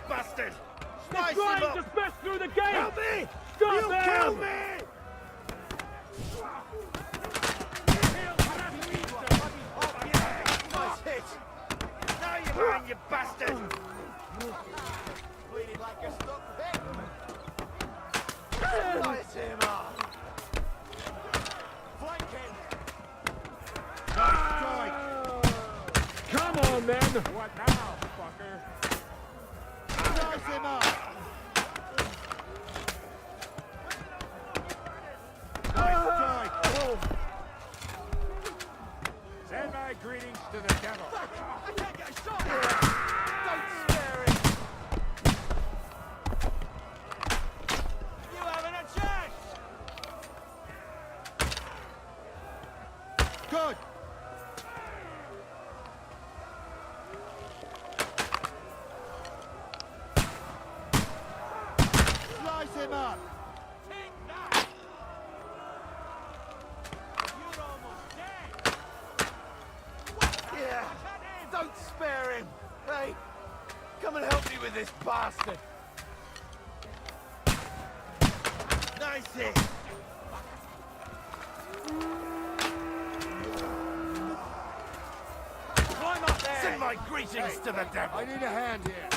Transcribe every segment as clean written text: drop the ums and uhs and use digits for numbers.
bastard! They're Slice him trying up! to smash through the gate! Help me! Stop You them! kill me! Nice hit! Now you're mine, you bastard! Bleeding like a stuck pig! Slice him up! Flank him! Nice strike! Come on, then! What now, fucker? Slice him up! Nice strike! Send my greetings to the devil. I can't get a shot here! Don't spare him! You haven't a chance! Good! Slice him up! Take that! You're almost dead! Yeah! Don't spare him! Hey! Come and help me with this bastard! Nice hit! Climb up there! Send my greetings to the devil! I need a hand here.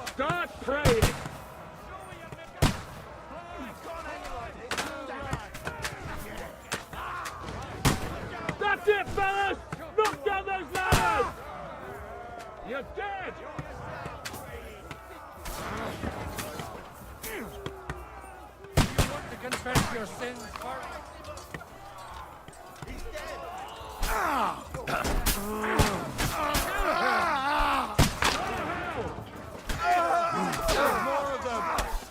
Start praying! That's it, fellas! Knock down those ladders! You're dead! You want to confess your sins first? He's dead! More of them!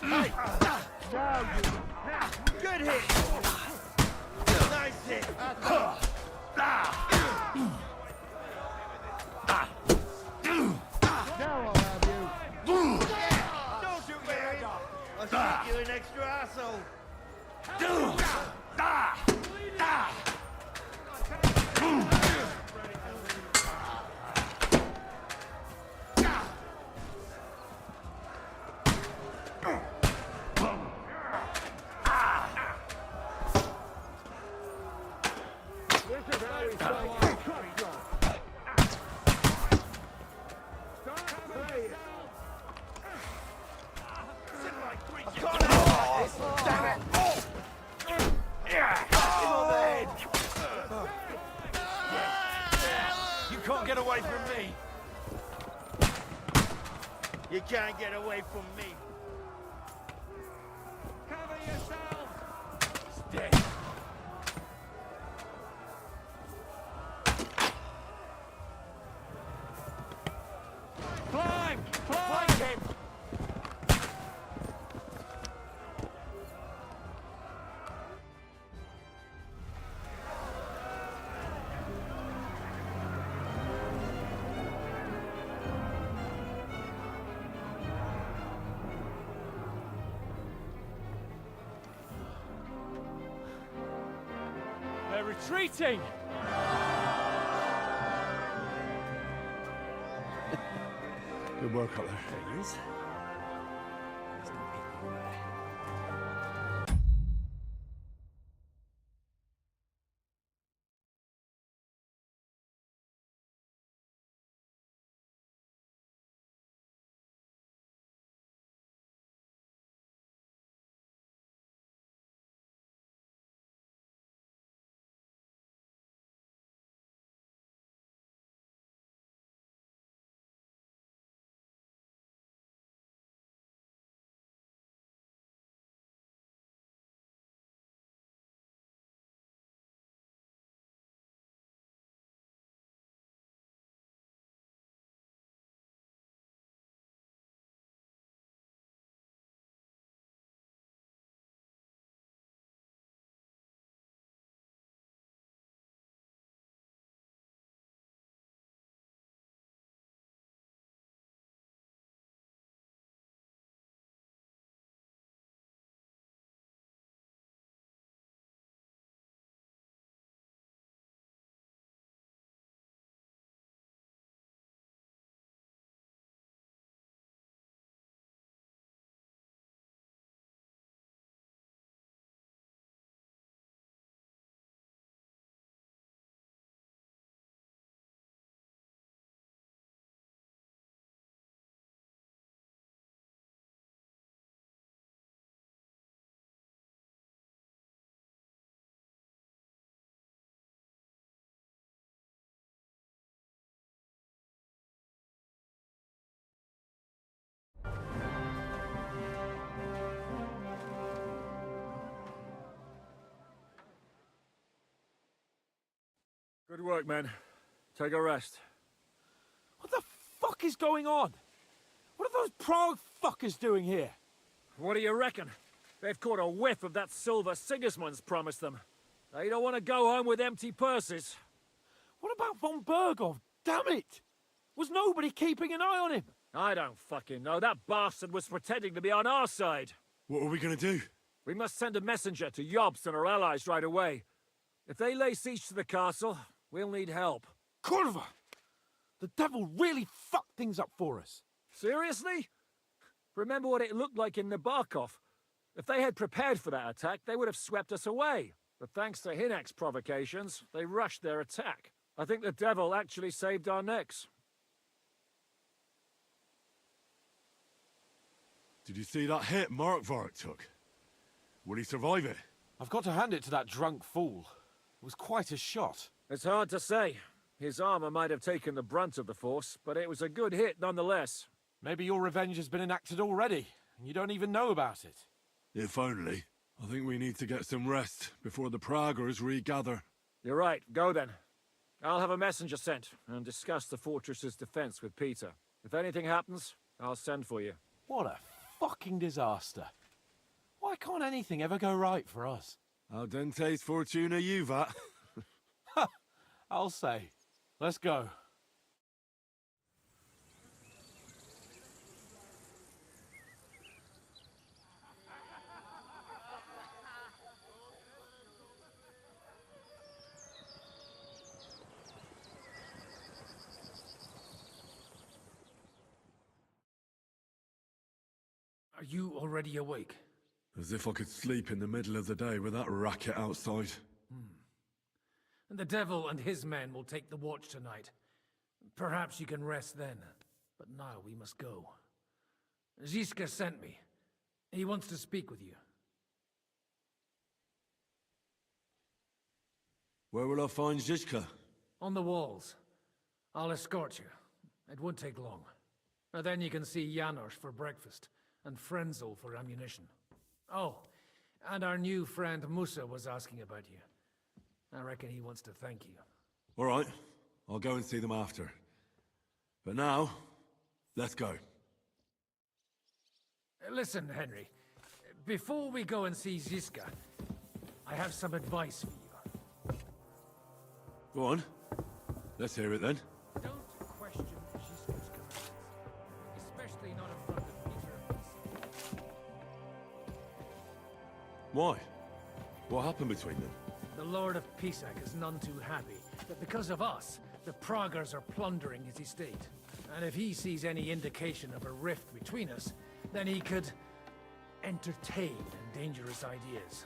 Hey! Good hit! Nice hit! Now I'll have you. Don't shoot me! I'll shoot you an extra asshole! This is how we start our control. Start praying! Send my greetings! Damn it! On the head! You can't get away from me! You can't get away from me! Cover yourself. He's dead! Climb! Flank Climb! him! They're retreating! Good work out there. Good work, men. Take a rest. What the fuck is going on? What are those Prague fuckers doing here? What do you reckon? They've caught a whiff of that silver Sigismund's promised them. They don't want to go home with empty purses. What about von Bergov? Damn it! Was nobody keeping an eye on him? I don't fucking know. That bastard was pretending to be on our side. What are we gonna do? We must send a messenger to Jobst and our allies right away. If they lay siege to the castle, we'll need help. Kurva! The devil really fucked things up for us. Seriously? Remember what it looked like in Nabokov. If they had prepared for that attack, they would have swept us away. But thanks to Hinek's provocations, they rushed their attack. I think the devil actually saved our necks. Did you see that hit Markvark took? Would he survive it? I've got to hand it to that drunk fool. It was quite a shot. It's hard to say. His armor might have taken the brunt of the force, but it was a good hit nonetheless. Maybe your revenge has been enacted already, and you don't even know about it. If only. I think we need to get some rest before the Praggers regather. You're right. Go then. I'll have a messenger sent and discuss the fortress's defense with Peter. If anything happens, I'll send for you. What a fucking disaster. Why can't anything ever go right for us? Al dente's fortuna juvat. I'll say. Let's go. Are you already awake? As if I could sleep in the middle of the day with that racket outside. And the devil and his men will take the watch tonight. Perhaps you can rest then. But now we must go. Ziska sent me. He wants to speak with you. Where will I find Zizka? On the walls. I'll escort you. It won't take long. And then you can see Janos for breakfast, and Frenzel for ammunition. Oh, and our new friend Musa was asking about you. I reckon he wants to thank you. All right, I'll go and see them after. But now, let's go. Listen, Henry. Before we go and see Ziska, I have some advice for you. Go on. Let's hear it then. Don't question Ziska's commands, especially not in front of Peter. Why? What happened between them? The Lord of Pisak is none too happy that because of us, the Praggers are plundering his estate. And if he sees any indication of a rift between us, then he could entertain dangerous ideas.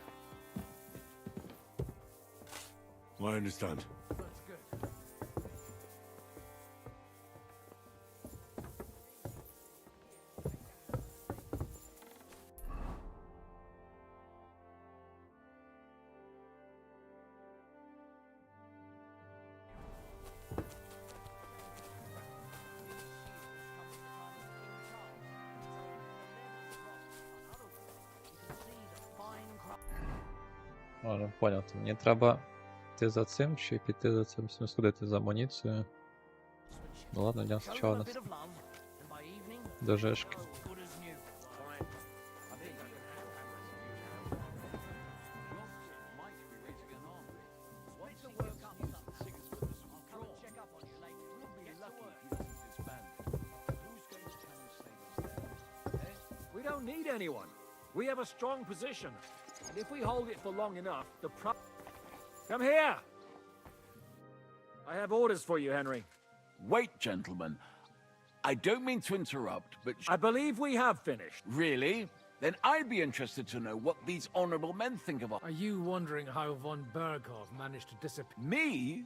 I understand. That's good. Ладно, понял. Мені треба йти за цим чи піти за цим, сходити за амуніцією. Ну ладно, йдемо спочатку до жешки. We don't need anyone. We have a strong position. And if we hold it for long enough, Come here! I have orders for you, Henry. Wait, gentlemen. I don't mean to interrupt, but... I believe we have finished. Really? Then I'd be interested to know what these honorable men think of us. Are you wondering how von Bergov managed to disappear? Me?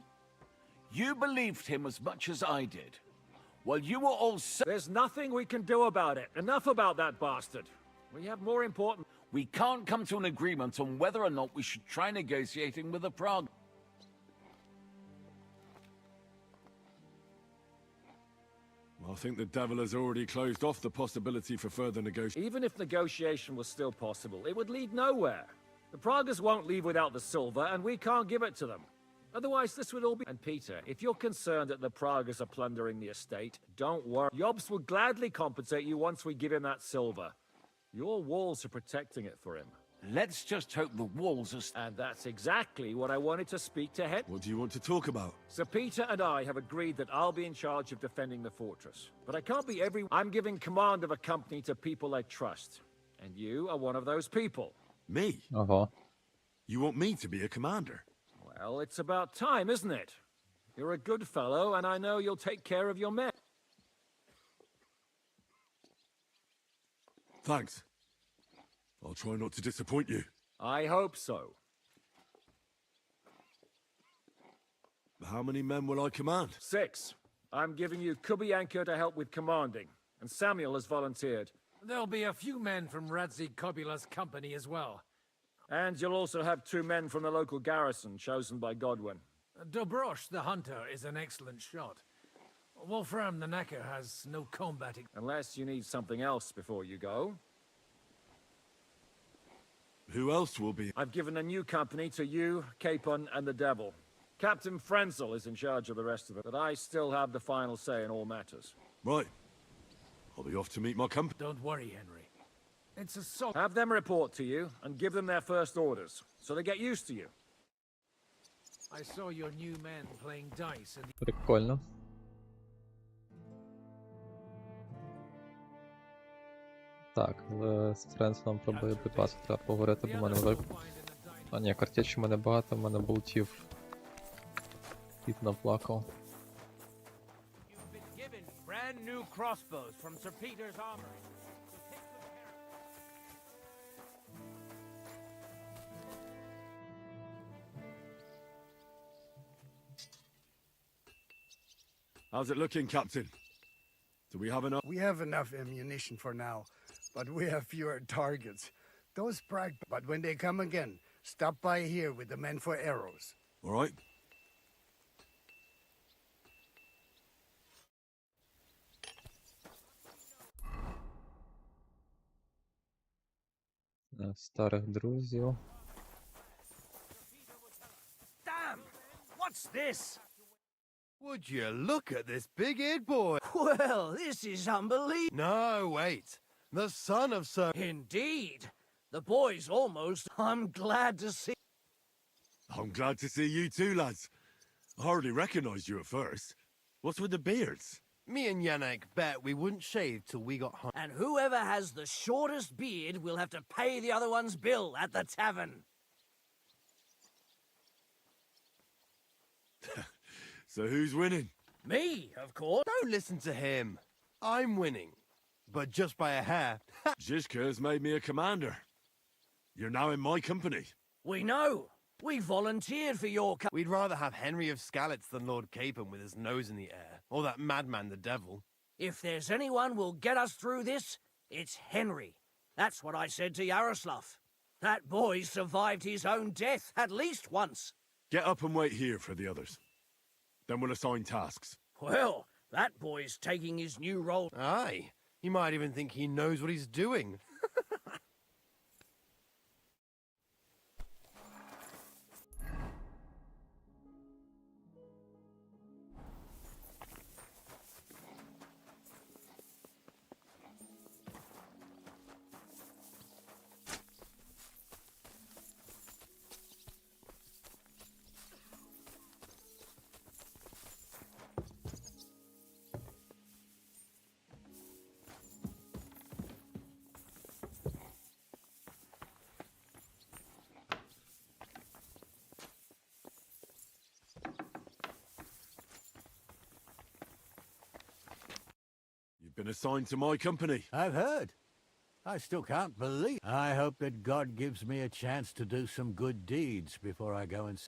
You believed him as much as I did. While you were all There's nothing we can do about it. Enough about that bastard. We have more important... We can't come to an agreement on whether or not we should try negotiating with the Prague. I think the devil has already closed off the possibility for further negotiation. Even if negotiation was still possible, it would lead nowhere. The Praguers won't leave without the silver, and we can't give it to them. Otherwise, this would all be... And Peter, if you're concerned that the Pragas are plundering the estate, don't worry. Jobs will gladly compensate you once we give him that silver. Your walls are protecting it for him. Let's just hope the walls are... And that's exactly what I wanted to speak to Hen... What do you want to talk about? So Peter and I have agreed that I'll be in charge of defending the fortress. But I can't be every... I'm giving command of a company to people I trust. And you are one of those people. Me? Ага. You want me to be a commander? Well, it's about time, isn't it? You're a good fellow, and I know you'll take care of your men. Thanks. I'll try not to disappoint you. I hope so. How many men will I command? 6. I'm giving you Kubianka to help with commanding, and Samuel has volunteered. There'll be a few men from Radzi Kobula's company as well. And you'll also have 2 men from the local garrison chosen by Godwin. Dobrosh, the hunter, is an excellent shot. Wolfram the Knacker has no combating. Unless you need something else before you go. Who else will be? I've given a new company to you, Capon, and the Devil. Captain Frenzel is in charge of the rest of it, but I still have the final say in all matters. Right. I'll be off to meet my company. Don't worry, Henry. It's a song. Have them report to you, and give them their first orders, so they get used to you. I saw your new men playing dice and Прикольно. Так, з Френсом про боєприпаси треба поговорити, бо в мене вроді... А ні, картечі в мене багато, в мене болтів. Кіт наплакав. You've been given brand new crossbows from Sir Peter's armory. How's it looking, Captain? Do we have enough? We have enough ammunition for now, but we have fewer targets. Those brag, but when they come again, stop by here with the men for arrows. All right. Старих друзів. Damn! What's this? Would you look at this big-eared boy? Well, this is unbelievable. No, wait. The son of Sir... Indeed. The boy's almost... I'm glad to see... I'm glad to see you too, lads. I hardly recognized you at first. What's with the beards? Me and Yannick bet we wouldn't shave till we got home. And whoever has the shortest beard will have to pay the other one's bill at the tavern. So who's winning? Me, of course. Don't listen to him. I'm winning. But just by a hair. Zizka has made me a commander. You're now in my company. We know. We volunteered for your We'd rather have Henry of Skalitz than Lord Capon with his nose in the air. Or that madman, the devil. If there's anyone will get us through this, it's Henry. That's what I said to Yaroslav. That boy survived his own death at least once. Get up and wait here for the others. Then we'll assign tasks. Well, that boy's taking his new role. Aye. He might even think he knows what he's doing. You've been assigned to my company. I've heard. I still can't believe. I hope that God gives me a chance to do some good deeds before I go and...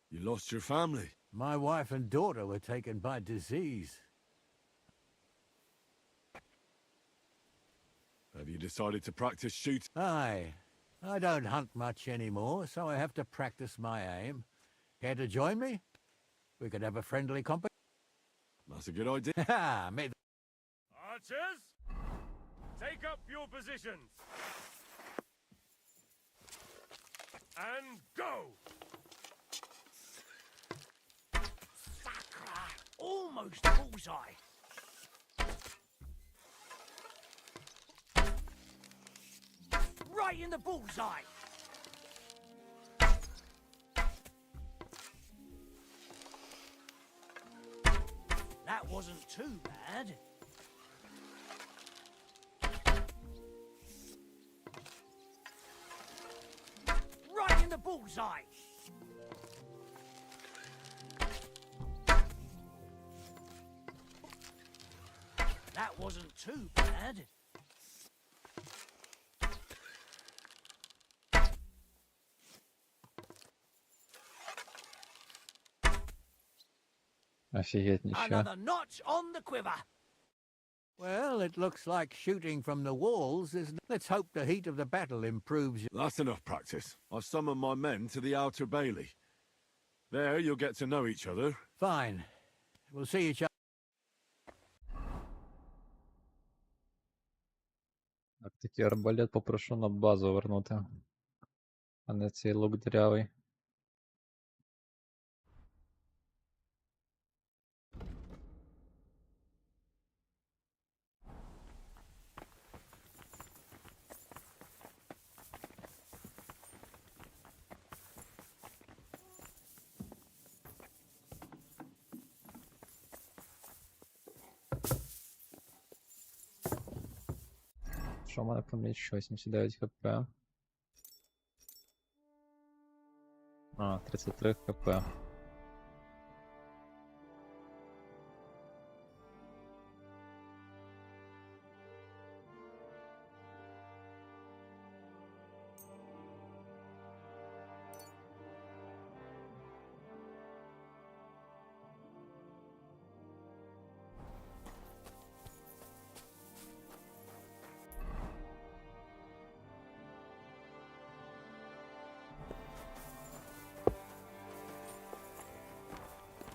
You lost your family. My wife and daughter were taken by disease. Have you decided to practice shoot? Aye. I don't hunt much anymore, so I have to practice my aim. Care to join me? We could have a friendly competition. That's a good idea. Ha! May Archers, take up your positions. and go! Sacre! Almost bullseye! Right in the bullseye! That wasn't too bad. Right in the bullseye! That wasn't too bad. Офігеть, нічого. Another notch on the quiver. Well, it looks like shooting from the walls, isn't it? Let's hope the heat of the battle improves. That's enough practice. I've summoned my men to the outer bailey. There, you'll get to know each other. Fine. We'll see each other. Так, такий арбалет попрошу на базу вернути. А не цей лук дырявий. Що в мене по м'ячу? 89 хп. А, 33 хп.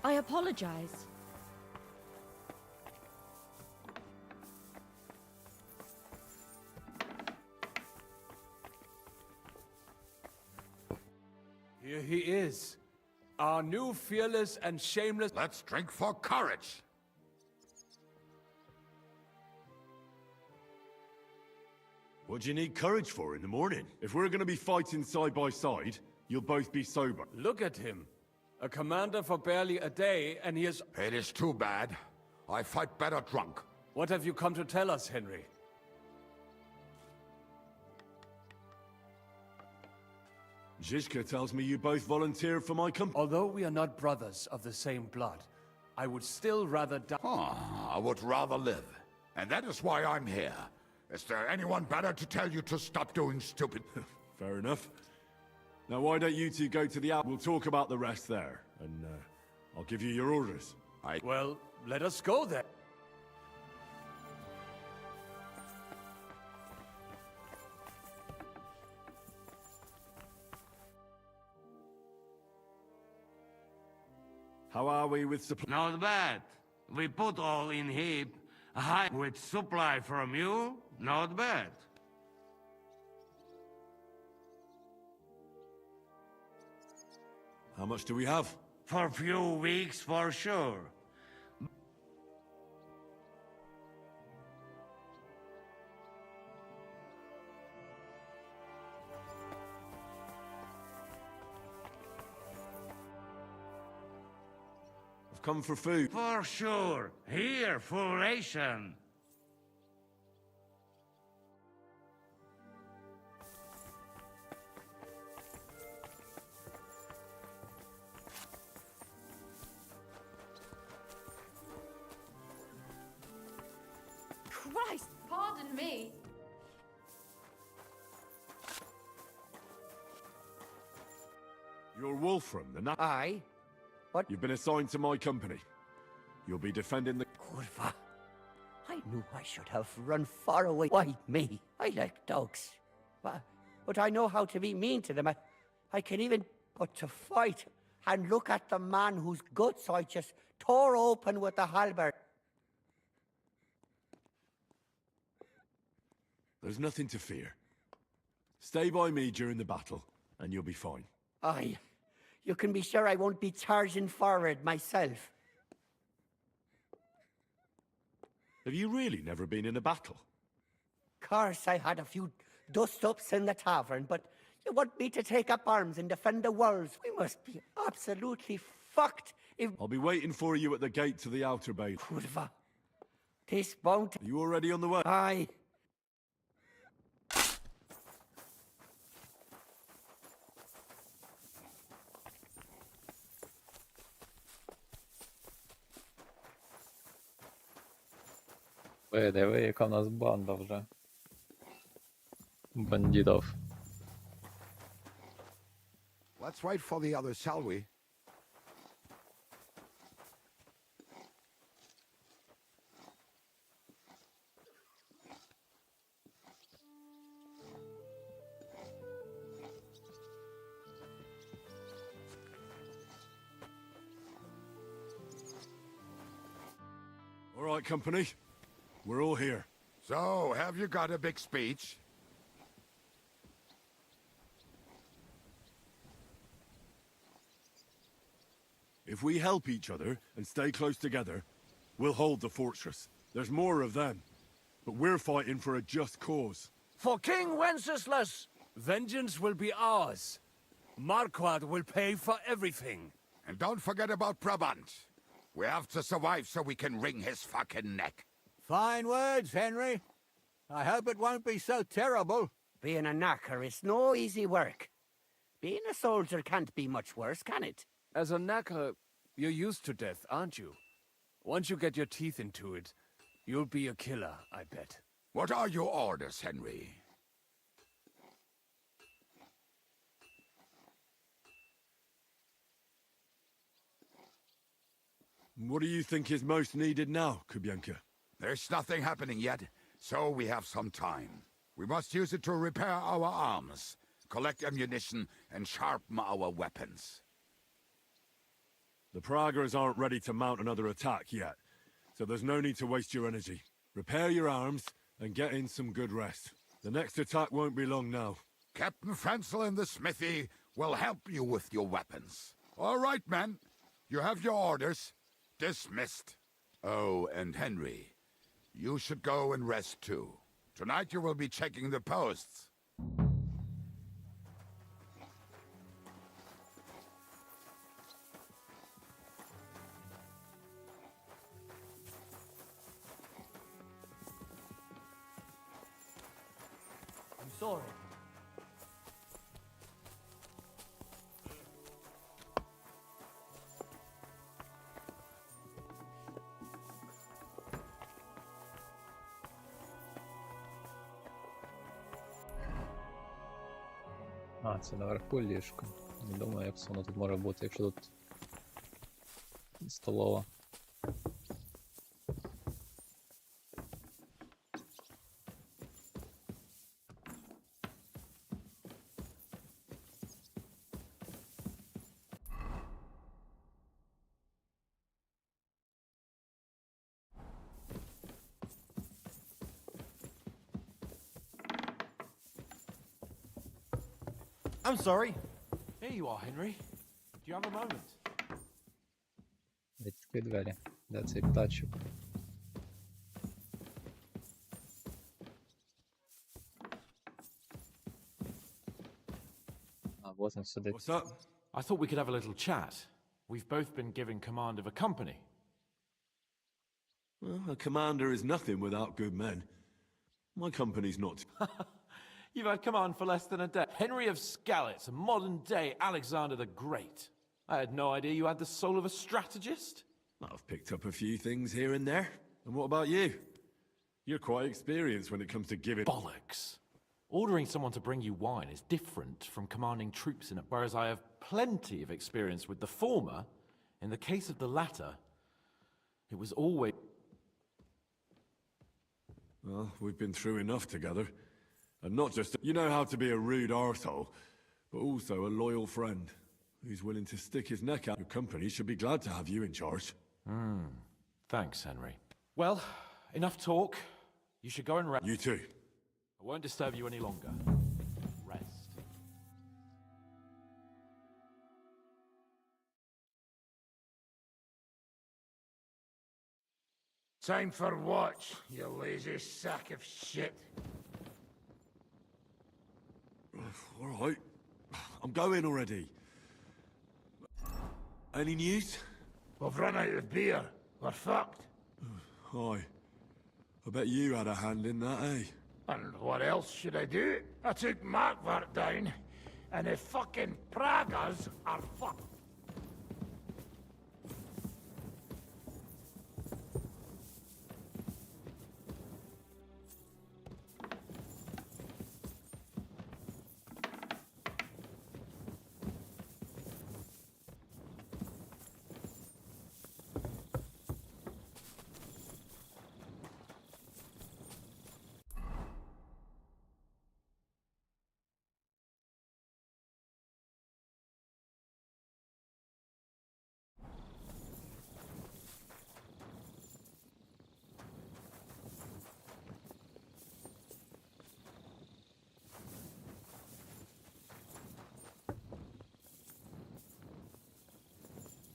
I apologize. Here he is, our new fearless and shameless. Let's drink for courage. What do you need courage for in the morning? If we're going to be fighting side by side, you'll both be sober. Look at him. A commander for barely a day, and he is... It is too bad. I fight better drunk. What have you come to tell us, Henry? Zizka tells me you both volunteered for my company. Although we are not brothers of the same blood, I would still rather die. I would rather live. And that is why I'm here. Is there anyone better to tell you to stop doing stupid... Fair enough. Now why don't you two go to the out? We'll talk about the rest there. And I'll give you your orders. Well, let us go then. How are we with supply? Not bad. We put all in heap. High with supply from you, not bad. How much do we have? For a few weeks, for sure. I've come for food. For sure. Here, full ration. Christ, pardon me. You're Wolfram, the nut. Aye. What? You've been assigned to my company. You'll be defending the... Curva. I knew I should have run far away. Why me? I like dogs. But I know how to be mean to them. I can even... But to fight and look at the man whose guts I just tore open with the halberd. There's nothing to fear. Stay by me during the battle. and you'll be fine. Aye, you can be sure I won't be charging forward myself. Have you really never been in a battle? Course, I had a few dust-ups in the tavern, but you want me to take up arms and defend the walls? We must be absolutely fucked if... I'll be waiting for you at the gate to the outer bay. Kurva. This won't... Are you already on the way? Aye. Диви, яка в нас банда вже. Бандитів. Let's wait for the others, shall we? All right, company. We're all here. So, have you got a big speech? If we help each other and stay close together, we'll hold the fortress. There's more of them. But we're fighting for a just cause. For King Wenceslas! Vengeance will be ours. Marquardt will pay for everything. And don't forget about Brabant. We have to survive so we can wring his fucking neck. Fine words, Henry. I hope it won't be so terrible. Being a knacker is no easy work. Being a soldier can't be much worse, can it? As a knacker, you're used to death, aren't you? Once you get your teeth into it, you'll be a killer, I bet. What are your orders, Henry? What do you think is most needed now, Kubienka? There's nothing happening yet, so we have some time. We must use it to repair our arms, collect ammunition, and sharpen our weapons. The Praguers aren't ready to mount another attack yet, so there's no need to waste your energy. Repair your arms and get in some good rest. The next attack won't be long now. Captain Frenzel in the smithy will help you with your weapons. All right, men. You have your orders. Dismissed. Oh, and Henry, you should go and rest too. Tonight you will be checking the posts. I'm sorry. А, це наверху ліжко. Не думаю, як воно тут може бути, якщо тут столова. I'm sorry. Here you are, Henry. Do you have a moment? Відкрий двері. Де цей птачок? А, вот він сидить. What's up? I thought we could have a little chat. We've both been given command of a company. Well, a commander is nothing without good men. My company's not. You've had command for less than a day. Henry of Skalitz, a modern-day Alexander the Great. I had no idea you had the soul of a strategist. I've picked up a few things here and there. And what about you? You're quite experienced when it comes to giving... Bollocks. Ordering someone to bring you wine is different from commanding troops in it, whereas I have plenty of experience with the former. In the case of the latter, it was always... Well, we've been through enough together. And not just... You know how to be a rude arsehole, but also a loyal friend who's willing to stick his neck out. Your company should be glad to have you in charge. Thanks, Henry. Well, enough talk. You should go and rest. You too. I won't disturb you any longer. Rest. Time for watch, you lazy sack of shit. All right. I'm going already. Any news? We've run out of beer. We're fucked. Aye. I bet you had a hand in that, eh? And what else should I do? I took Markvart down, and the fucking Pragas are fucked.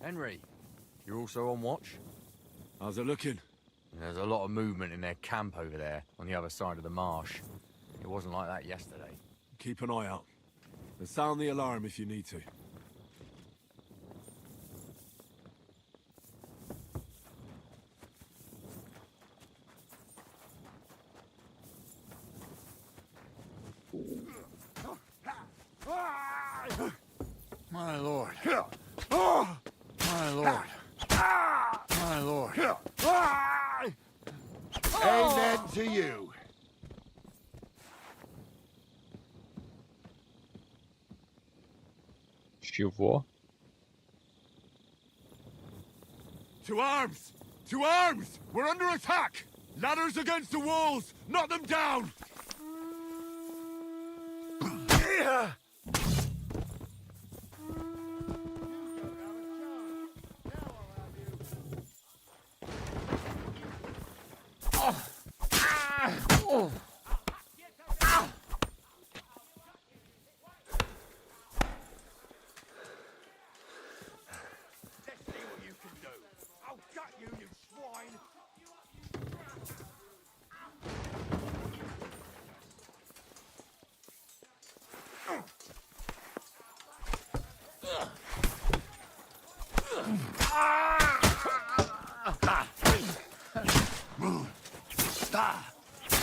Henry, you're also on watch? How's it looking? There's a lot of movement in their camp over there, on the other side of the marsh. It wasn't like that yesterday. Keep an eye out. And sound the alarm if you need to. My lord. My lord. My lord. Amen to you. Чего? To arms! To arms! We're under attack! Ladders against the walls! Knock them down!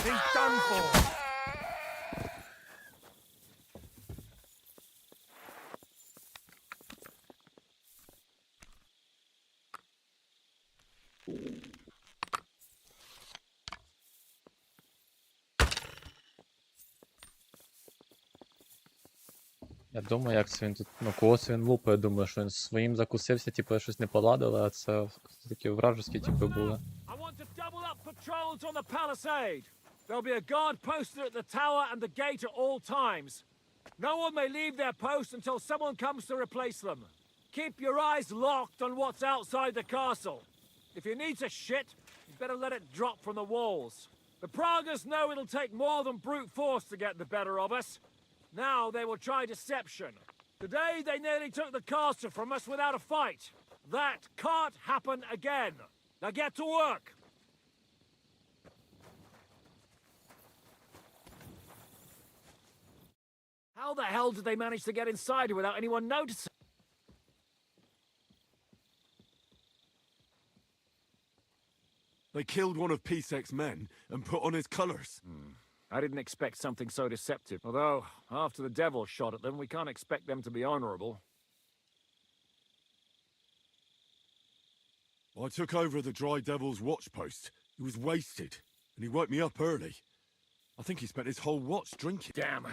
He's done for. Я думаю, як це він тут, ну кого це він лупає, думаю, що він своїм закусився, типу щось не поладили, а це такі вражеські типи були. I want to double up patrols on the palisade. There'll be a guard posted at the tower and the gate at all times. No one may leave their post until someone comes to replace them. Keep your eyes locked on what's outside the castle. If you need to shit, you better let it drop from the walls. The Pragas know it'll take more than brute force to get the better of us. Now they will try deception. Today they nearly took the castle from us without a fight. That can't happen again. Now get to work. How the hell did they manage to get inside without anyone noticing? They killed one of P-Sec's men and put on his colours. I didn't expect something so deceptive. Although, after the devil shot at them, we can't expect them to be honourable. I took over the Dry Devil's watch post. He was wasted, and he woke me up early. I think he spent his whole watch drinking. Damn.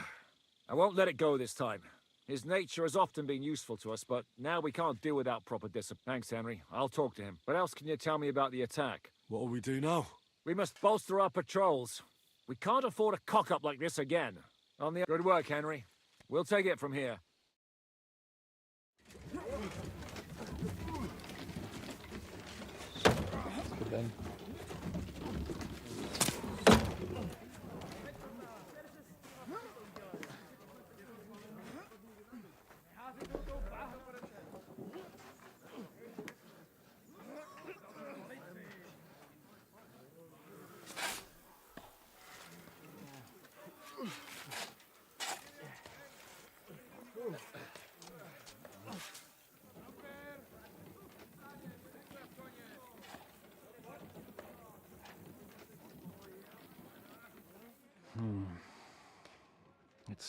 I won't let it go this time. His nature has often been useful to us, but now we can't do without proper discipline. Thanks, Henry. I'll talk to him. What else can you tell me about the attack? What'll we do now? We must bolster our patrols. We can't afford a cock-up like this again. Good work, Henry. We'll take it from here. День.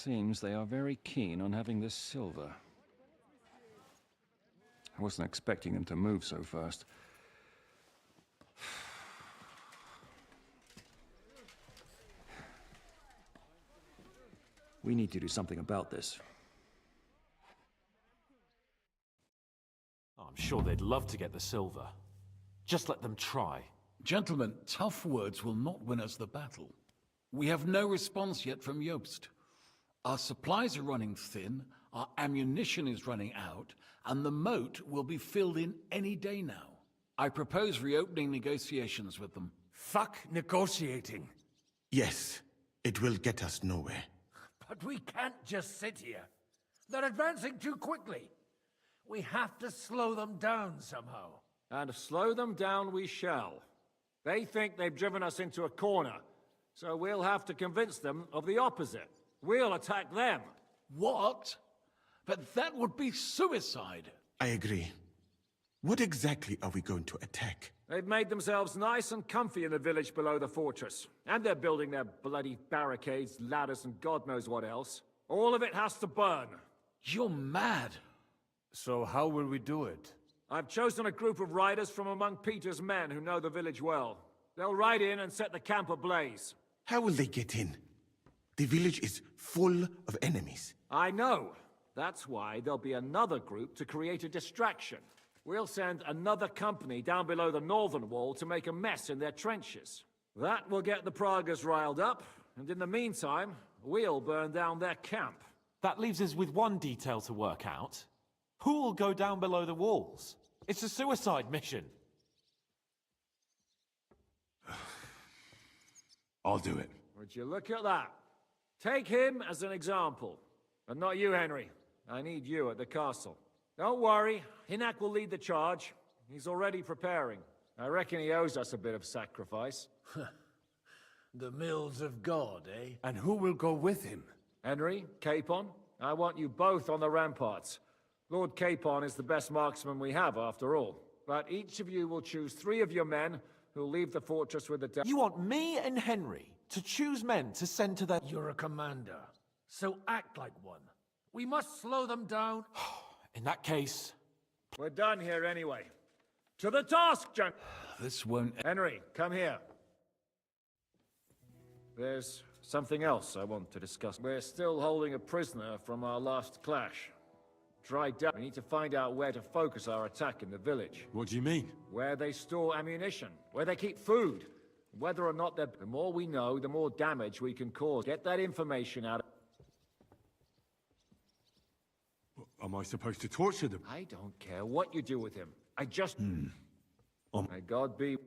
Seems they are very keen on having this silver. I wasn't expecting them to move so fast. We need to do something about this. I'm sure they'd love to get the silver. Just let them try. Gentlemen, tough words will not win us the battle. We have no response yet from Jobst. Our supplies are running thin, our ammunition is running out, and the moat will be filled in any day now. I propose reopening negotiations with them. Fuck negotiating. Yes, it will get us nowhere. But we can't just sit here. They're advancing too quickly. We have to slow them down somehow. And slow them down we shall. They think they've driven us into a corner, so we'll have to convince them of the opposite. We'll attack them. What? But that would be suicide. I agree. What exactly are we going to attack? They've made themselves nice and comfy in the village below the fortress. And they're building their bloody barricades, ladders, and God knows what else. All of it has to burn. You're mad. So how will we do it? I've chosen a group of riders from among Peter's men who know the village well. They'll ride in and set the camp ablaze. How will they get in? The village is full of enemies. I know. That's why there'll be another group to create a distraction. We'll send another company down below the northern wall to make a mess in their trenches. That will get the Pragas riled up, and in the meantime, we'll burn down their camp. That leaves us with one detail to work out. Who will go down below the walls? It's a suicide mission. I'll do it. Would you look at that? Take him as an example. And not you, Henry. I need you at the castle. Don't worry, Hinak will lead the charge. He's already preparing. I reckon he owes us a bit of sacrifice. The mills of God, eh? And who will go with him? Henry, Capon, I want you both on the ramparts. Lord Capon is the best marksman we have, after all. But each of you will choose 3 of your men who'll leave the fortress with the... You want me and Henry to choose men to send to their... You're a commander, so act like one. We must slow them down. In that case... We're done here anyway. To the task, John! This won't... Henry, come here. There's something else I want to discuss. We're still holding a prisoner from our last clash. Dried down. We need to find out where to focus our attack in the village. What do you mean? Where they store ammunition, where they keep food. Whether or not they're... The more we know, the more damage we can cause. Get that information out. Am I supposed to torture them? I don't care what you do with him. I just... May God be...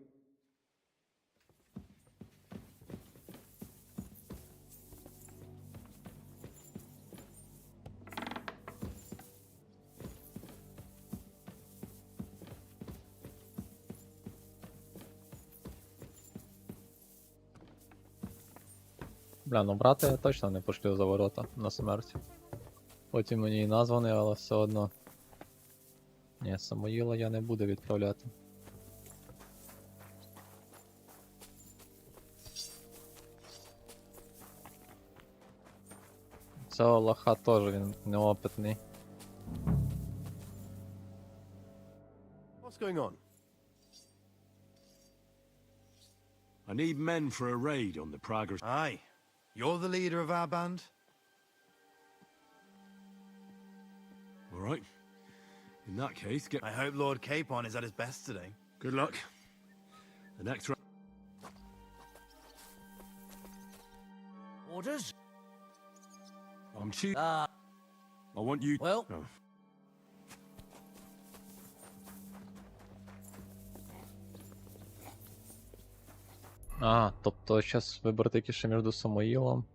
Бля, ну брата я точно не пошлю за ворота на смерть. Потім мені і названий, але все одно. Ні, Самоїла я не буду відправляти. Цього лоха теж він неопитний. What's going on? I need men for a raid on the Pragas. Aye. You're the leader of our band? All right. In that case, get... I hope Lord Capon is at his best today. Good luck. The next round... Orders? I'm chief. I want you... Well... Oh. А, тобто зараз вибрати кіше між Самоїлом.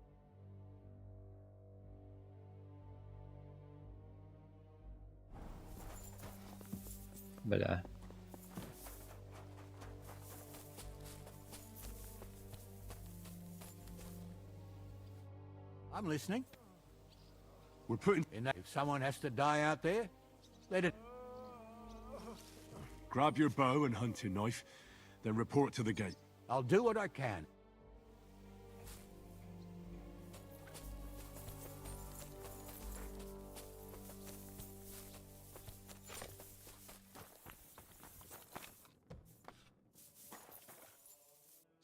Бля. I'm listening. We're putting... If someone has to die out there, let it... Grab your bow and hunting knife, then report to the gate. I'll do what I can.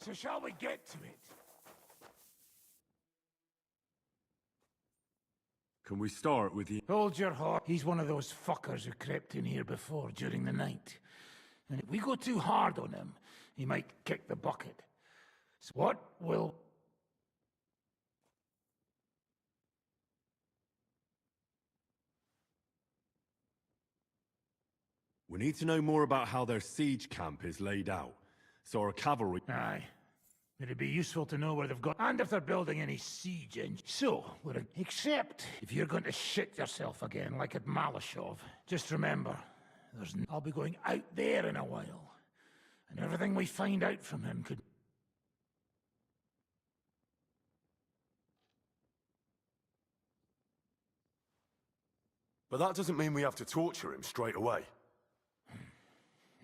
So shall we get to it? Can we start with the... Hold your horse. He's one of those fuckers who crept in here before during the night. And if we go too hard on him, he might kick the bucket. So what will... We need to know more about how their siege camp is laid out, so our cavalry... Aye. It'd be useful to know where they've got... And if they're building any siege engines. So, except if you're going to shit yourself again like at Malashov, just remember, I'll be going out there in a while. And everything we find out from him could... But that doesn't mean we have to torture him straight away.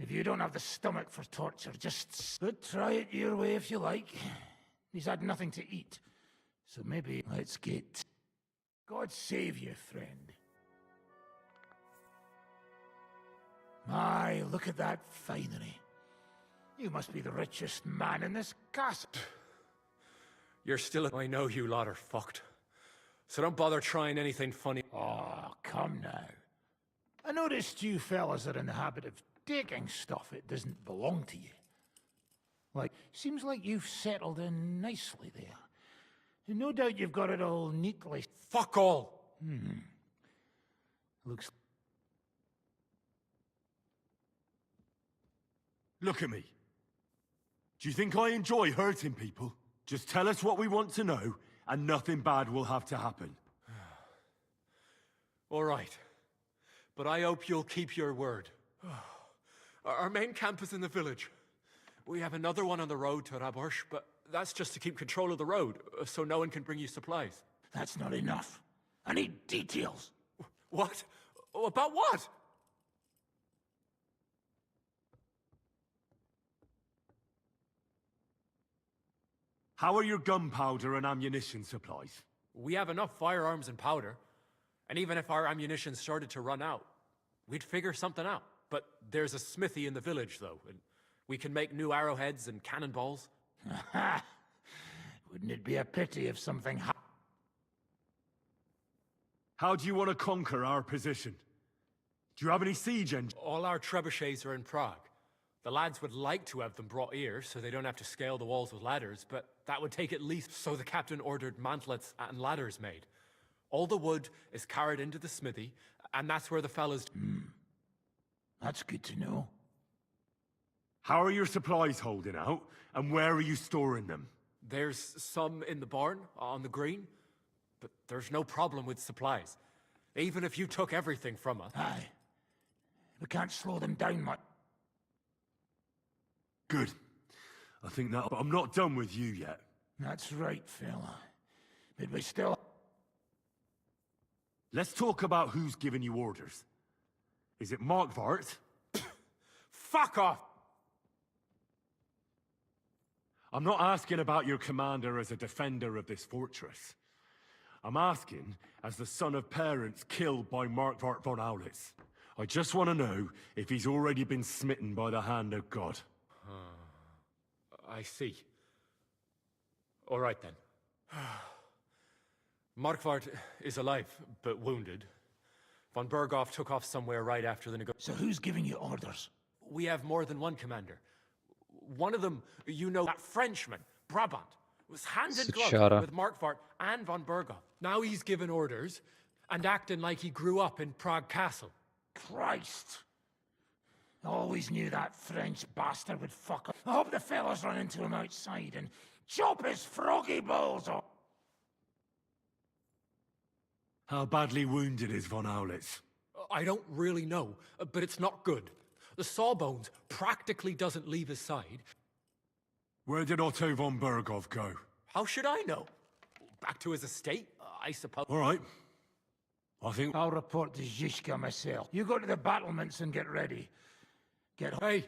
If you don't have the stomach for torture, just try it your way if you like. He's had nothing to eat. So maybe let's get... God save you, friend. My, look at that finery. You must be the richest man in this castle. You're still... I know you lot are fucked. So don't bother trying anything funny. Oh, come now. I noticed you fellas are in the habit of taking stuff that doesn't belong to you. Seems like you've settled in nicely there. And no doubt you've got it all neatly... Fuck all! Looks... Look at me. Do you think I enjoy hurting people? Just tell us what we want to know, and nothing bad will have to happen. All right. But I hope you'll keep your word. Our main camp is in the village. We have another one on the road to Raborsh, but that's just to keep control of the road, so no one can bring you supplies. That's not enough. I need details. What? About what? How are your gunpowder and ammunition supplies? We have enough firearms and powder, and even if our ammunition started to run out, we'd figure something out. But there's a smithy in the village, though, and we can make new arrowheads and cannonballs. Wouldn't it be a pity if something How do you want to conquer our position? Do you have any siege engines? All our trebuchets are in Prague. The lads would like to have them brought here, so they don't have to scale the walls with ladders, but that would take at least... So the captain ordered mantlets and ladders made. All the wood is carried into the smithy, and that's where the fellas... That's good to know. How are your supplies holding out, and where are you storing them? There's some in the barn, on the green, but there's no problem with supplies. Even if you took everything from us. Aye. We can't slow them down much. Good. I think that... But I'm not done with you yet. That's right, fella. But we still... Let's talk about who's giving you orders. Is it Markvart? Fuck off! I'm not asking about your commander as a defender of this fortress. I'm asking as the son of parents killed by Markvart von Aulitz. I just want to know if he's already been smitten by the hand of God. I see. All right, then. Markvart is alive, but wounded. Von Berghoff took off somewhere right after the So who's giving you orders? We have more than one commander. One of them, you know, that Frenchman, Brabant, was hand in glove with Markvart and von Berghoff. Now he's given orders and acting like he grew up in Prague Castle. Christ! Always knew that French bastard would fuck up. I hope the fellas run into him outside and chop his froggy balls off. How badly wounded is von Aulitz? I don't really know, but it's not good. The sawbones practically doesn't leave his side. Where did Otto von Berghoff go? How should I know? Back to his estate, I suppose. All right. I think... I'll report to Zhishka myself. You go to the battlements and get ready. Hey,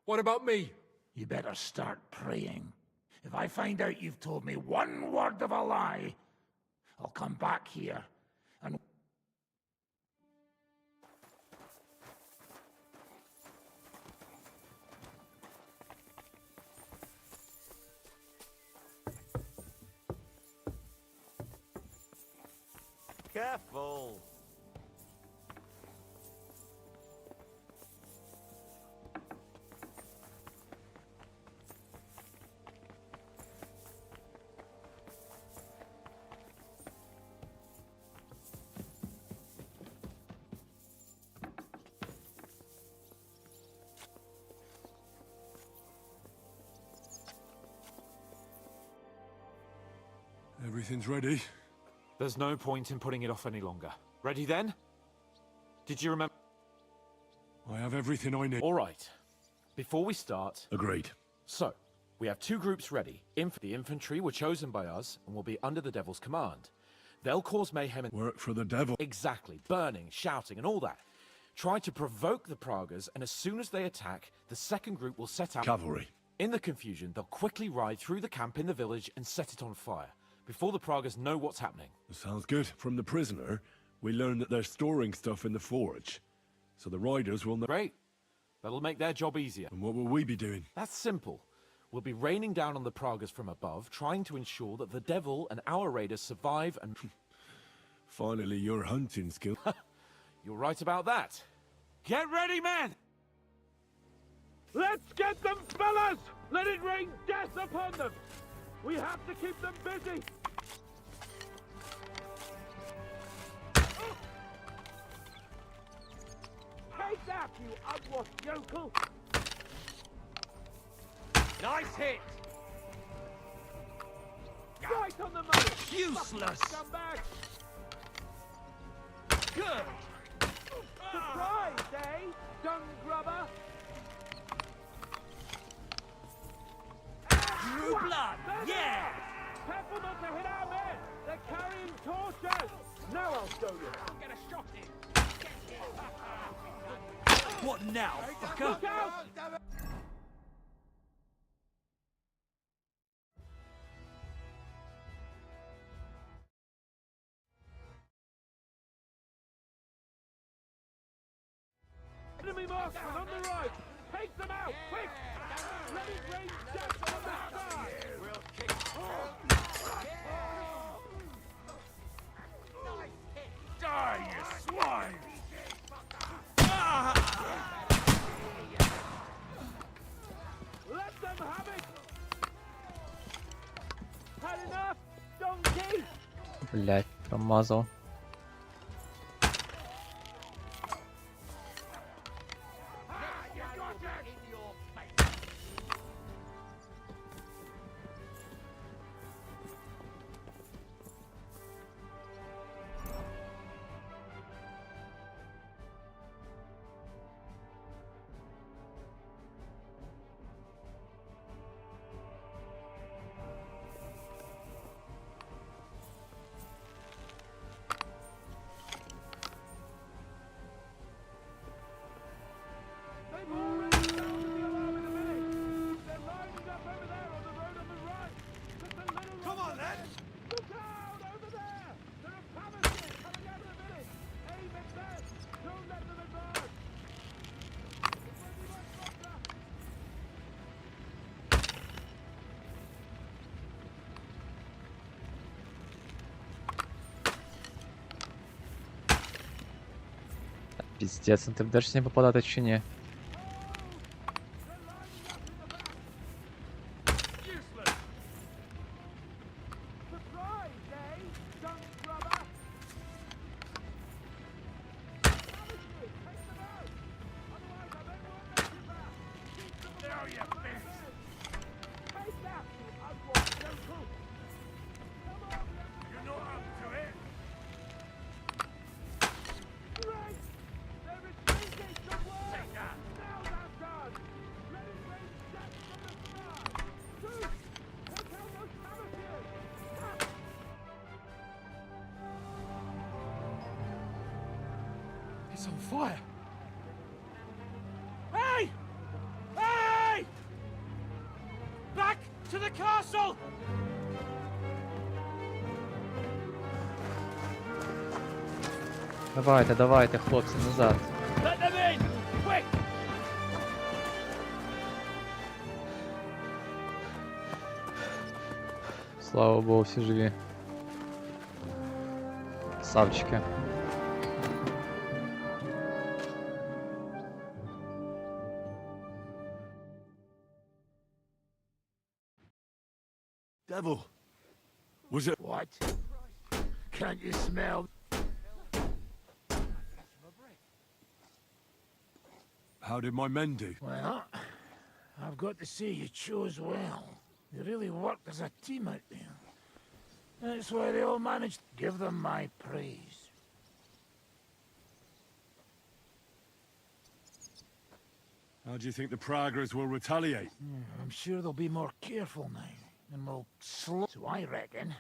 what about me? You better start praying. If I find out you've told me one word of a lie, I'll come back here and... Careful. Everything's ready. There's no point in putting it off any longer. Ready then? Did you remember? I have everything I need. All right. Before we start... Agreed. So, we have two groups ready. The infantry were chosen by us and will be under the devil's command. They'll cause mayhem and... Work for the devil. Exactly. Burning, shouting, and all that. Try to provoke the Pragas, and as soon as they attack, the second group will set out... Cavalry. In the confusion, they'll quickly ride through the camp in the village and set it on fire, before the Pragas know what's happening. Sounds good. From the prisoner, we learned that they're storing stuff in the forge. So the riders will know... Great. That'll make their job easier. And what will we be doing? That's simple. We'll be raining down on the Pragas from above, trying to ensure that the devil and our raiders survive and... Finally, your hunting skill. You're right about that. Get ready, men! Let's get them, fellas! Let it rain death upon them! We have to keep them busy! Take that, you unwashed yokel! Nice hit! Right on the money! Useless! Scumbag! Good! Surprise, eh? Dung grubber! True blood! Yeah! Careful not to hit our men! They're carrying torches! Now I'll show you! I'll get a shot in! What now, fucker? Look out! Enemy marksman on the right! Take them out, quick! Let it rain death on the sky! We'll kick. Die, you swine! Let them have it! Had enough, donkey! Блять, промазал. They've already sounded the alarm in a minute! They're lining up over there on the road on the right! Just a little Come on, then! Look out over there! There are Palestinians coming out of the village! Aim at them! Don't let them advance! It's ready, my brother! Піздець, ти будеш з ним попадати чи ні? Surprise, eh? Dung grubber! Take them out! Otherwise, I bet we'll make you back! There you bitch! Take that, you unwashed yokel! Come on, You're not up to it! Great! They're retreating somewhere! Take that! Now that's done! Let it rain death from the sky! Shoot! Take out those savages! It's on fire! Hey! Hey! Back to the castle! Давайте, давайте, хлопці, назад. Let them in! Quick! Слава Богу, всі живі. Красавчики. Devil! Was it? What? Can't you smell? How did my men do? Well, I've got to say you chose well. You really worked as a team out there. That's why they all managed. Give them my praise. How do you think the Praggers will retaliate? I'm sure they'll be more careful now, and we'll slow. So I reckon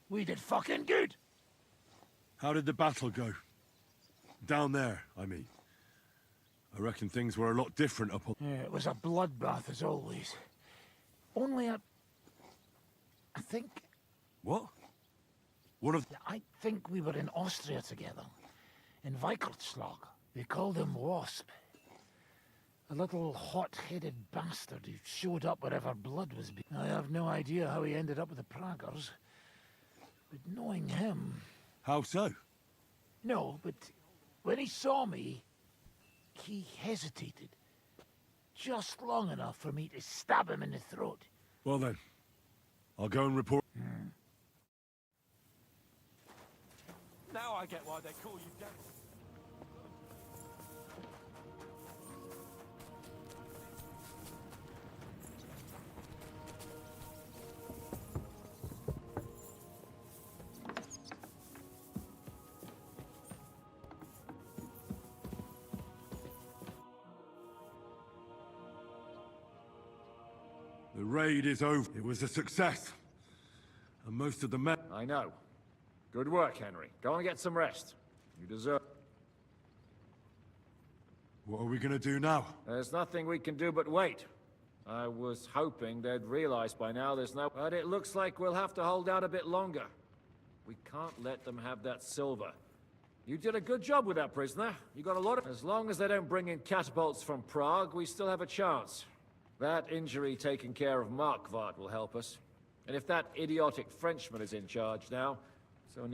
we did fucking good. How did the battle go? Down there, I mean. I reckon things were a lot different up on... Yeah, it was a bloodbath as always. Only I think... What? What of... I think we were in Austria together. In Weikertslag. They called him Wasp. A little hot-headed bastard who showed up wherever blood was being. I have no idea how he ended up with the Praggers. But knowing him... How so? No, but when he saw me, he hesitated. Just long enough for me to stab him in the throat. Well then, I'll go and report... Now I get why they call you devil. The raid is over. It was a success. And most of the men... I know. Good work, Henry. Go and get some rest. You deserve... What are we gonna do now? There's nothing we can do but wait. I was hoping they'd realize by now there's no... But it looks like we'll have to hold out a bit longer. We can't let them have that silver. You did a good job with that prisoner. You got a lot of... As long as they don't bring in catapults from Prague, we still have a chance. That injury taken care of Markvart will help us. And if that idiotic Frenchman is in charge now, so...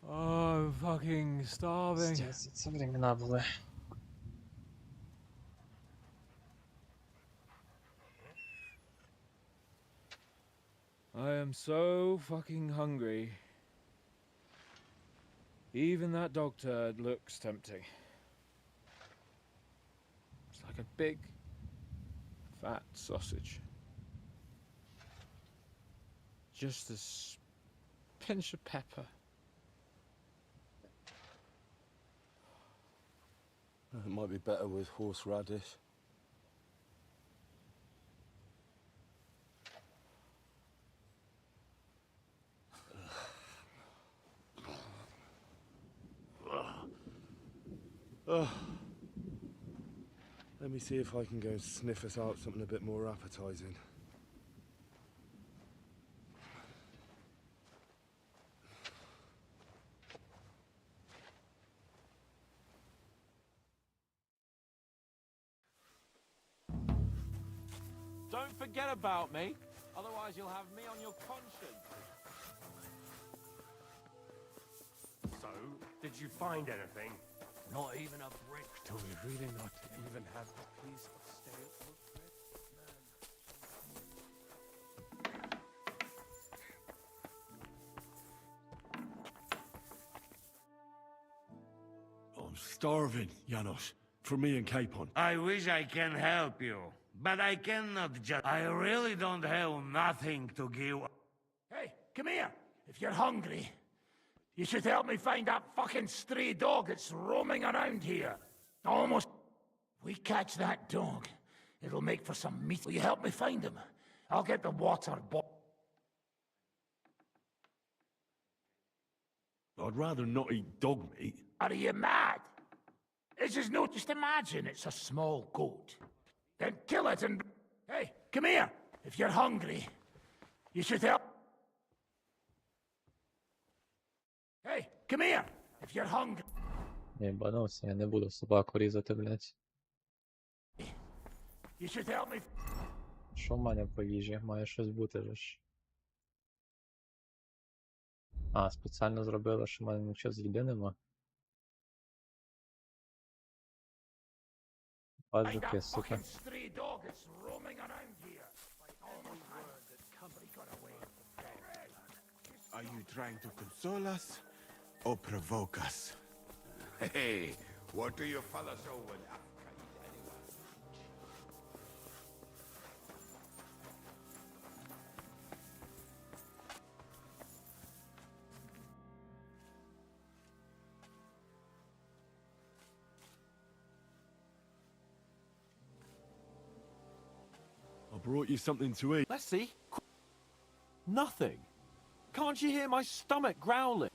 Oh, I'm fucking starving. Це времена були. I am so fucking hungry. Even that dog turd looks tempting. It's like a big, fat sausage. Just a pinch of pepper. It might be better with horseradish. Let me see if I can go and sniff us out something a bit more appetizing. Don't forget about me, otherwise you'll have me on your conscience. So, did you find anything? Not even a brick. Do we really not even have a piece of stale oat bread? I'm starving, Janos. For me and Capon. I wish I can help you, but I cannot just... I really don't have nothing to give. come here. If you're hungry, you should help me find that fucking stray dog that's roaming around here. Almost. We catch that dog, it'll make for some meat. Will you help me find him? I'll get the water bottle. I'd rather not eat dog meat. Are you mad? This is no... Just imagine it's a small goat. Then kill it and... Hey, come here. If you're hungry, you should help... Hey, come here. If you're hungry... Я єбанувся, я не буду собаку різати, блядь. You should help me... Що в мене по їжі? Має щось бути же ж. А, спеціально зробили, що в мене нічого з їди нема. Паджуки, сука. Are you trying to console us or provoke us? Hey, what do you fellas owe in Africa? I brought you something to eat. Let's see. Nothing. Can't you hear my stomach growling?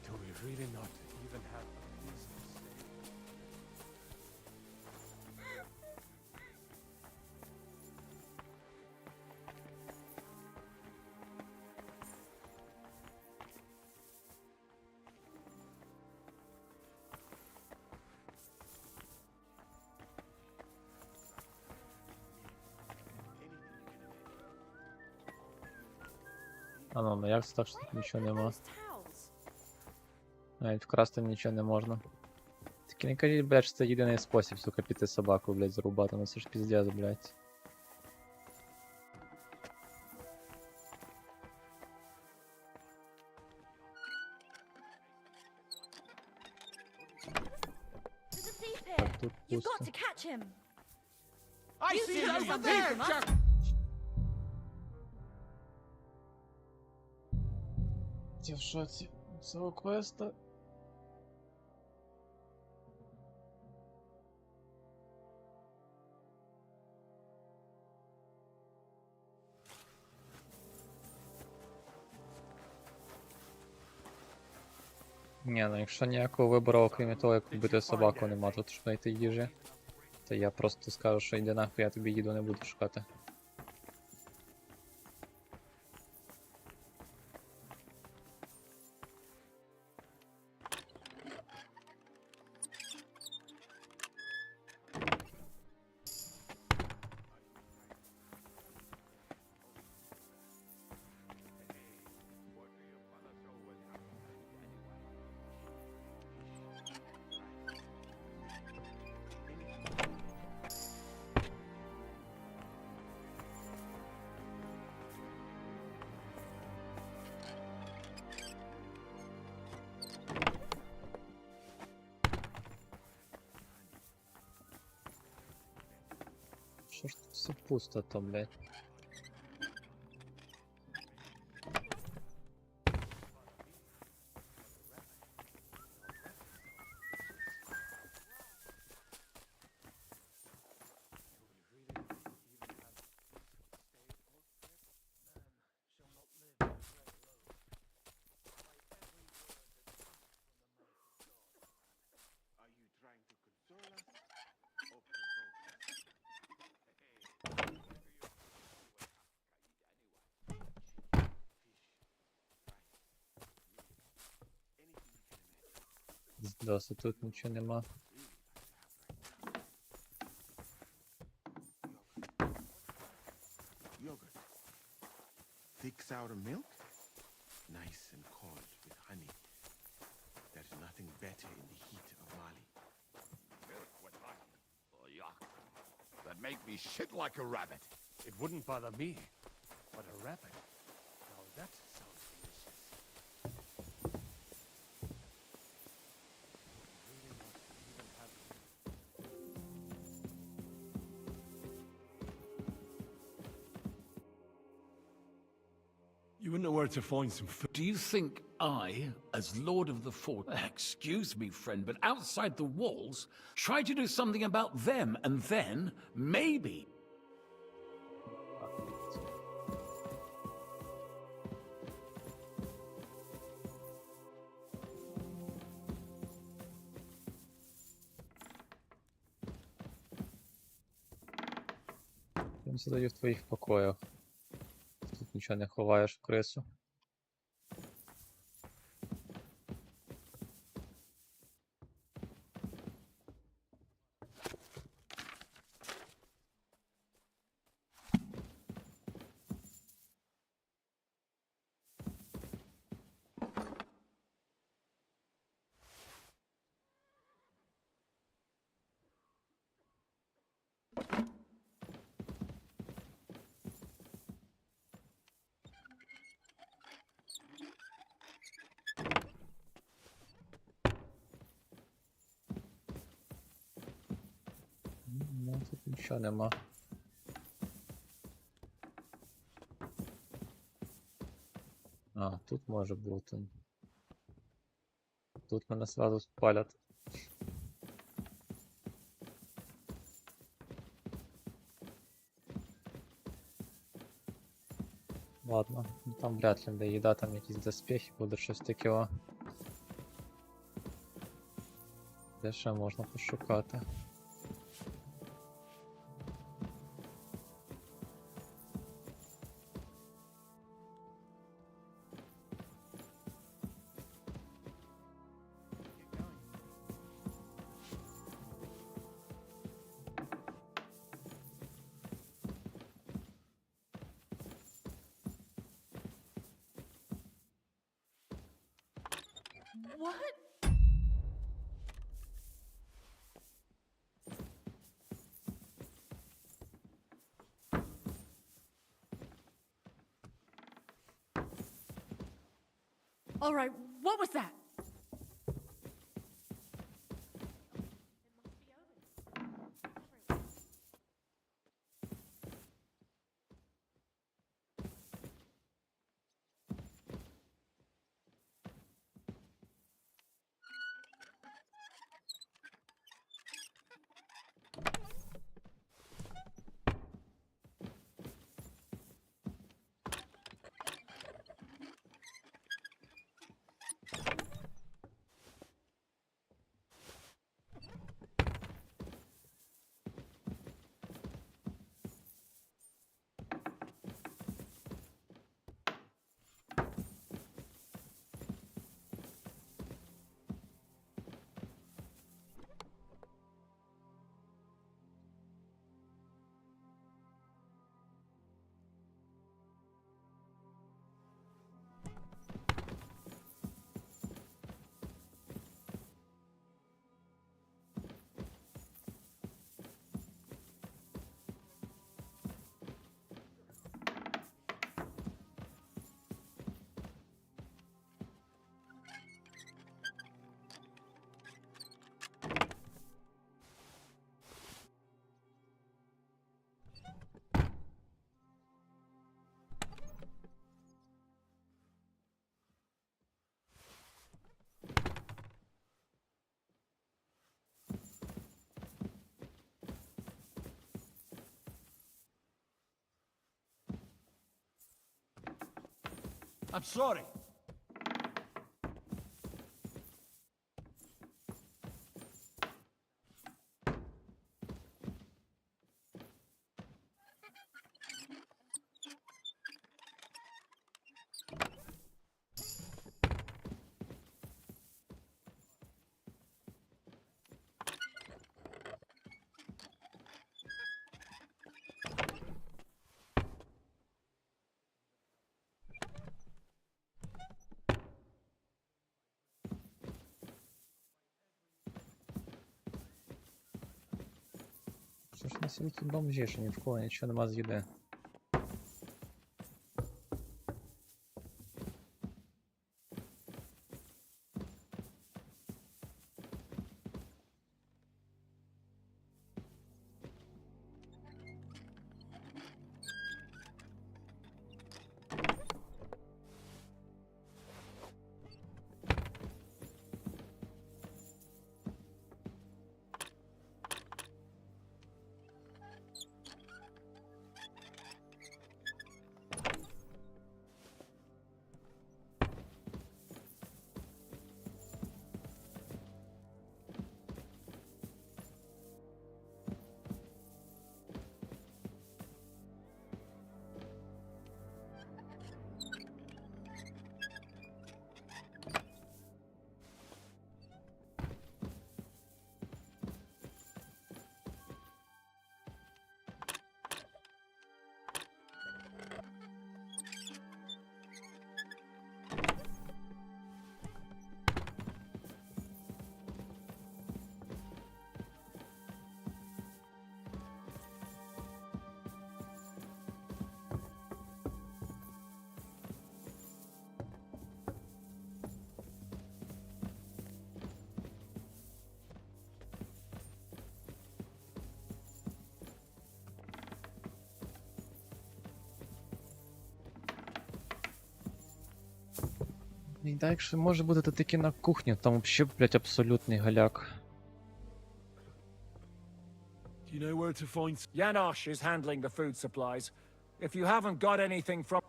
Do we really not even have a reason to stay? А ну як це так, що тут нічого нема? Навіть вкрасти нічого не можна. Тільки не кажіть, блядь, що це єдиний спосіб, сука, піти собаку, блядь, зарубати, ну це ж піздець, блядь. There's a thief here. Так, тут You've got пусто. to catch him. I You see two you over from there, there, Chuck. Я в шоці. Цього квеста. Ні, ну якщо ніякого вибору, окрім того, як вбити собаку, нема тут що знайти їжі, то я просто скажу, що йди нахуй, я тобі їду не буду шукати. Що ж тут все пусто то, блядь? Досить тут нічого нема. Yogurt. Thick sour milk? Nice and cold with honey. There's nothing better later in the heat of Mali. That make me shit like a rabbit. It wouldn't bother me, but a rabbit. Now that sounds delicious. You wouldn't know where to find some food. Do you think I, as Lord of the Fort, excuse me, friend, but outside the walls, try to do something about them, and then, maybe... Він задаю в твоїх покоях. Тут нічого не ховаєш в крису. Ну, тут нічого нема. А, тут може бути. Тут мене сразу спалять. Ладно, ну там вряд ли де їда, там якісь доспехи, буде щось таке. Де ще можна пошукати? What? All right, what was that? I'm sorry. Що ж на селі тут бомжі, що ні в кого нічого нема з їди. І так, якщо може бути то тільки на кухні, там взагалі, блять, абсолютний галяк. Do you know where to find... Janosch is handling the food supplies. If you haven't got anything from...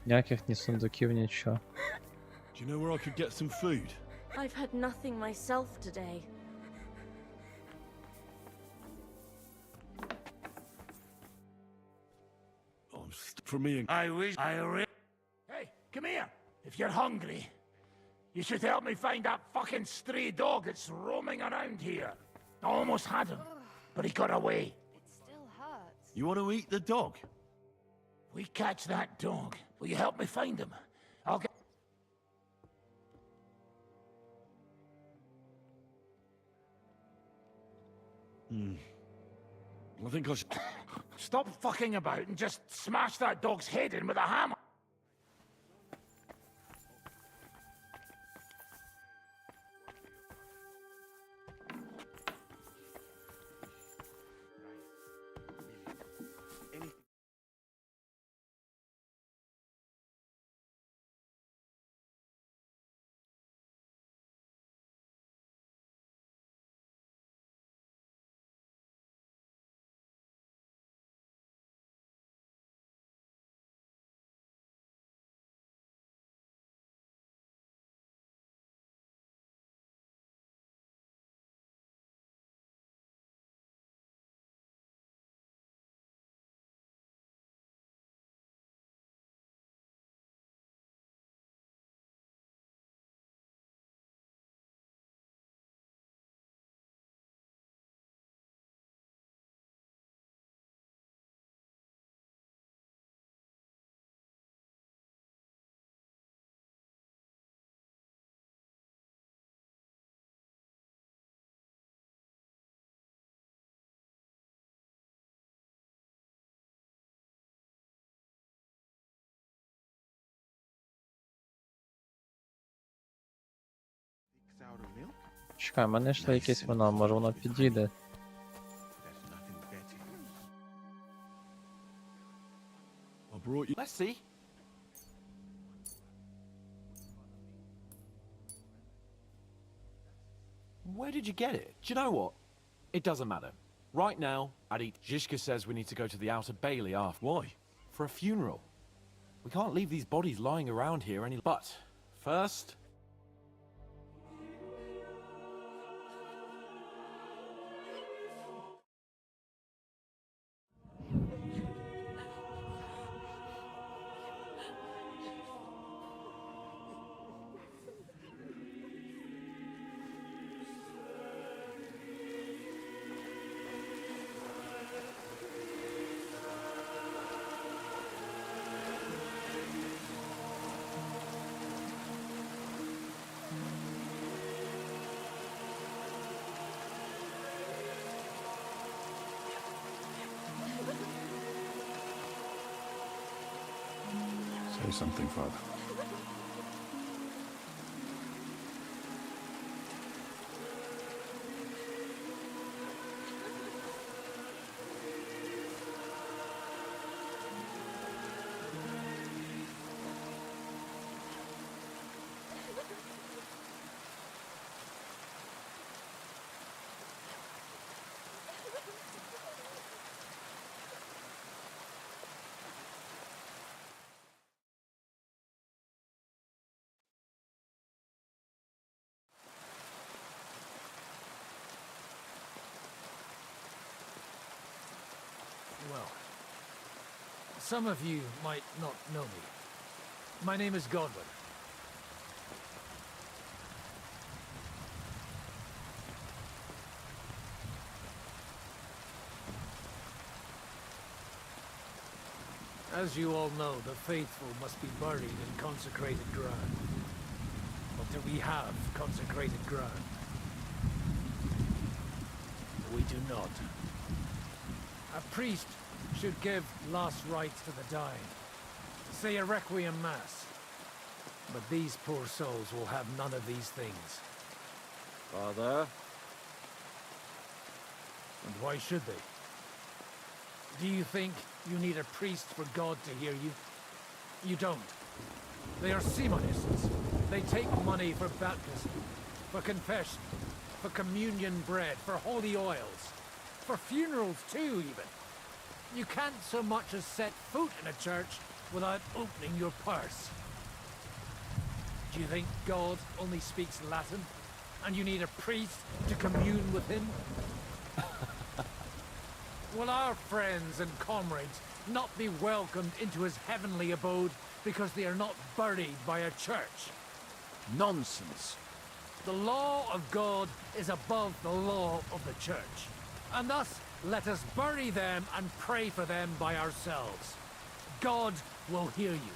Ніяких ні сундуків, нічого. Do you know where I could get some food? I've had nothing myself today. For me and... Hey, come here. If you're hungry, you should help me find that fucking stray dog that's roaming around here. I almost had him, but he got away. It still hurts. You want to eat the dog? We catch that dog. Will you help me find him? I'll get... I think I should... Stop fucking about and just smash that dog's head in with a hammer. Чекай, в мене йшло якесь вино, може воно підійде. Let's see. Where did you get it? Do you know what? It doesn't matter. Right now, I'd eat. Zhishka says we need to go to the outer bailey after. Why? For a funeral. We can't leave these bodies lying around here any... But, first... Say something, Father. Well, some of you might not know me. My name is Godwin. As you all know, the faithful must be buried in consecrated ground. But do we have consecrated ground? We do not. A priest should give last rites to the dying, say a requiem mass. But these poor souls will have none of these things. Father? And why should they? Do you think you need a priest for God to hear you? You don't. They are Simonists. They take money for baptism, for confession, for communion bread, for holy oils, for funerals too, even. You can't so much as set foot in a church without opening your purse. Do you think God only speaks Latin, and you need a priest to commune with him? Will our friends and comrades not be welcomed into his heavenly abode because they are not buried by a church? Nonsense. The law of God is above the law of the church. And thus, let us bury them and pray for them by ourselves. God will hear you.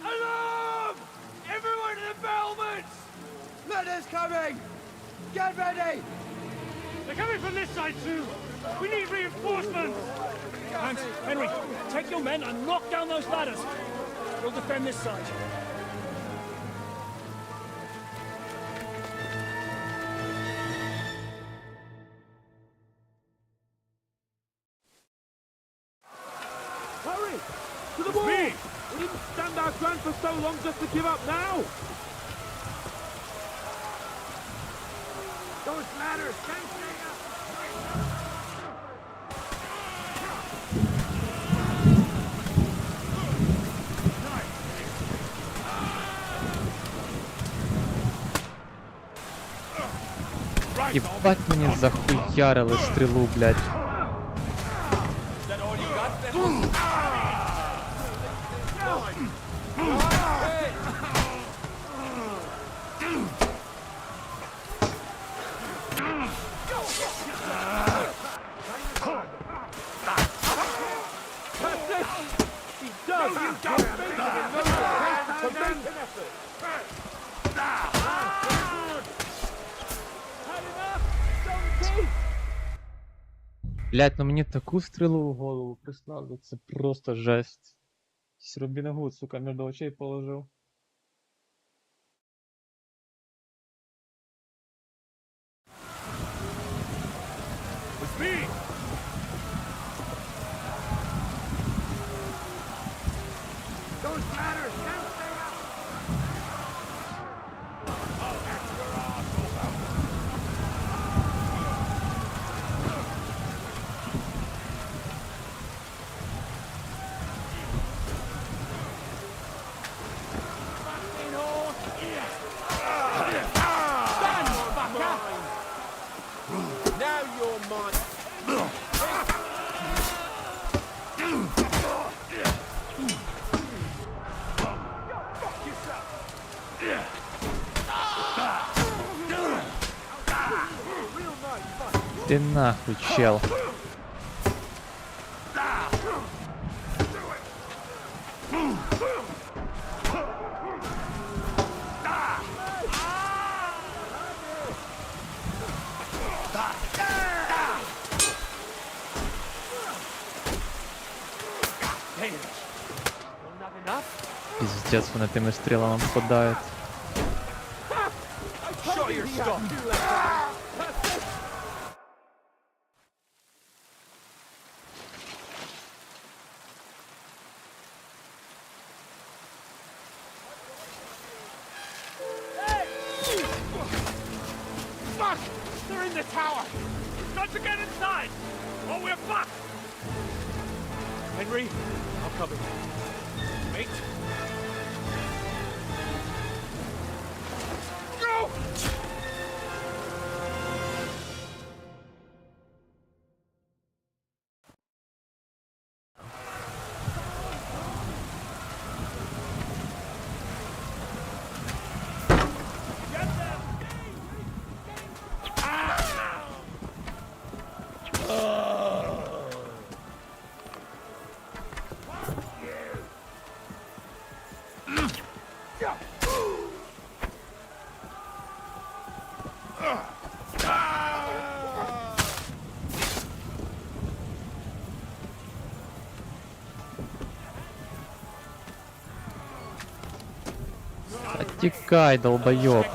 Alarm! Everyone in the battlements! Letters coming! Get ready! They're coming from this side too! We need reinforcements! Hans, Henry, take your men and knock down those ladders! We'll defend this side. Hurry! To the wall! We didn't stand our ground for so long just to give up now! Those ladders can't stay up! Єбать мені захуярили стрілу, блядь. Блять, ну мені таку стрілу в голову прислали, це просто жесть. Якийсь Робін Гуд, сука, між очей положив. Those ladders can't stay up! Now you're mine. Ти нахуй, чел. Not enough? Піздець, вони тими стрілами впадають. I'm sure you're stopped. Fuck! They're in the tower! Got to get inside! Or we're fucked! Henry, I'll cover you. Wait. No! Тікай, долбойоб.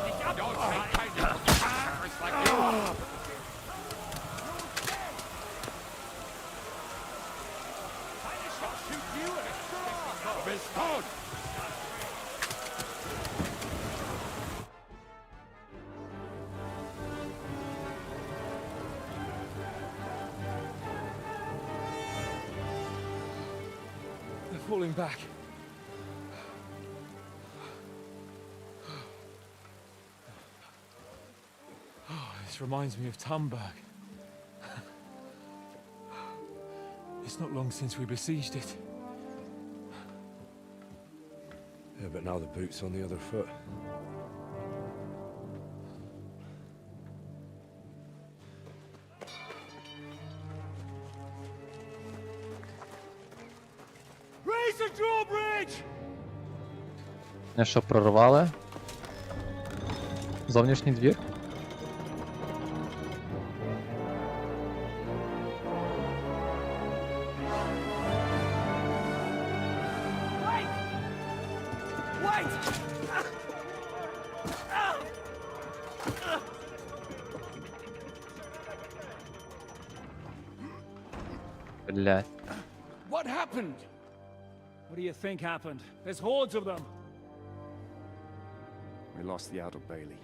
They're falling back. This reminds me of Tamberg. It's not long since we besieged it. Yeah, but now the boot's on the other foot. Raise the drawbridge! Не що, прорвали? Зовнішній двір? Блядь. What happened? What do you think happened? There's hordes of them. We lost the outer bailey.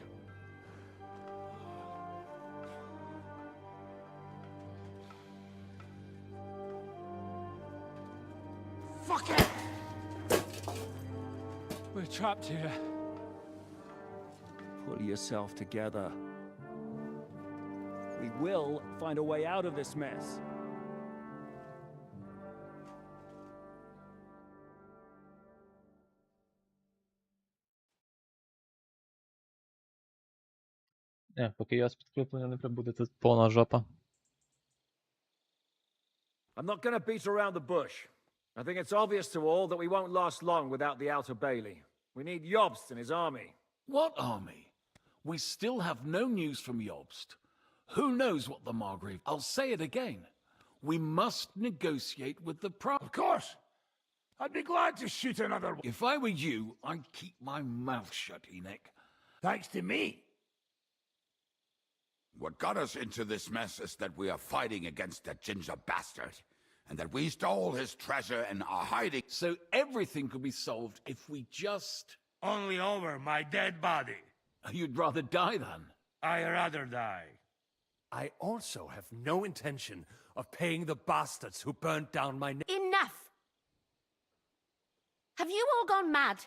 Fuck it! We're trapped here. Pull yourself together. We will find a way out of this mess. Поки я з підкріплення не прибуде, тут повна жопа. I'm not going to beat around the bush. I think it's obvious to all that we won't last long without the outer bailey. We need Jobst and his army. What army? We still have no news from Jobst. Who knows what the Margrave... I'll say it again. We must negotiate with the Of course. I'd be glad to shoot another one. If I were you, I'd keep my mouth shut, Enoch. Thanks to me. What got us into this mess is that we are fighting against that ginger bastard, and that we stole his treasure and are hiding. So everything could be solved if we just... Only over my dead body. You'd rather die then? I'd rather die. I also have no intention of paying the bastards who burnt down my... Enough! Have you all gone mad?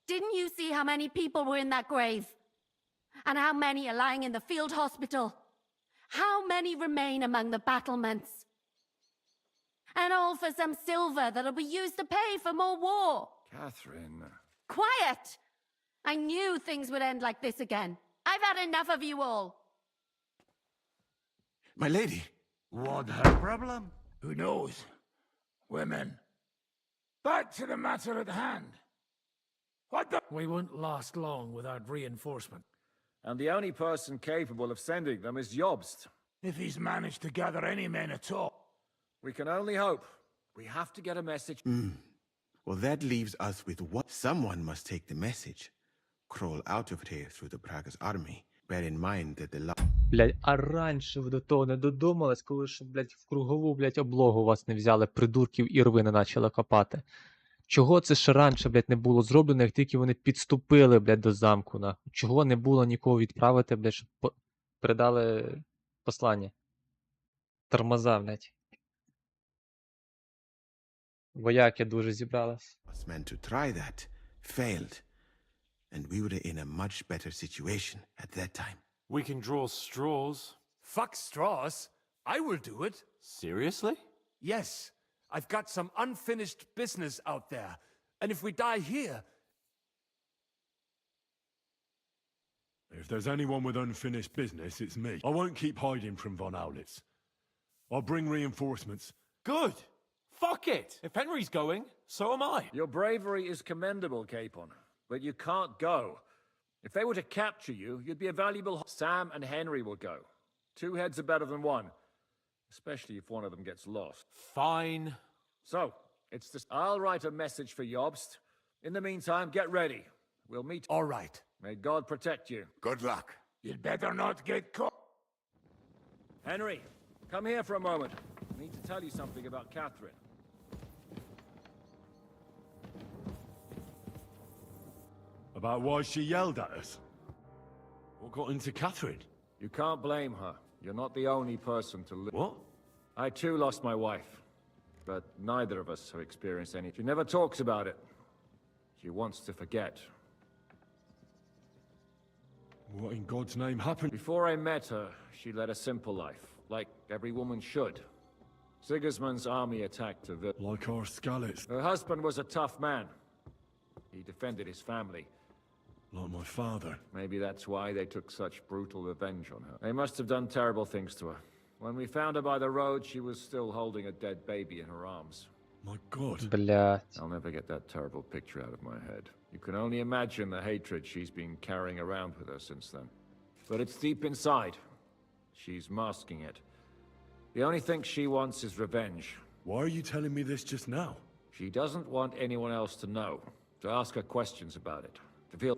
Didn't you see how many people were in that grave? And how many are lying in the field hospital? How many remain among the battlements? And all for some silver that'll be used to pay for more war. Catherine. Quiet! I knew things would end like this again. I've had enough of you all. My lady. What her problem? Who knows? Women. Back to the matter at hand. What the... We won't last long without reinforcement. And the only person capable of sending them is Jobst. If he's managed to gather any men at all. We can only hope. We have to get a message. Well, that leaves us with what? Someone must take the message. Crawl out of here through the Prague's army. Bear in mind that the Блядь, а раніше ви до того не додумались, коли ж, блядь, в кругову, блядь, облогу вас не взяли, придурків і рви не почали копати. Чого це ще раніше, блядь, не було зроблено, як тільки вони підступили, блядь, до замку, нахуй? Чого не було нікого відправити, блядь, щоб передали послання? Тормоза, блядь. Вояки дуже зібрались. meant to try that failed. And we were in a much better situation at that time. We can draw straws. Fuck straws. I will do it. Seriously? Yes. I've got some unfinished business out there. And if we die here... If there's anyone with unfinished business, it's me. I won't keep hiding from Von Aulitz. I'll bring reinforcements. Good. Fuck it. If Henry's going, so am I. Your bravery is commendable, Capon, but you can't go. If they were to capture you, you'd be a valuable... Sam and Henry will go. Two heads are better than one, especially if one of them gets lost. Fine. So, it's this... I'll write a message for Jobst. In the meantime, get ready. We'll meet... All right. May God protect you. Good luck. You'd better not get caught. Henry, come here for a moment. I need to tell you something about Catherine. About why she yelled at us? What got into Catherine? You can't blame her. You're not the only person to live. What? I too lost my wife, but neither of us have experienced any. She never talks about it. She wants to forget. What in God's name happened? Before I met her, she led a simple life, like every woman should. Sigismund's army attacked her village. Like our Skalitz. Her husband was a tough man. He defended his family. Like my father. Maybe that's why they took such brutal revenge on her. They must have done terrible things to her. When we found her by the road, she was still holding a dead baby in her arms. My God. Блядь. I'll never get that terrible picture out of my head. You can only imagine the hatred she's been carrying around with her since then. But it's deep inside. She's masking it. The only thing she wants is revenge. Why are you telling me this just now? She doesn't want anyone else to know, to ask her questions about it, to feel...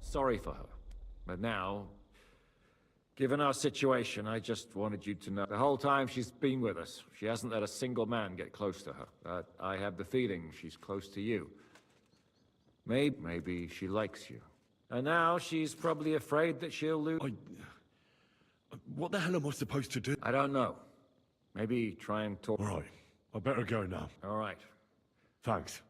sorry for her. But now, given our situation, I just wanted you to know the whole time she's been with us, she hasn't let a single man get close to her. But I have the feeling she's close to you. Maybe she likes you. And now she's probably afraid that she'll lose. What the hell am I supposed to do? I don't know. Maybe try and talk. All right, I better go now. All right. Thanks.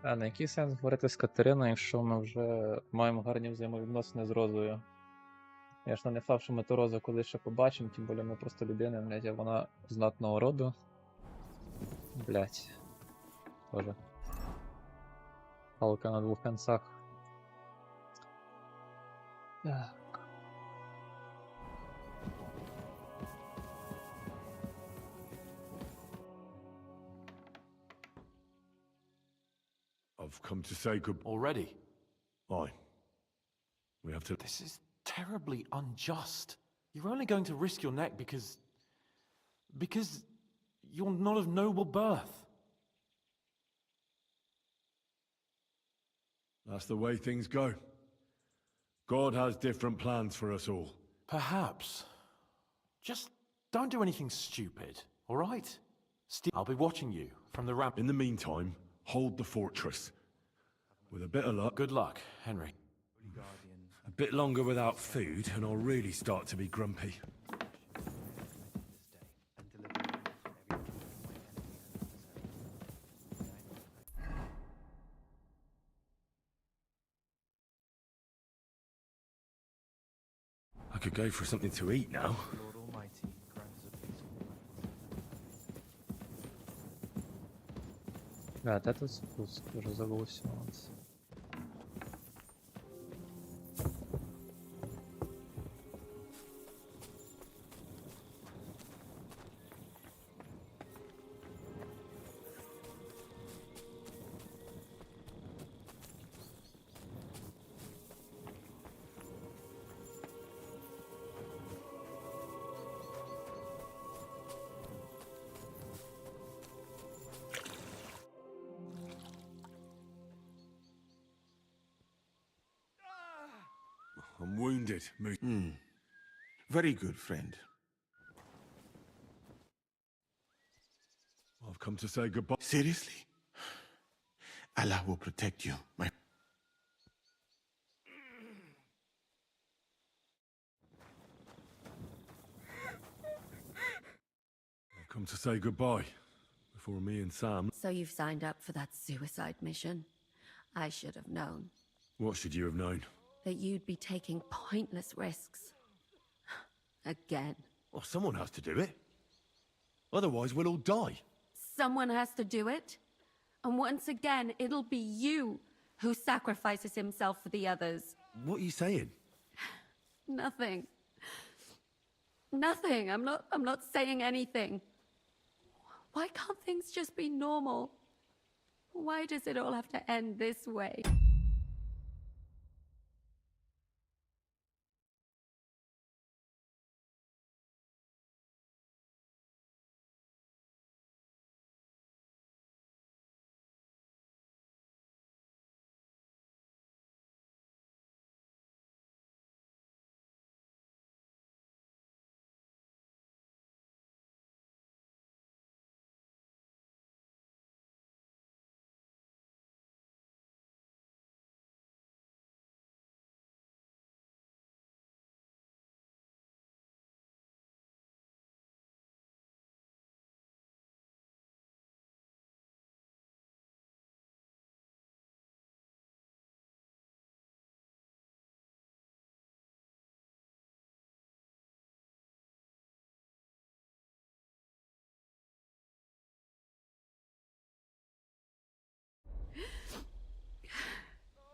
А на який сенс говорити з Катериною, якщо ми вже маємо гарні взаємовідносини з Розою? Я ж не факт, що ми ту Розу колись ще побачимо, тим більше ми просто людини, блядь, а вона знатного роду. Блядь. Тоже. Палка на двох концах. Так. I've come to say good... Already? Aye. We have to... This is terribly unjust. You're only going to risk your neck because you're not of noble birth. That's the way things go. God has different plans for us all. Perhaps. Just don't do anything stupid, all right? I'll be watching you from the ramp. In the meantime, hold the fortress. With a bit of luck... Good luck, Henry. A bit longer without food, and I'll really start to be grumpy. I could go for something to eat now. А, де тут спуск? Вже забувся. I'm wounded. Very good, friend. I've come to say goodbye. Seriously? Allah will protect you, my... I've come to say goodbye before me and Sam... So you've signed up for that suicide mission? I should have known. What should you have known? That you'd be taking pointless risks. Again. Well, someone has to do it. Otherwise, we'll all die. Someone has to do it. And once again, it'll be you who sacrifices himself for the others. What are you saying? Nothing. Nothing. I'm not saying anything. Why can't things just be normal? Why does it all have to end this way?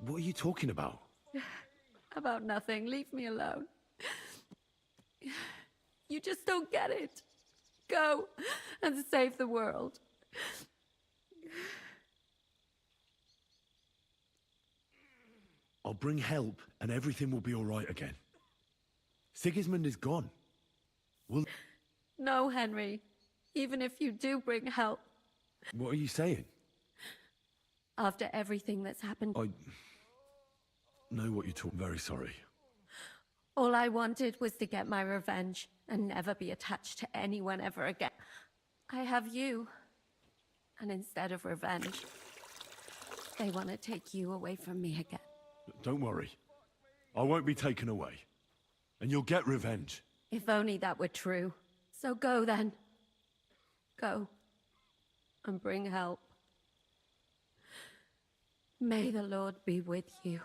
What are you talking about? About nothing. Leave me alone. You just don't get it. Go and save the world. I'll bring help and everything will be all right again. Sigismund is gone. No, Henry. Even if you do bring help, What are you saying? After everything that's happened, I know what you're talking. Very sorry. all I wanted was to get my revenge and never be attached to anyone ever again. I have you. And instead of revenge, they want to take you away from me again. Don't worry. I won't be taken away. And you'll get revenge. If only that were true. So go then. Go. And bring help. May the Lord be with you.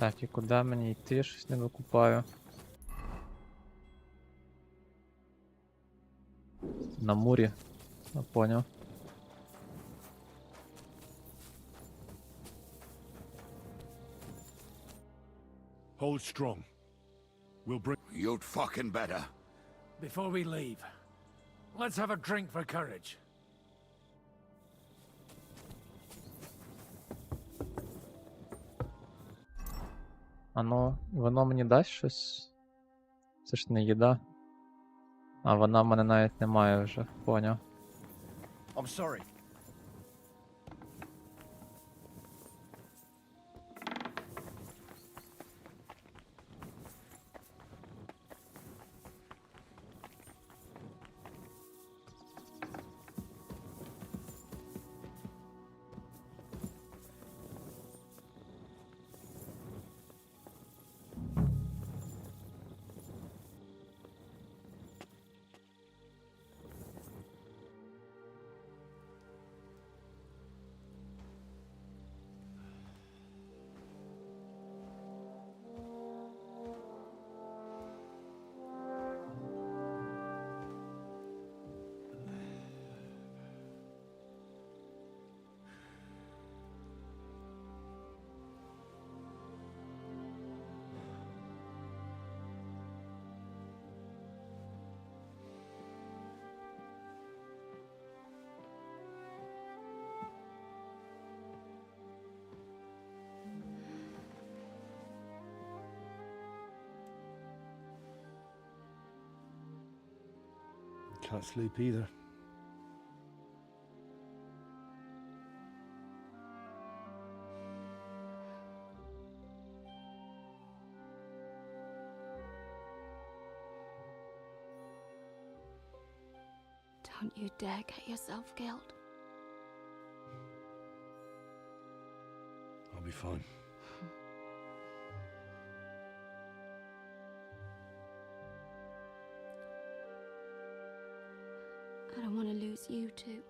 Так, і куди мені йти? Щось не викупаю. На мурі. Я поняв. Hold strong. We'll bring... You'd fucking better. Before we leave, let's have a drink for courage. А ну, воно мені дасть щось? Це ж не їда. А вона в мене навіть немає вже, поняв. I'm sorry. Can't sleep either. Don't you dare get yourself killed. I'll be fine. I don't want to lose you too.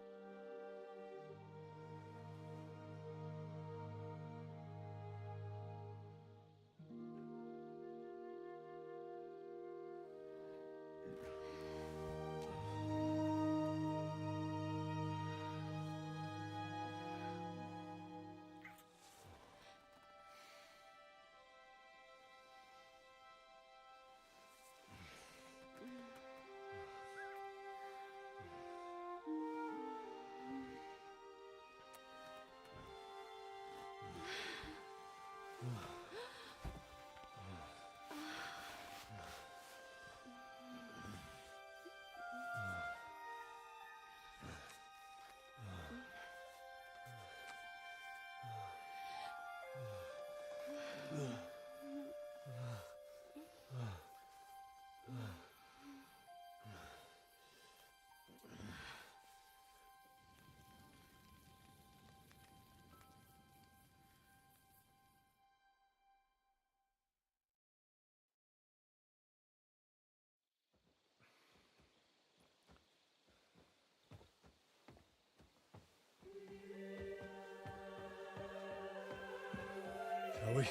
Shall we?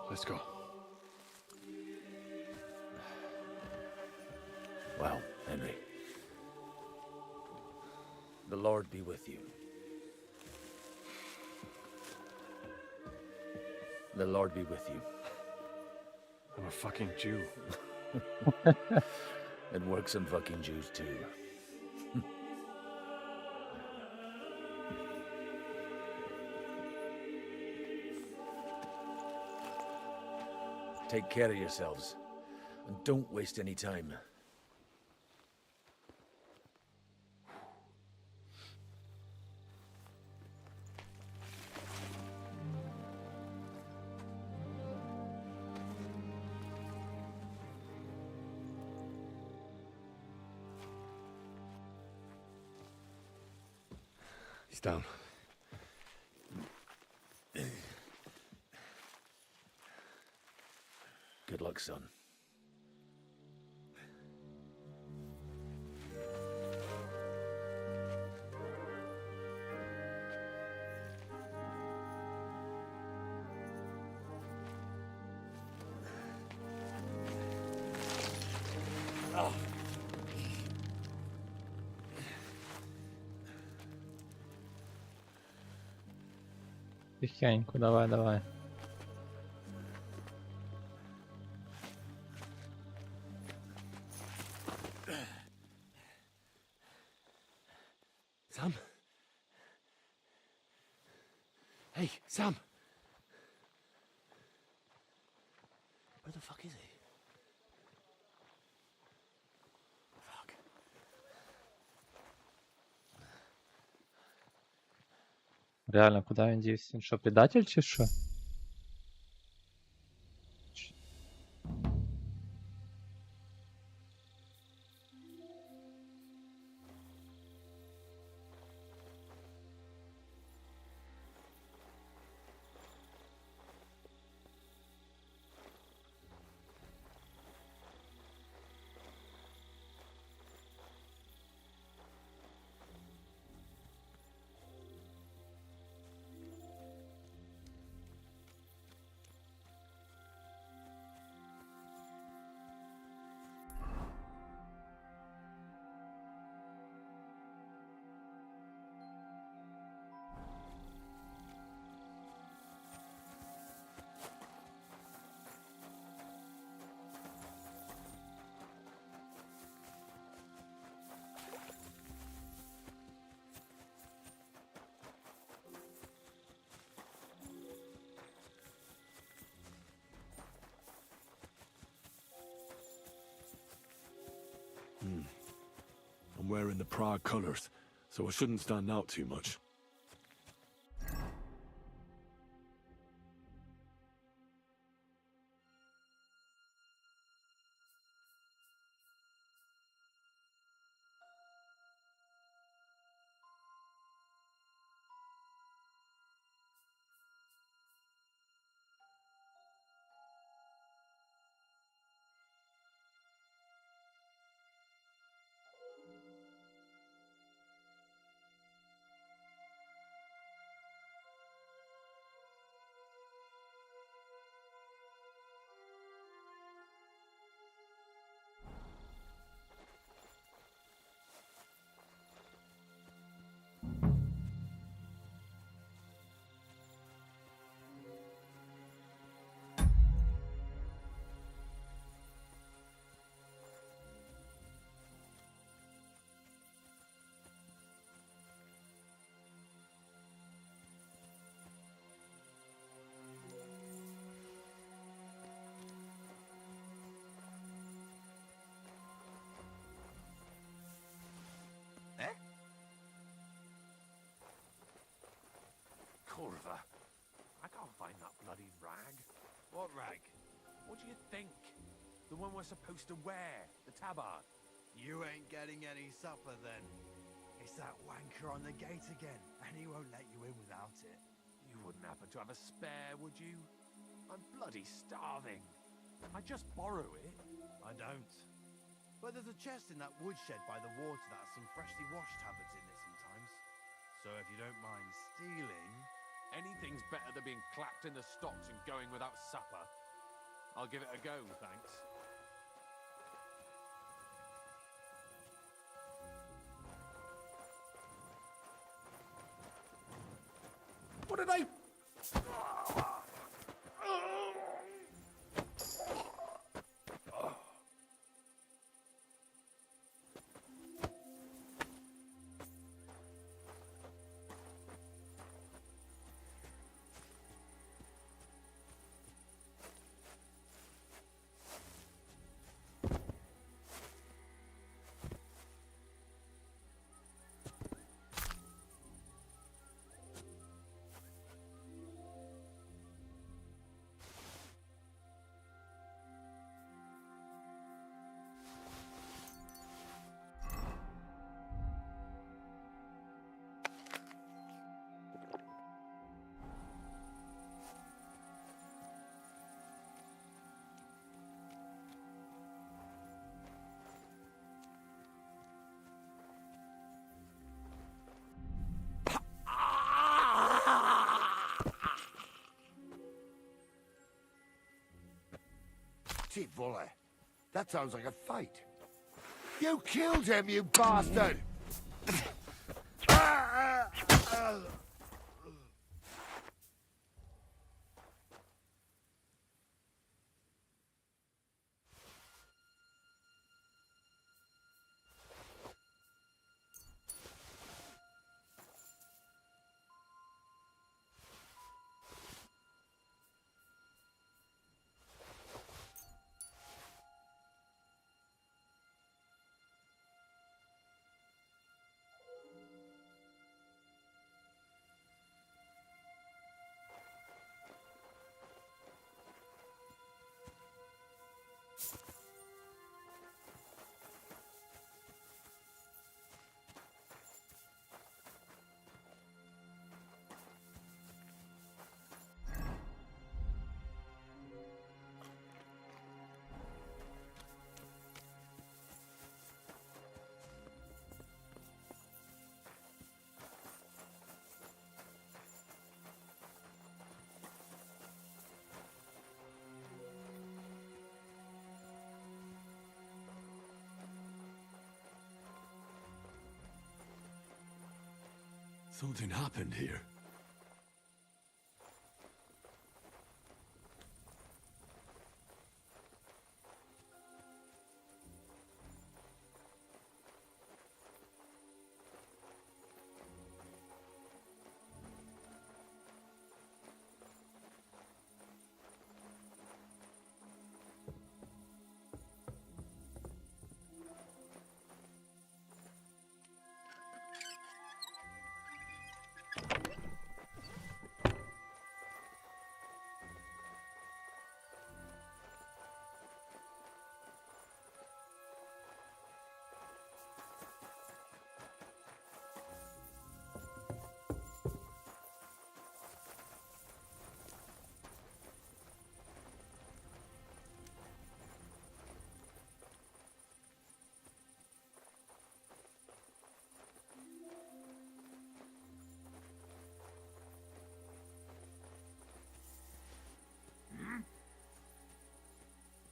Let's go. Well, Henry. The Lord be with you. The Lord be with you. I'm a fucking Jew. It works on fucking Jews too. Take care of yourselves, and don't waste any time. He's down. Good luck, son. Тихенько, давай, давай. Sam? Hey, Sam! Where the fuck is he? Fuck. Реально, куди він дівся? Він що, предатель чи що? I'm wearing the Prague colours, so I shouldn't stand out too much. Corva, I can't find that bloody rag. What rag? What do you think? The one we're supposed to wear, the tabard. You ain't getting any supper then. It's that wanker on the gate again, and he won't let you in without it. You wouldn't happen to have a spare, would you? I'm bloody starving. I just borrow it. I don't. But there's a chest in that woodshed by the water that has some freshly washed tablets in it sometimes. So if you don't mind stealing... Anything's better than being clapped in the stocks and going without supper. I'll give it a go, thanks. me! Volley. That sounds like a fight. You killed him, you bastard! Something happened here.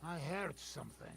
I heard something.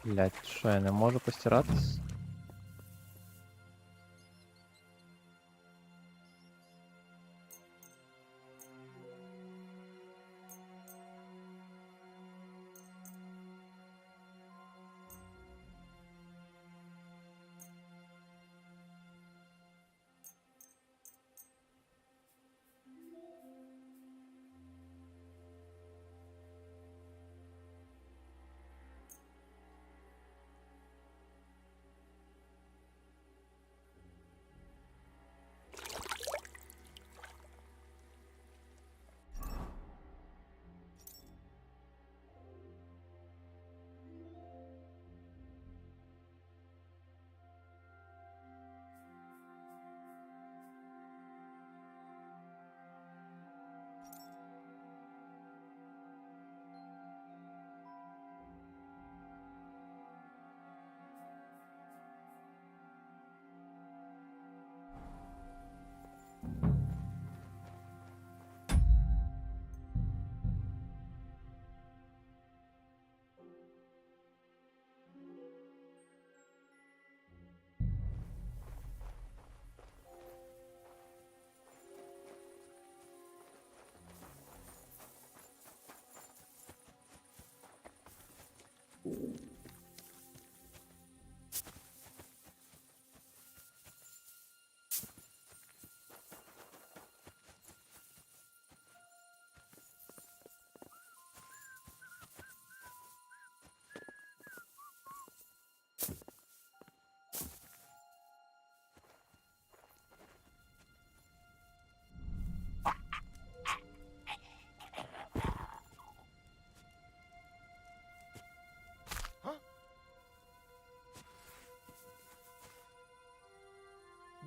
Блять, що я не можу постиратись?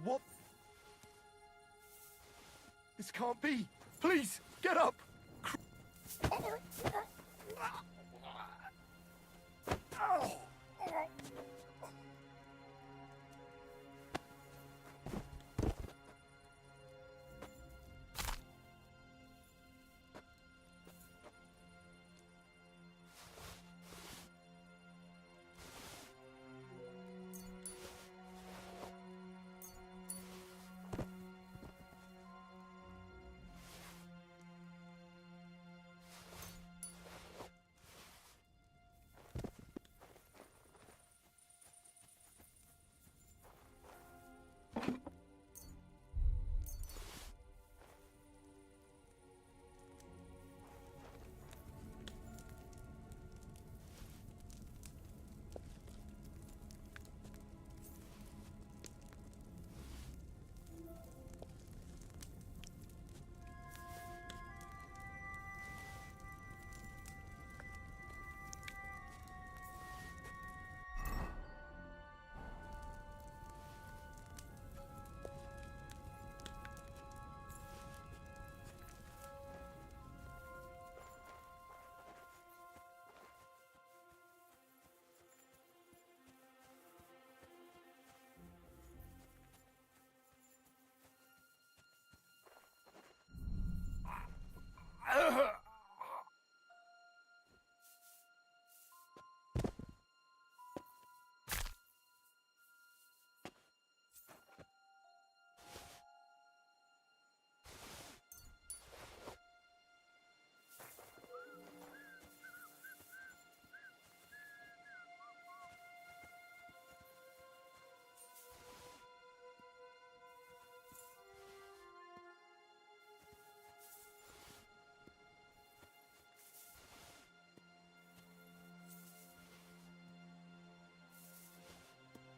What? This can't be. Please, get up.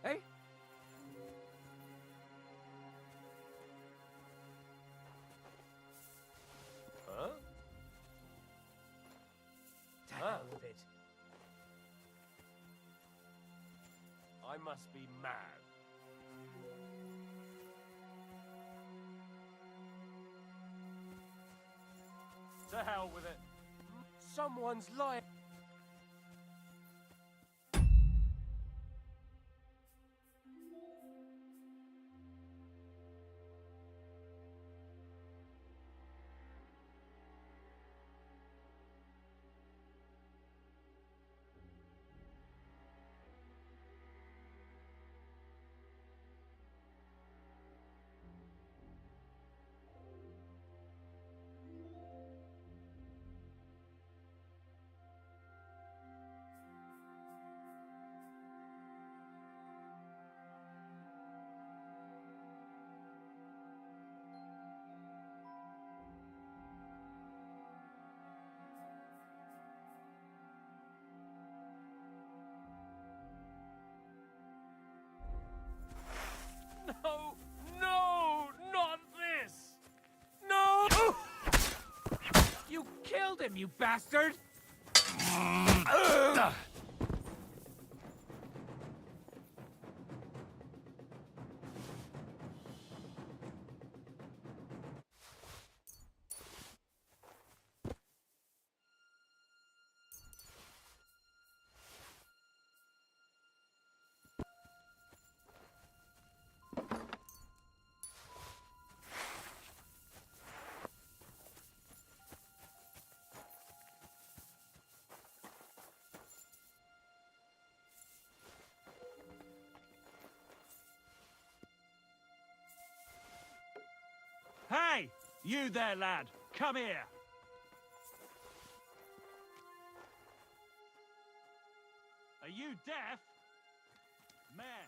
Hey? Huh? To hell with it. I must be mad. To hell with it. Someone's lying. him, you bastard! Hey! You there, lad! Come here! Are you deaf? Man!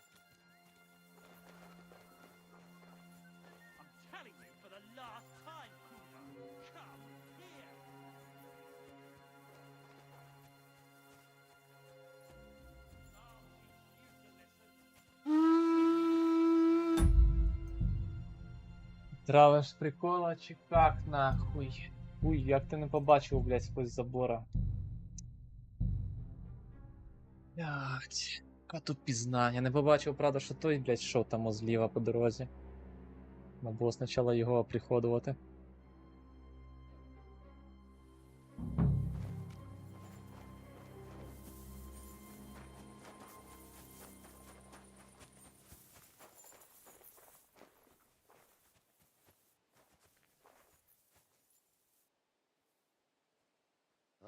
I'm telling you for the last time, Cougar, come here! Травиш прикола чи как нахуй? Уй, як ти не побачив, блядь, сквозь забора. Блядь, яка тупізна. Я не побачив, правда, що той, блядь, шов там зліва по дорозі. Треба було спочатку його оприходувати.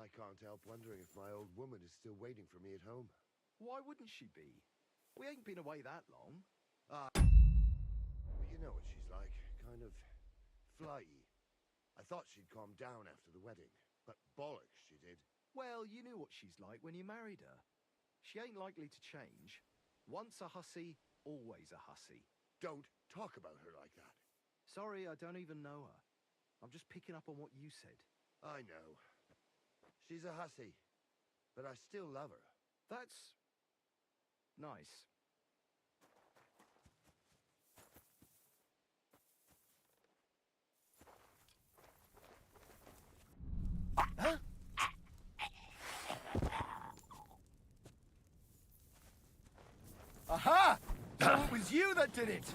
I can't help wondering if my old woman is still waiting for me at home. Why wouldn't she be? We ain't been away that long. Well, you know what she's like, kind of flyy. I thought she'd calm down after the wedding, but bollocks she did. Well, you knew what she's like when you married her. She ain't likely to change. Once a hussy, always a hussy. Don't talk about her like that. Sorry, I don't even know her. I'm just picking up on what you said. I know. She's a hussy, but I still love her. That's nice. Huh? Aha! So it was you that did it!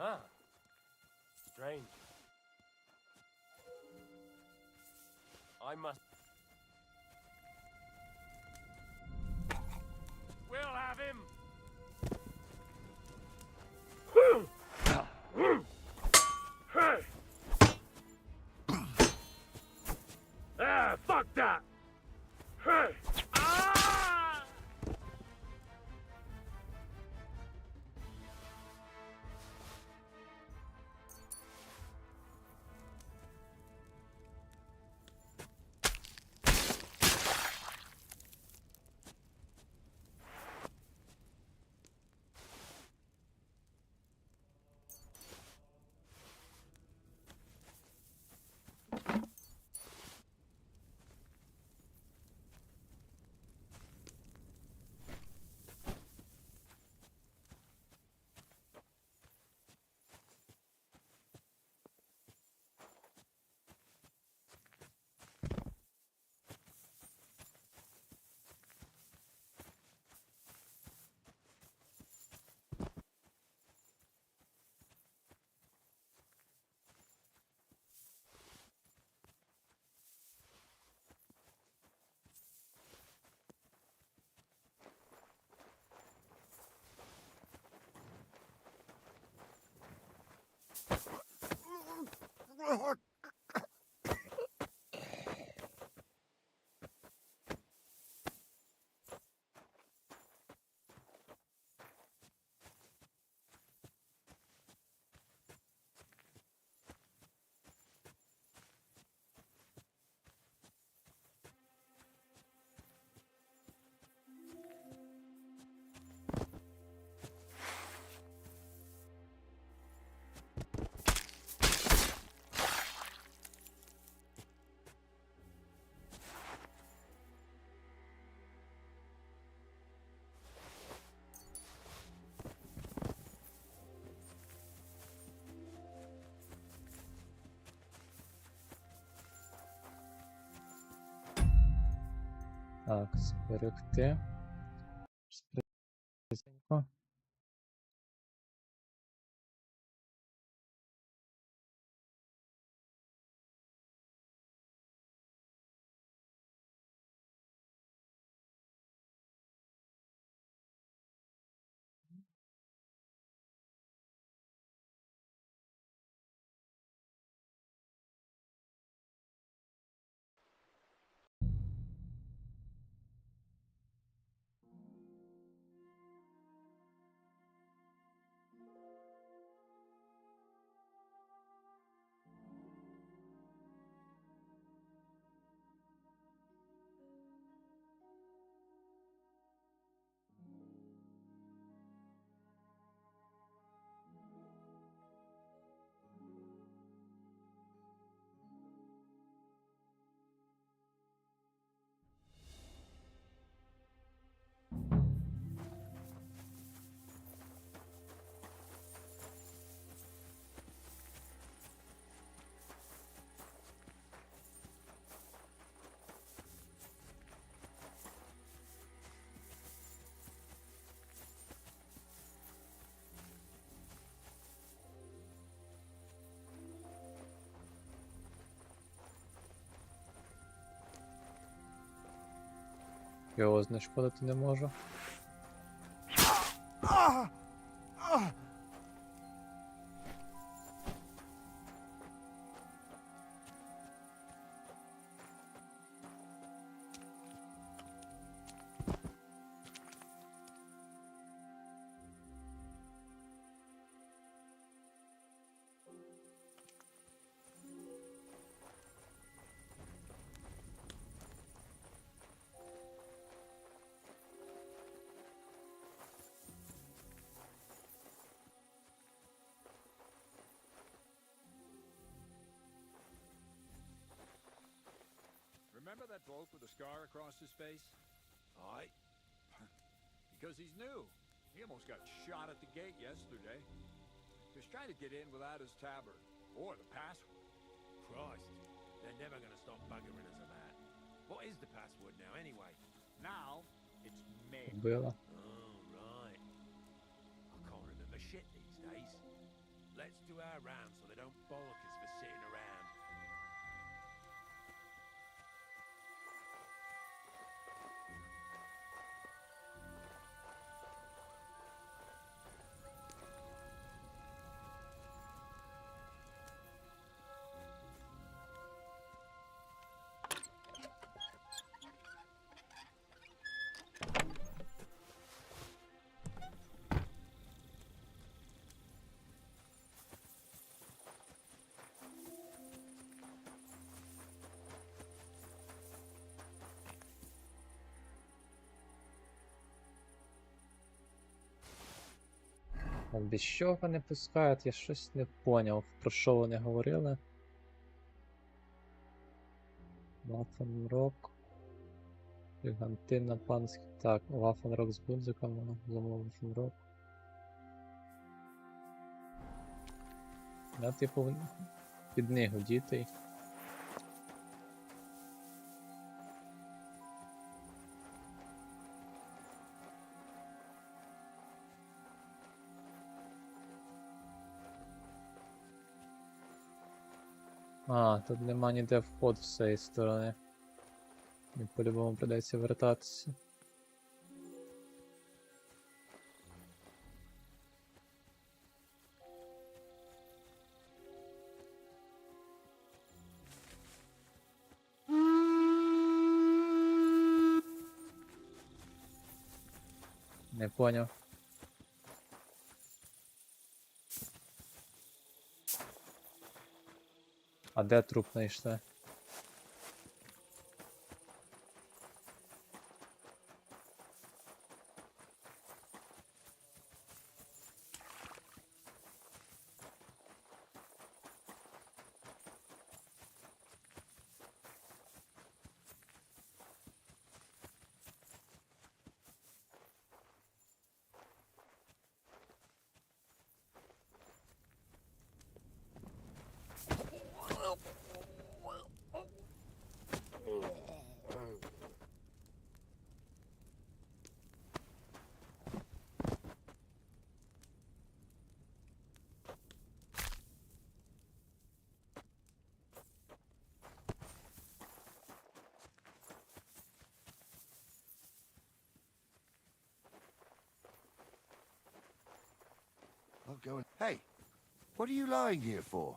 Huh. Strange. I must... We'll have him! Ah, fuck that! Hey! Ah! Так, зберегти. Зберегти. Його знешкодити не можу. Remember that bloke with the scar across his face? Aye. Because he's new. He almost got shot at the gate yesterday. He was trying to get in without his tabard. Or the password. Christ. They're never going to stop buggering us of that. What is the password now, anyway? Now, it's men. Было. Oh, right. I can't remember shit these days. Let's do our round so they don't bollock us for sitting around. Без чого не пускають, я щось не поняв, про що вони говорили. Вафенрок. Гігантина панський. Так, Вафенрок з гудзиками, замов Вафенрок. Я типу під них дітей. А, тут нема ніде вход з цієї сторони. І по-любому придеться вертатися. Не поняв. А де труп знайшли? I'll go and... Hey, what are you lying here for?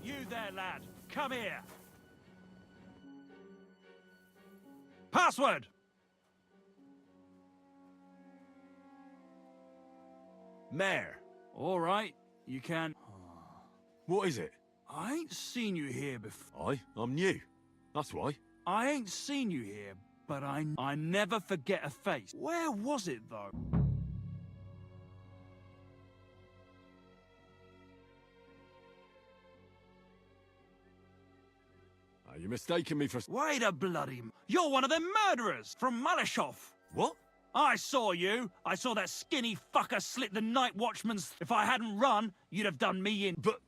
You there, lad. Come here. Password! Mayor. All right, you can... What is it? I ain't seen you here before. I'm new. That's why. I ain't seen you here, but I never forget a face. Where was it, though? You're mistaking me for... Wait a bloody... You're one of them murderers from Malashov. What? I saw you. I saw that skinny fucker slit the night watchman's... If I hadn't run, you'd have done me in. But...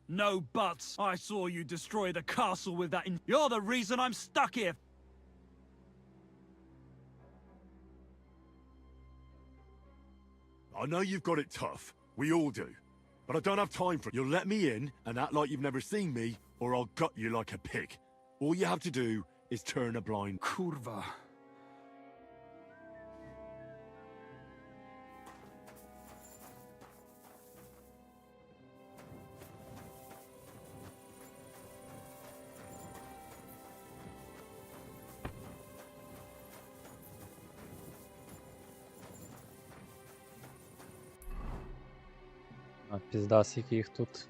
No buts. I saw you destroy the castle with that... You're the reason I'm stuck here. I know you've got it tough. We all do. But I don't have time for it. You'll let me in and act like you've never seen me, or I'll gut you like a pig. All you have to do is turn a blind... Kurva. А, пізда, скільки їх тут.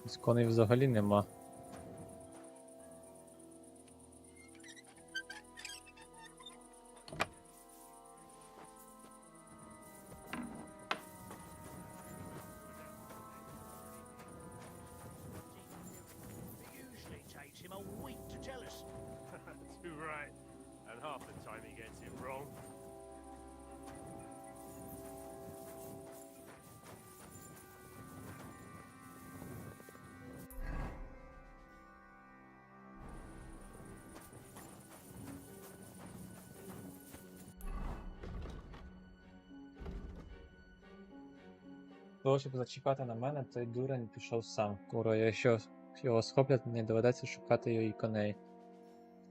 З коней взагалі нема. Usually takes him a week to tell us. Too right. And half the time he gets it wrong. Того, щоб зачекати на мене, той дурень пішов сам. Кура, якщо його схоплять, мені доведеться шукати його і коней.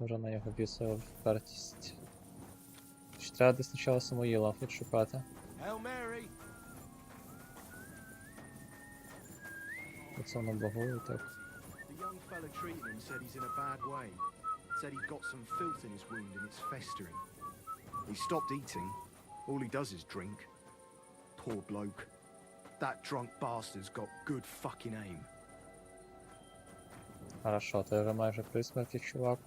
Вже на його бісову впертість. Чи треба десь спочатку Самуїла відшукати? Hail Mary. Оце воно багує, так. The young fella treating him said he's in a bad way. Said he's got some filth in his wound and it's festering. He stopped eating. All he does is drink. Poor bloke. That drunk bastard's got good fucking aim. Хорошо, ти вже майже при смерті, чувак.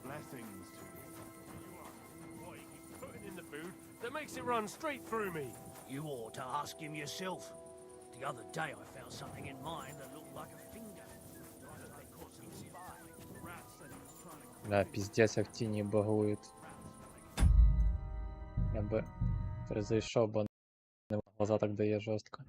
Blessings to you. What you keep putting in the food that makes it run straight through me? You ought to ask him yourself. The other day I found something in mine that looked like a finger. Бля, піздець, як тіні багують. Я би перезайшов, бо не глаза так дає жорстко.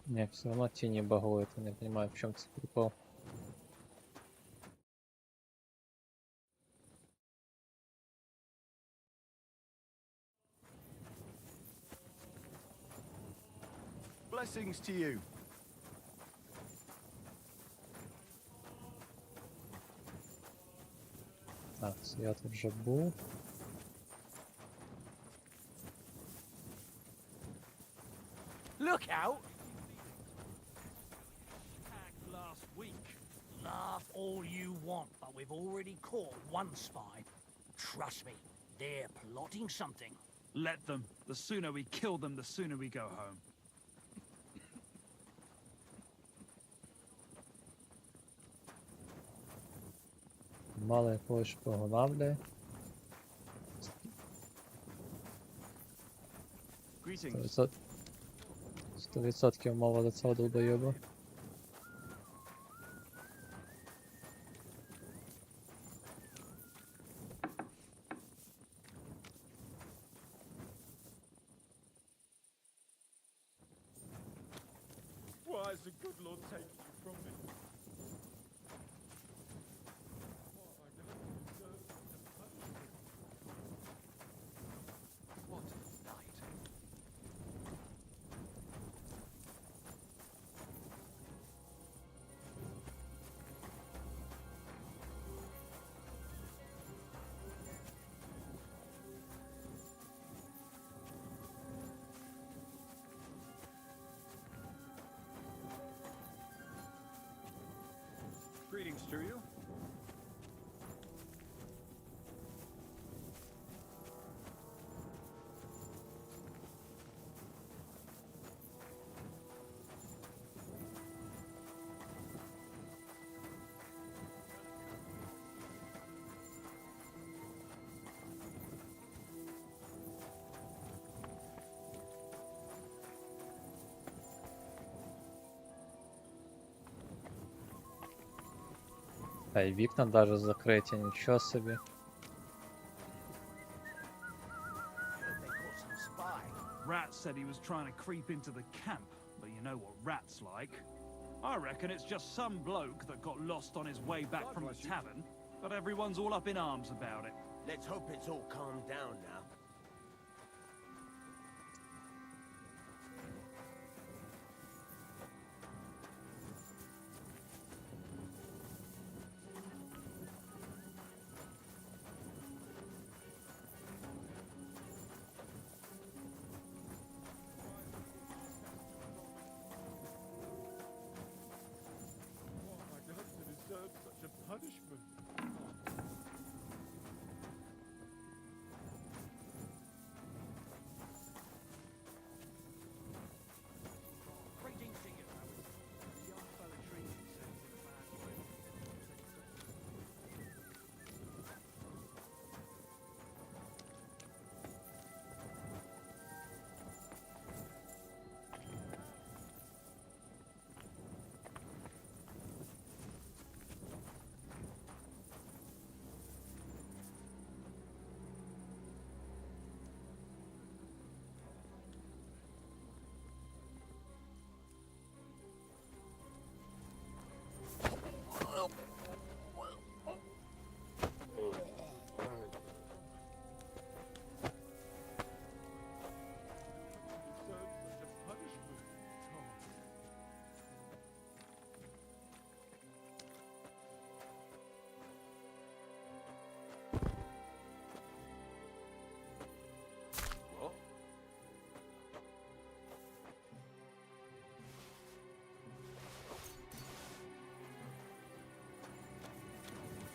Не, все равно тени багуют, я не понимаю, в чем это прикол. Blessings to you. Так, я тут вже був. Look out! Last week. Laugh all you want, but we've already caught one spy. Trust me, they're plotting something. Let them. The sooner we kill them, the sooner we go home. Мало якогось шпигуна, бля. 100% мова до цього долбойоба. Why is the good Lord taking you from me? What a night. Greetings to you. Та й вікна даже закриті, нічого собі. Rat said he was trying to creep into the camp, but you know what rats like. I reckon it's just some bloke that got lost on his way back from the tavern, but everyone's all up in arms about it. Let's hope it's all calmed down now.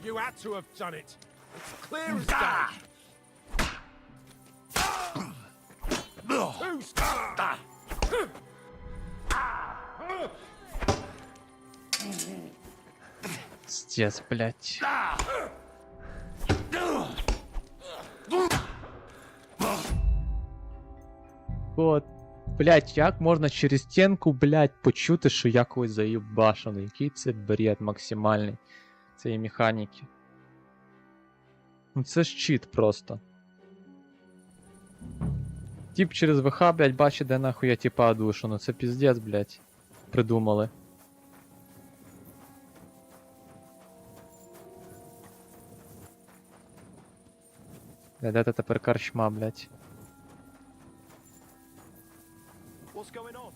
You had to have done it. It's clear as day. Who's Стец, блядь. От, блядь, як можна через стінку, блядь, почути, що я когось заїбашений? Який це бред максимальний цієї механіки? Ну це ж чіт просто. Тип через ВХ, блядь, бачить, де нахуй я типа душу. Ну це піздець, блядь. Придумали. Де ти тепер карчма, блядь? What's going on?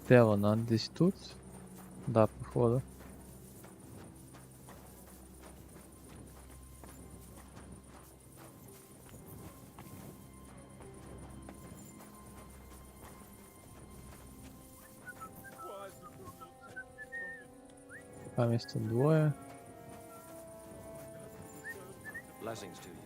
Де вона? Десь тут? Да, походу. Пока місто двоє. Blessings to you.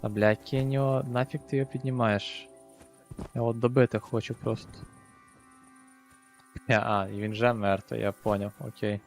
А блядь, Кеньо, нафіг ти його піднімаєш? Я от добити хочу просто. А, і він вже мертвий, я поняв, окей.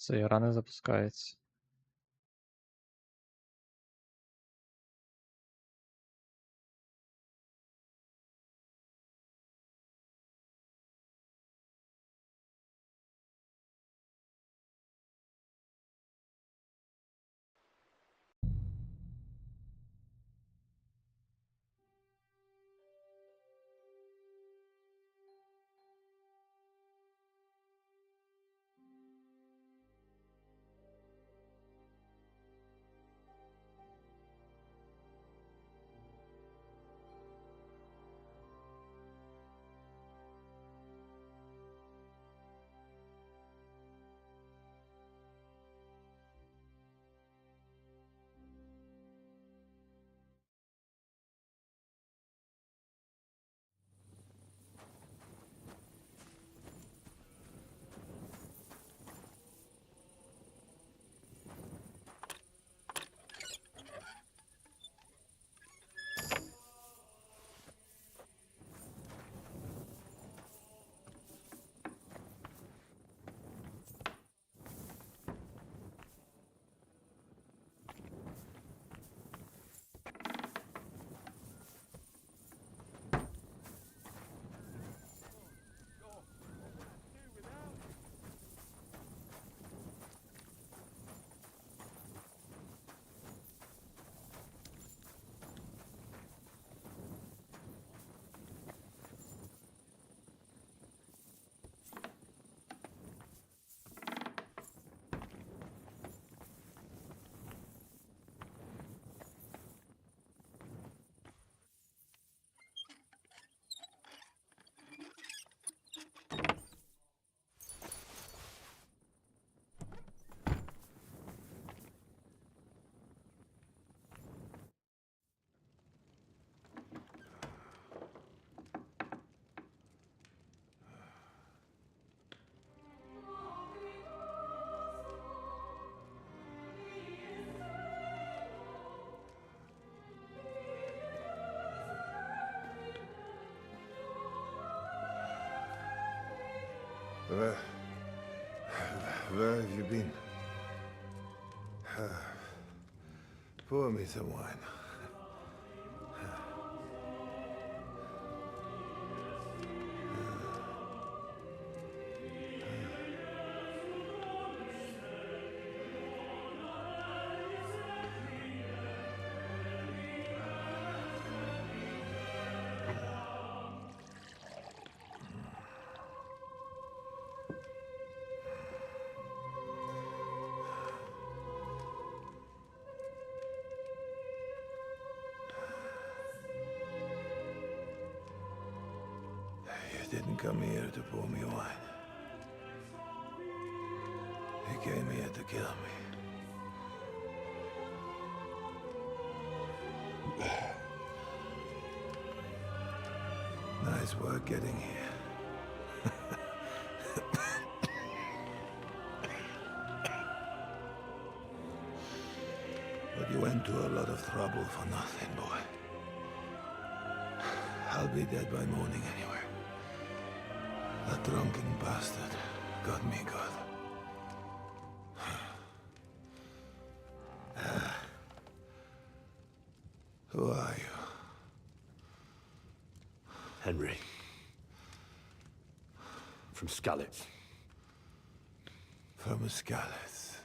Це гра не запускається. Where have you been? Pour me some wine. You didn't come here to pour me wine. You came here to kill me. Nice work getting here. But you went to a lot of trouble for nothing, boy. I'll be dead by morning anyway. That drunken bastard got me good. Who are you? Henry. From Skalitz. From Skalitz.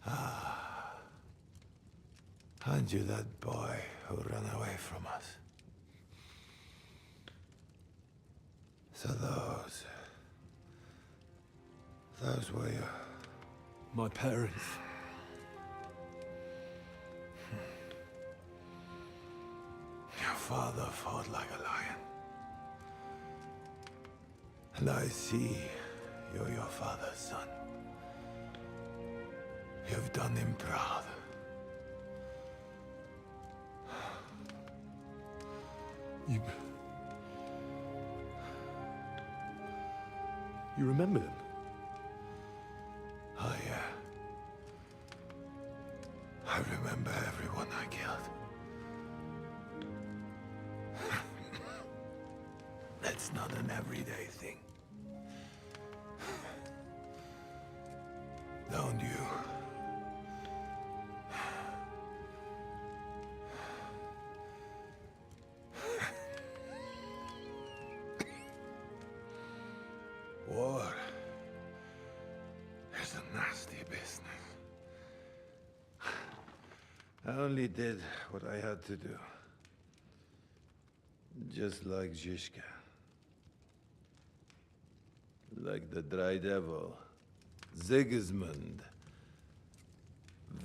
Ah. Aren't you that boy who ran away from us? So those were My parents. Your father fought like a lion. And I see you're your father's son. You've done him proud. You remember him? Oh, yeah. I remember everyone I killed. That's not an everyday thing. I only did what I had to do. Just like Zhishka. Like the Dry Devil. Sigismund.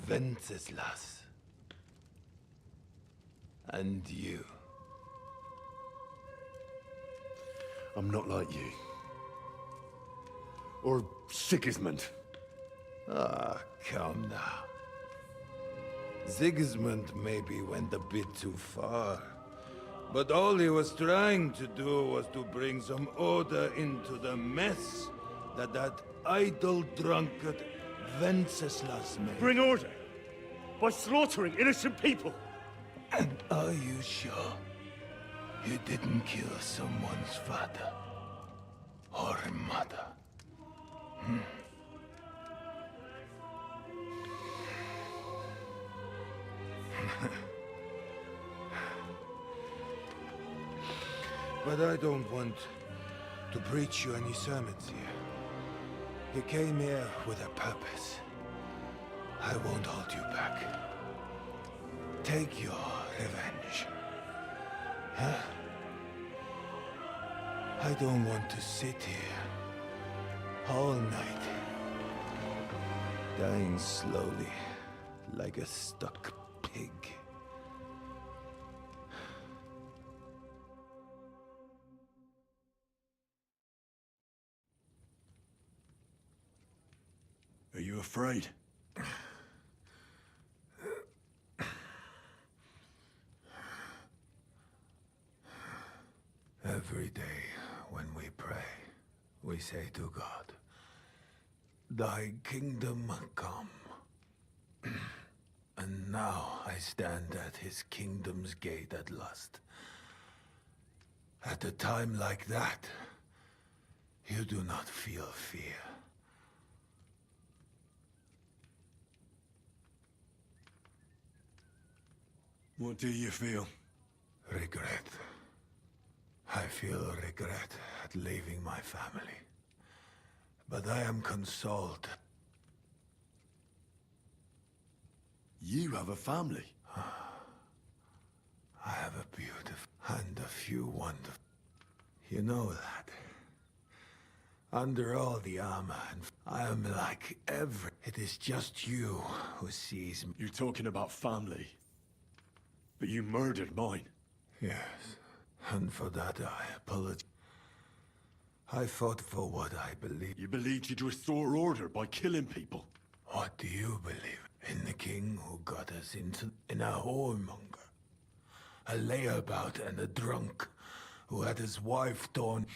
Wenceslas. And you. I'm not like you. Or Sigismund. Ah, come now. Sigismund maybe went a bit too far. But all he was trying to do was to bring some order into the mess that idle drunkard Wenceslas made. Bring order? By slaughtering innocent people? And are you sure you didn't kill someone's father or mother? But I don't want to preach you any sermons here. You came here with a purpose. I won't hold you back. Take your revenge. Huh? I don't want to sit here all night, dying slowly like a stuck pig. Are you afraid? Every day when we pray, we say to God, Thy kingdom come. And now I stand at his kingdom's gate at last. At a time like that, you do not feel fear. What do you feel? Regret. I feel regret at leaving my family. But I am consoled. You have a family? I have a beautiful and a few wonderful. You know that. Under all the armor, I am like every. It is just you who sees me. You're talking about family. But you murdered mine. Yes. And for that I apologize. I fought for what I believe. You believed you'd restore order by killing people? What do you believe? In the king who got us in a whoremonger? A layabout and a drunk who had his wife torn.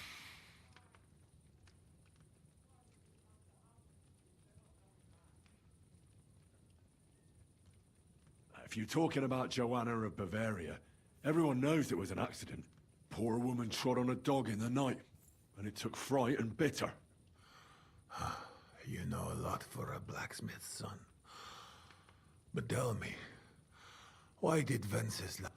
If you're talking about Joanna of Bavaria, everyone knows it was an accident. Poor woman trod on a dog in the night, and it took fright and bit her. You know a lot for a blacksmith's son. But tell me, why did Wenceslas...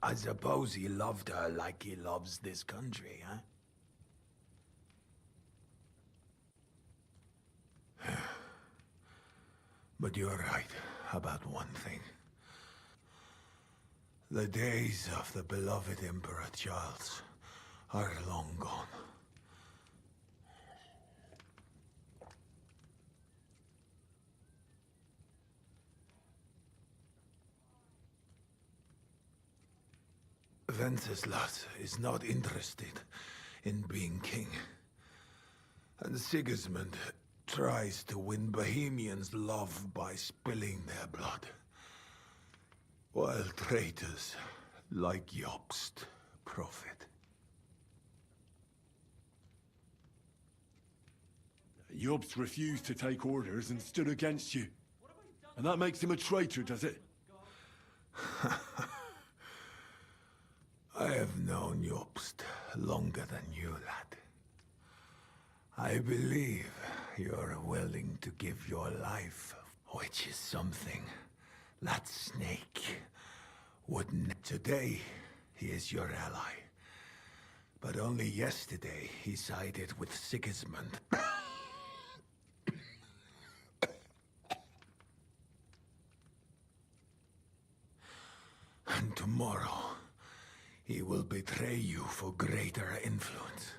I suppose he loved her like he loves this country, huh? But you're right about one thing. The days of the beloved Emperor Charles are long gone. Wenceslas is not interested in being king. And Sigismund tries to win Bohemians' love by spilling their blood. While traitors like Jobst profit. Jobst refused to take orders and stood against you. And that makes him a traitor, does it? I have known Jobst longer than you, lad. I believe you're willing to give your life, which is something that snake wouldn't. Today, he is your ally. But only yesterday, he sided with Sigismund. And tomorrow, he will betray you for greater influence.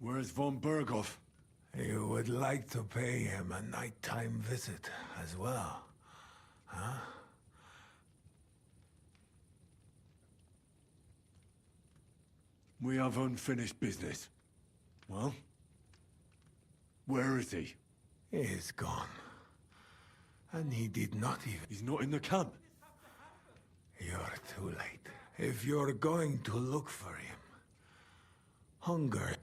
Where's von Berghoff? You would like to pay him a nighttime visit as well, huh? We have unfinished business. Well? Where is he? He's gone. And he did not even... He's not in the camp. You're too late. If you're going to look for him, hunger...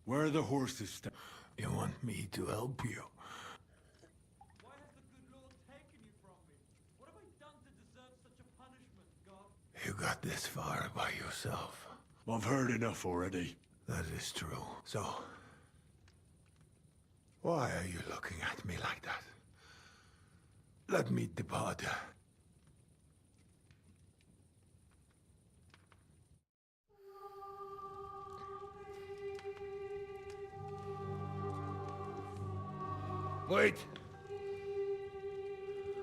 Where are the horses? You want me to help you? Why has the good Lord taken you from me? What have I done to deserve such a punishment, God? You got this far by yourself. I've heard enough already. That is true. So, why are you looking at me like that? Let me depart. Wait!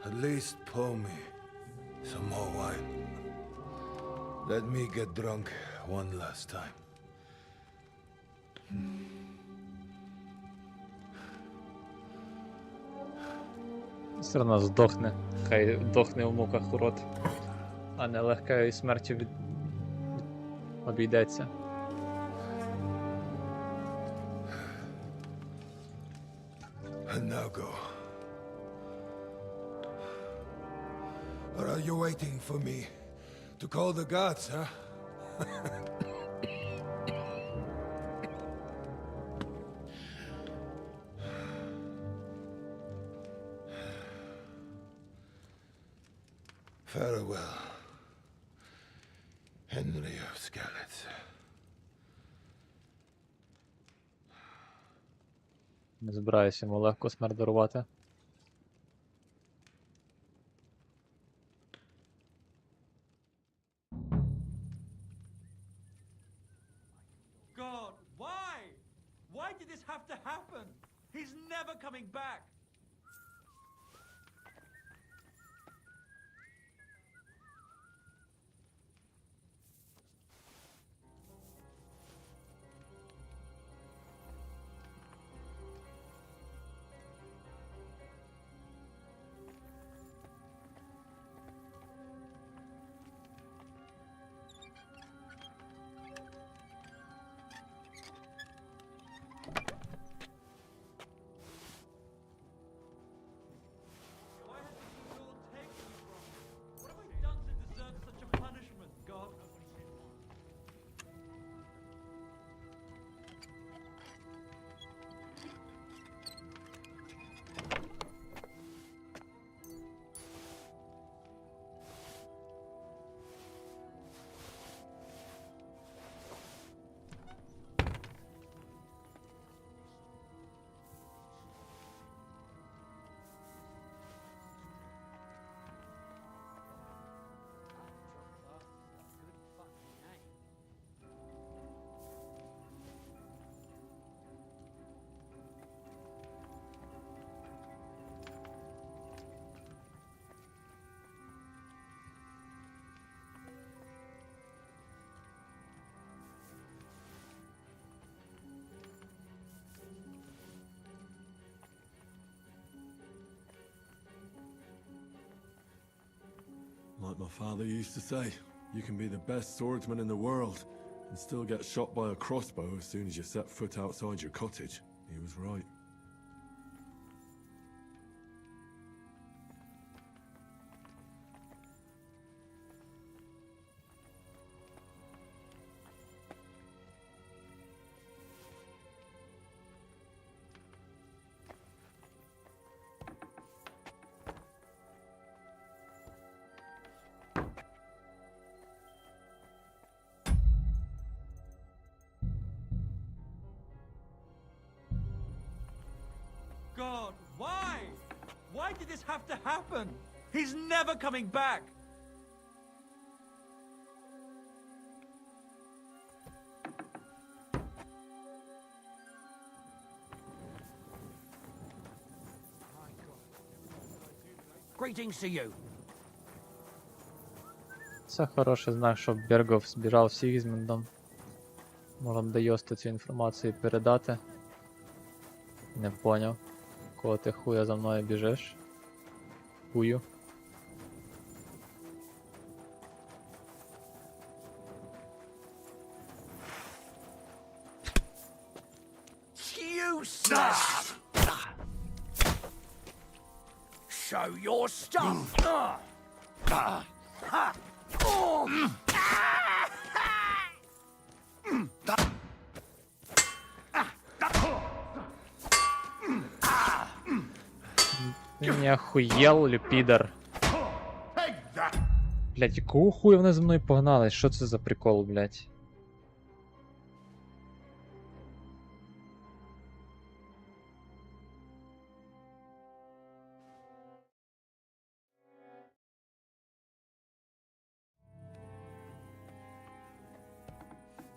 At least pour me some more wine. Let me get drunk one last time. Все одно здохне. Хай здохне у муках урод. А не легкою смертю обійдеться. And now go. Or are you waiting for me to call the gods, huh? Farewell, Henry of Skalitz. Не збираюсь йому легко смерть дарувати. God, why? Why did this have to happen? He's never coming back. Like my father used to say, you can be the best swordsman in the world and still get shot by a crossbow as soon as you set foot outside your cottage. He was right. God, why? Why did this have to happen? He's never coming back. Greetings to you. Це хороший знак, щоб Бергов збирав всіх з Міндом. Можемо Дайосту цю інформацію передати. Не поняв. Кого ти хуя за мною біжиш? Хую. Useless! Show your stuff! Ти не охуєл, ли, підар? Блять, якого хуя вони за мною погнали? Що це за прикол, блять?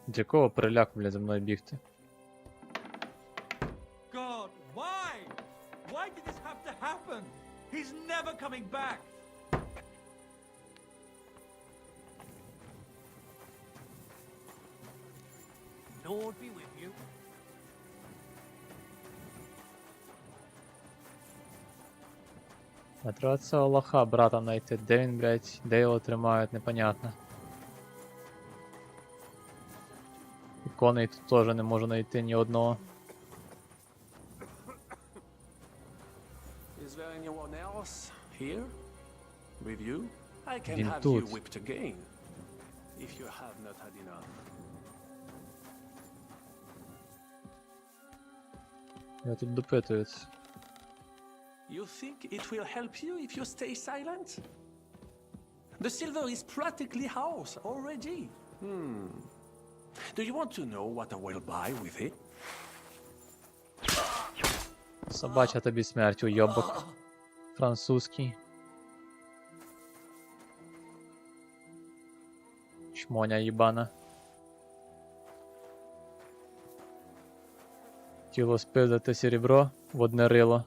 З якого переляку, блядь, за мною бігти? God, why? Why did this have to happen? He's never coming back! Lord be with you. А треба це Аллаха брата знайти. Де він, блядь, де його тримають, непонятно. І коней тут теж не можу знайти ні одного. Is there anyone else here? With you? I can Він have you тут. whipped again, if you have not had enough. Я тут допитуюсь. You think it will help you if you stay silent? The silver is practically ours already. Do you want to know what I will buy with it? Собача тобі смерть, уйобок. Французький. Чмоня їбана. Тіло спиздити серебро в одне рило.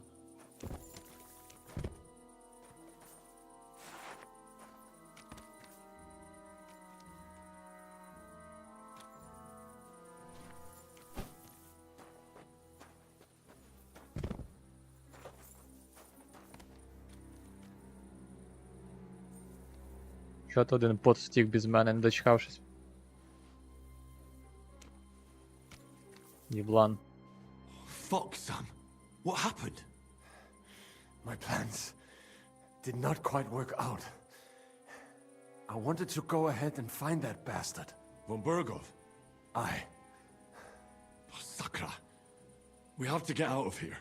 Що то один пот втік без мене, не дочекавшись. Єблан. Fuck, son. What happened? My plans did not quite work out. I wanted to go ahead and find that bastard. Von Burgov? Aye. Oh, Sakra. We have to get out of here.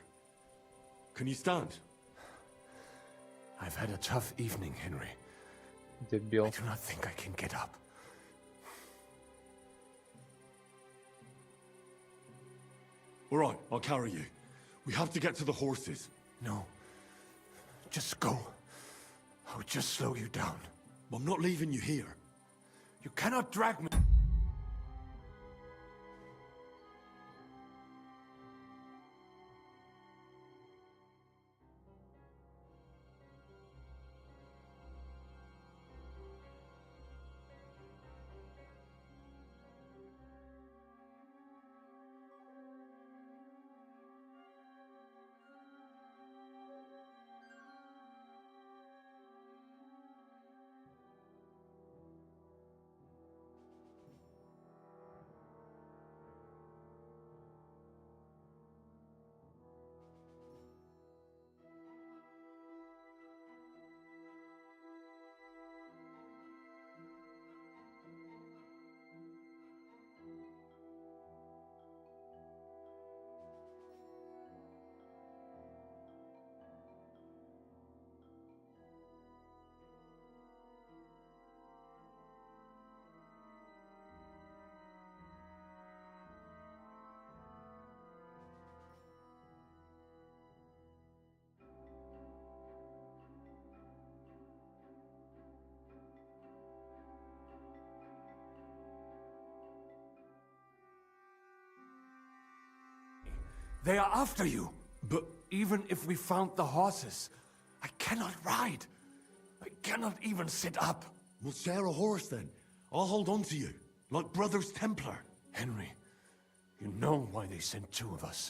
Can you stand? I've had a tough evening, Henry. Дебіл. I do not think I can get up. All right, I'll carry you. We have to get to the horses. No. Just go. I'll just slow you down. I'm not leaving you here. You cannot drag me. They are after you. But even if we found the horses, I cannot ride. I cannot even sit up. We'll share a horse then. I'll hold on to you, like Brothers Templar. Henry, you know why they sent two of us.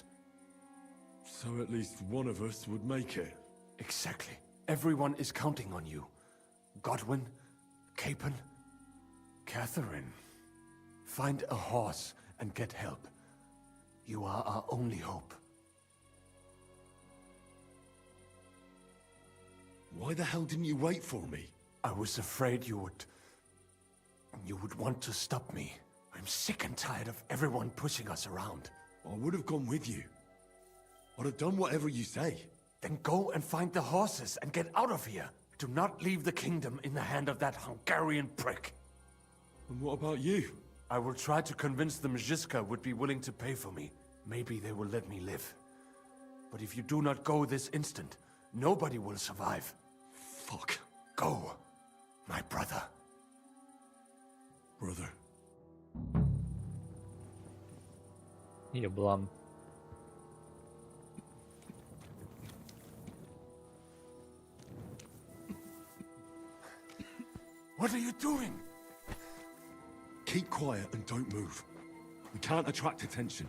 So at least one of us would make it. Exactly. Everyone is counting on you. Godwin, Capon, Catherine. Find a horse and get help. You are our only hope. Why the hell didn't you wait for me? I was afraid you would want to stop me. I'm sick and tired of everyone pushing us around. I would have gone with you. I'd have done whatever you say. Then go and find the horses and get out of here. Do not leave the kingdom in the hand of that Hungarian prick. And what about you? I will try to convince them Zizka would be willing to pay for me. Maybe they will let me live. But if you do not go this instant, nobody will survive. Fuck. Go, my brother. Brother. Єблан. What are you doing? Keep quiet and don't move. We can't attract attention.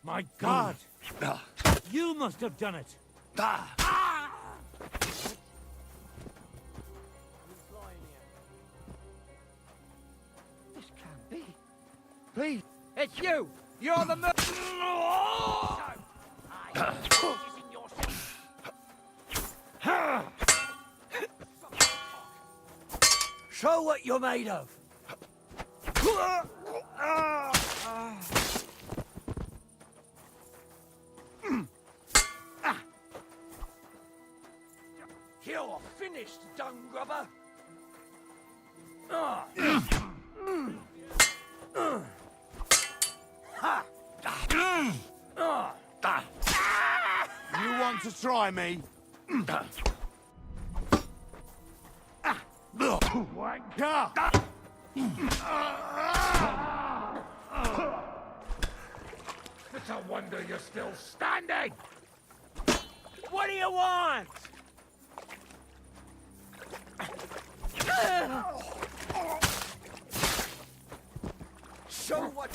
My God! You must have done it! This can't be. Please, it's you! You're the Show what you're made of. You're finished, dung grubber. You want to try me? wanker! It's a wonder you're still standing! What do you want? Show what...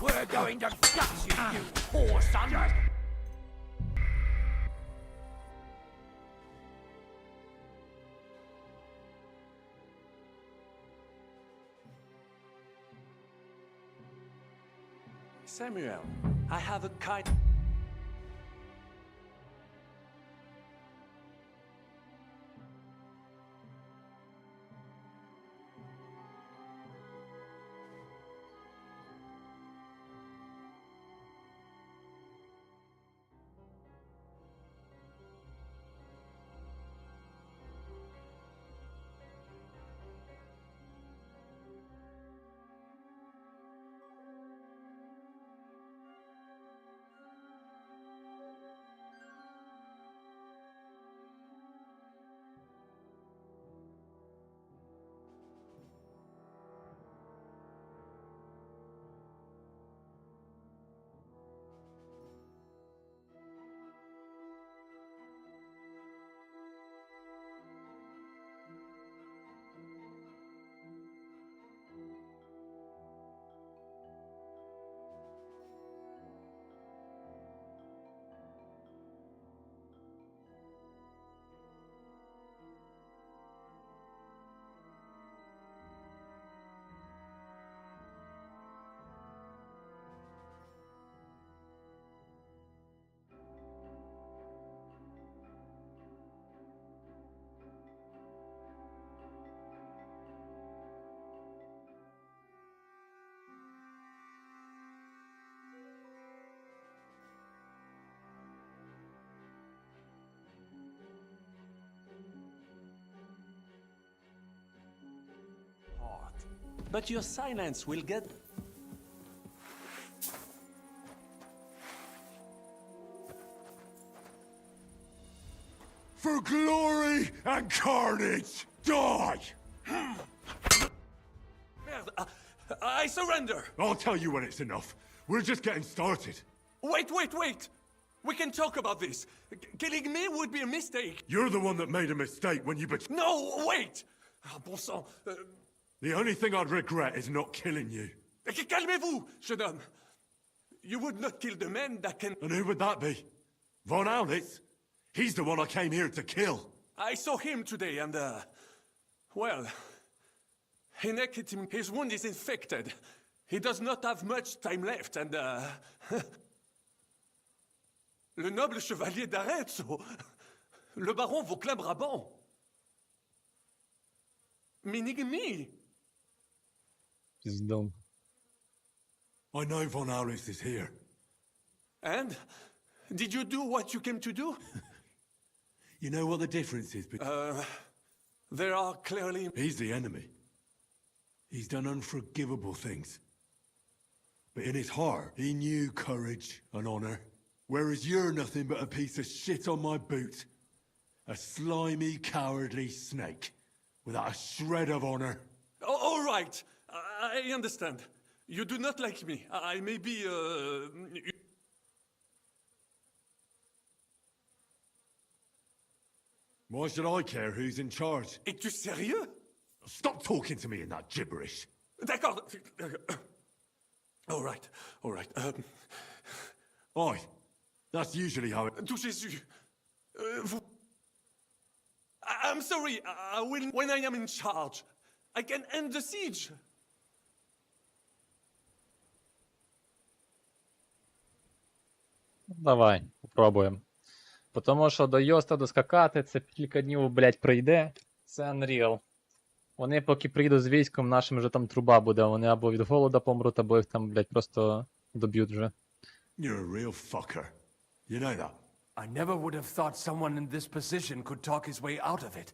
We're going to gut you, you poor son! Samuel, I have a kind... But your silence will get... For glory and carnage, die! Merde, I surrender! I'll tell you when it's enough. We're just getting started. Wait! We can talk about this. Killing me would be a mistake. You're the one that made a mistake when you No, wait! Ah, bon sang. The only thing I'd regret is not killing you. Calmez-vous, jeune homme. You would not kill the man that can... And who would that be? Von Aulitz? He's the one I came here to kill. I saw him today and, well... His wound is infected. He does not have much time left and, Le noble chevalier d'Arezzo, le baron Vauclin-Brabant. Meaning me. Пиздом. I know Von Aulitz is here. And? Did you do what you came to do? You know what the difference is between... There are clearly... He's the enemy. He's done unforgivable things. But in his heart, he knew courage and honor. Whereas you're nothing but a piece of shit on my boot. A slimy, cowardly snake. Without a shred of honor. All right. I understand. You do not like me. I may be, Why should I care who's in charge? Es-tu sérieux? Stop talking to me in that gibberish. D'accord. All right. Aye. That's usually how it... Tout Jésus. I'm sorry. I will... When I am in charge, I can end the siege. Давай, попробуємо. Тому що до Йоста доскакати, це кілька днів, блядь, пройде. Це Unreal. Вони поки прийдуть з військом, нашим вже там труба буде. Вони або від голода помруть, або їх там, блядь, просто доб'ють вже. You're a real fucker. You know that? I never would have thought someone in this position could talk his way out of it.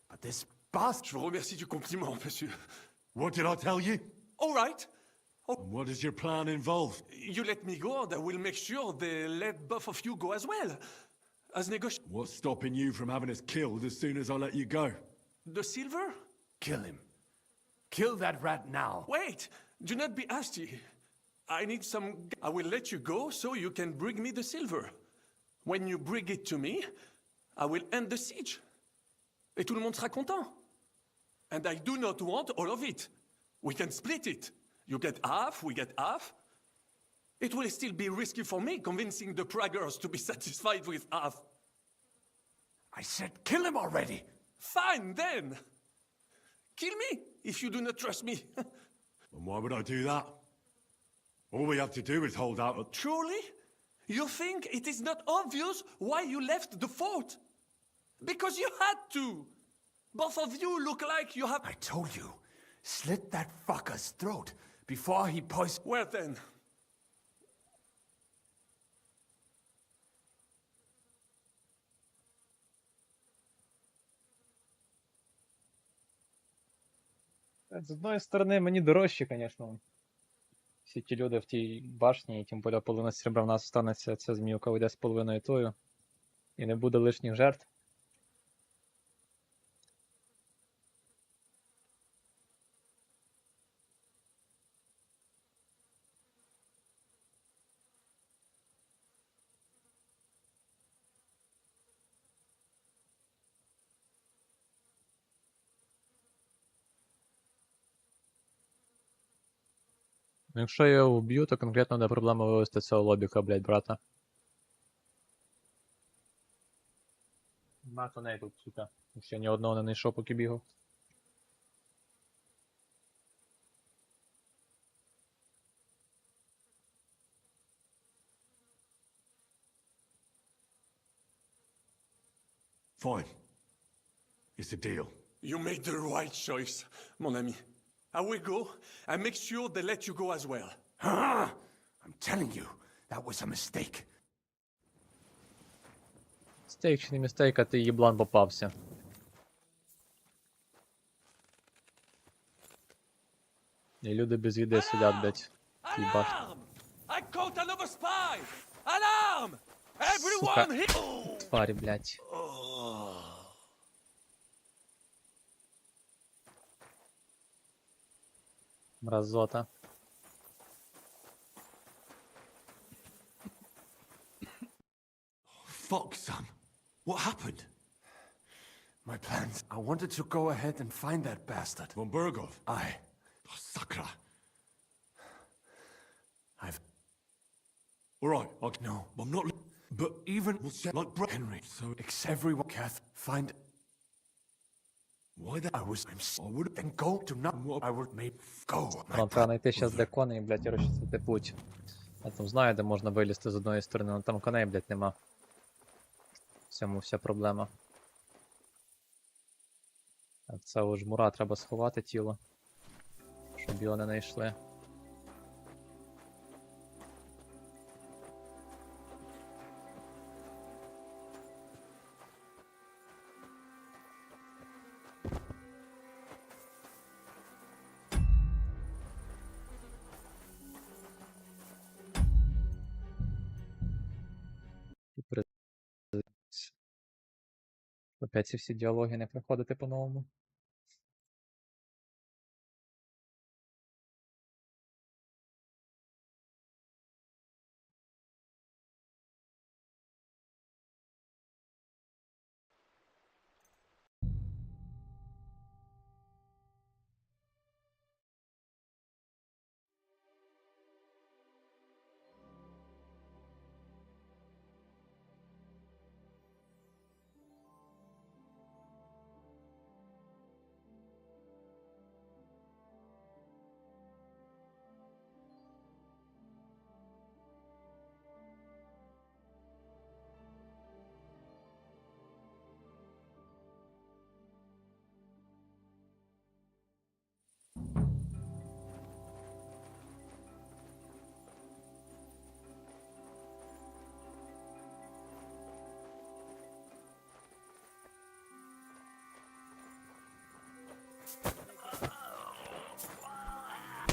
But this bastard... Je vous remercie du compliment, monsieur. What did I tell you? All right. And what does your plan involve? You let me go, and I will make sure they let both of you go as well. As negotiated. What's stopping you from having us killed as soon as I let you go? The silver? Kill him. Kill that rat now. Wait! Do not be hasty. I need some... I will let you go so you can bring me the silver. When you bring it to me, I will end the siege. Et tout le monde sera content. And I do not want all of it. We can split it. You get half, we get half. It will still be risky for me convincing the Praggers to be satisfied with half. I said kill him already. Fine, then. Kill me if you do not trust me. And why would I do that? All we have to do is hold out... Truly? You think it is not obvious why you left the fort? Because you had to. Both of you look like you have... I told you. Slit that fucker's throat before he poisoned... Well then. З одної сторони, мені дорожче, звісно. Всі ті люди в тій башні, і тим більше половина срібра в нас останеться, ця зміюка вийде з половиною тою. І не буде лишніх жертв. Якщо я його вб'ю, то конкретно не проблема вивести цього лобіка, блядь, брата. На коней тут, сука. Ще ні одного не знайшов, поки бігав. Fine. It's a deal. You made the right choice, mon ami. I will go and make sure they let you go as well. I'm telling you, that was a mistake. Містейк чи не містейк, а ти їблан попався. І люди без відео сидять, блядь, в тій башні. I caught another spy! Alarm! Everyone here! Тварі, блядь. Мразота. Fuck, son. What happened? My plans. I wanted to go ahead and find that bastard. Von Burgov? Aye. Oh, Sakra. I've... Alright, No. I'm not... But even... like... Henry, so... Everyone... Kath, find... Why the... I would... Then go to not... I would make... Go. Нам треба знайти зараз де коней, блядь, і розчистити путь. Я там знаю, де можна вилізти з одної сторони, але там коней, блядь, нема. В цьому вся проблема. А це у жмура треба сховати тіло, щоб його не знайшли. Опять ці всі діалоги не проходити по-новому.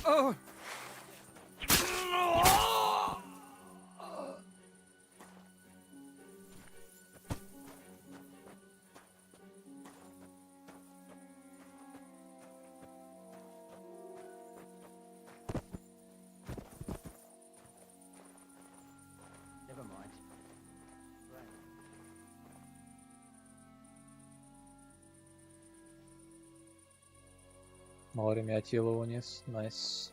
Oh! Never mind. Говорим, я тіло уніс. Найс.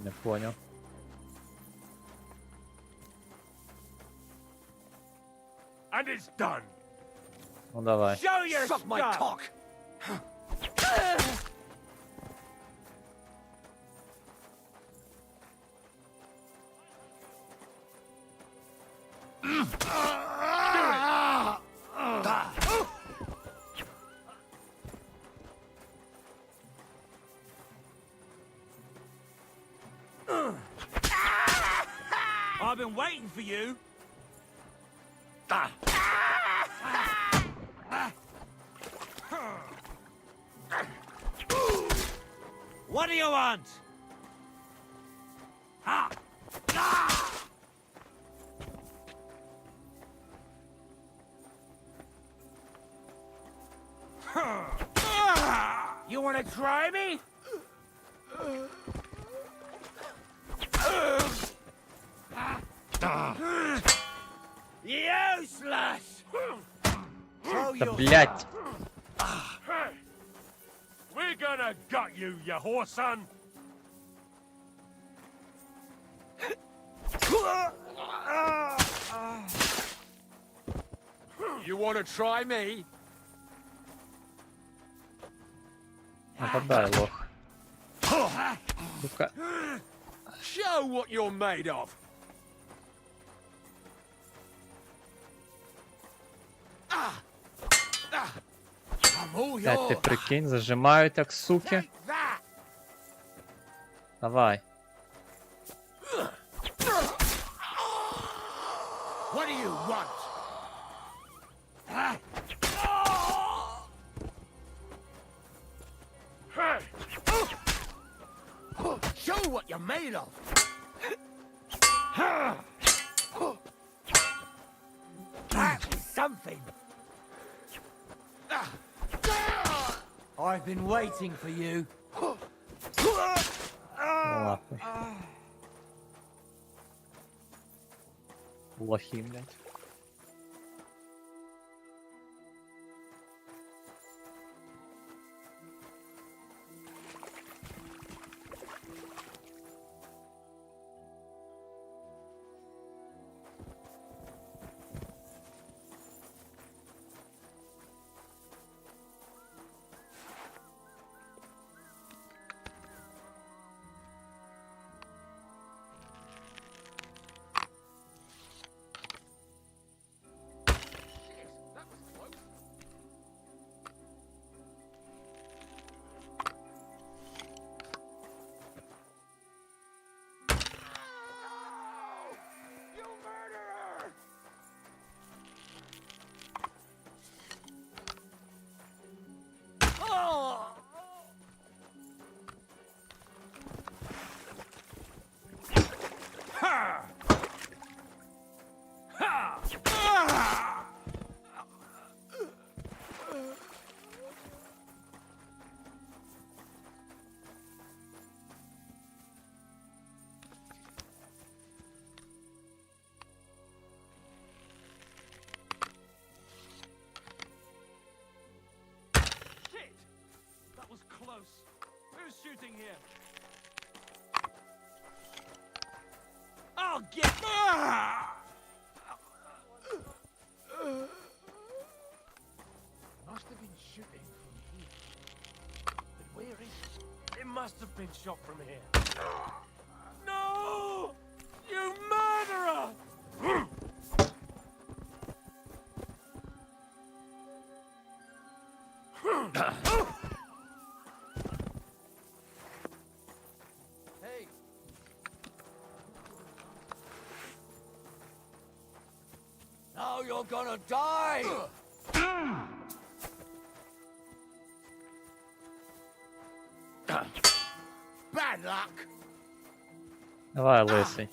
Не понял. And it's done. Ну давай. Show your Suck my stuff. cock! I've been waiting for you. What do you want? You want to try me? Useless! Да блять! Hey! We're gonna gut you, you whoreson! You want to try me? Нападай, лох. Сука. Show what you're made of. Блять, ти прикинь, зажимають як суки. Давай. What do you want? Huh? Show what you're made of. That was something. I've been waiting for you. Лапи. Лохи, блядь. Who's shooting here? I'll get. Must have been shooting from here. But where is it? It must have been shot from here. No! You murderer! Hey! Now you're gonna die! Bad luck! Давай, лисий.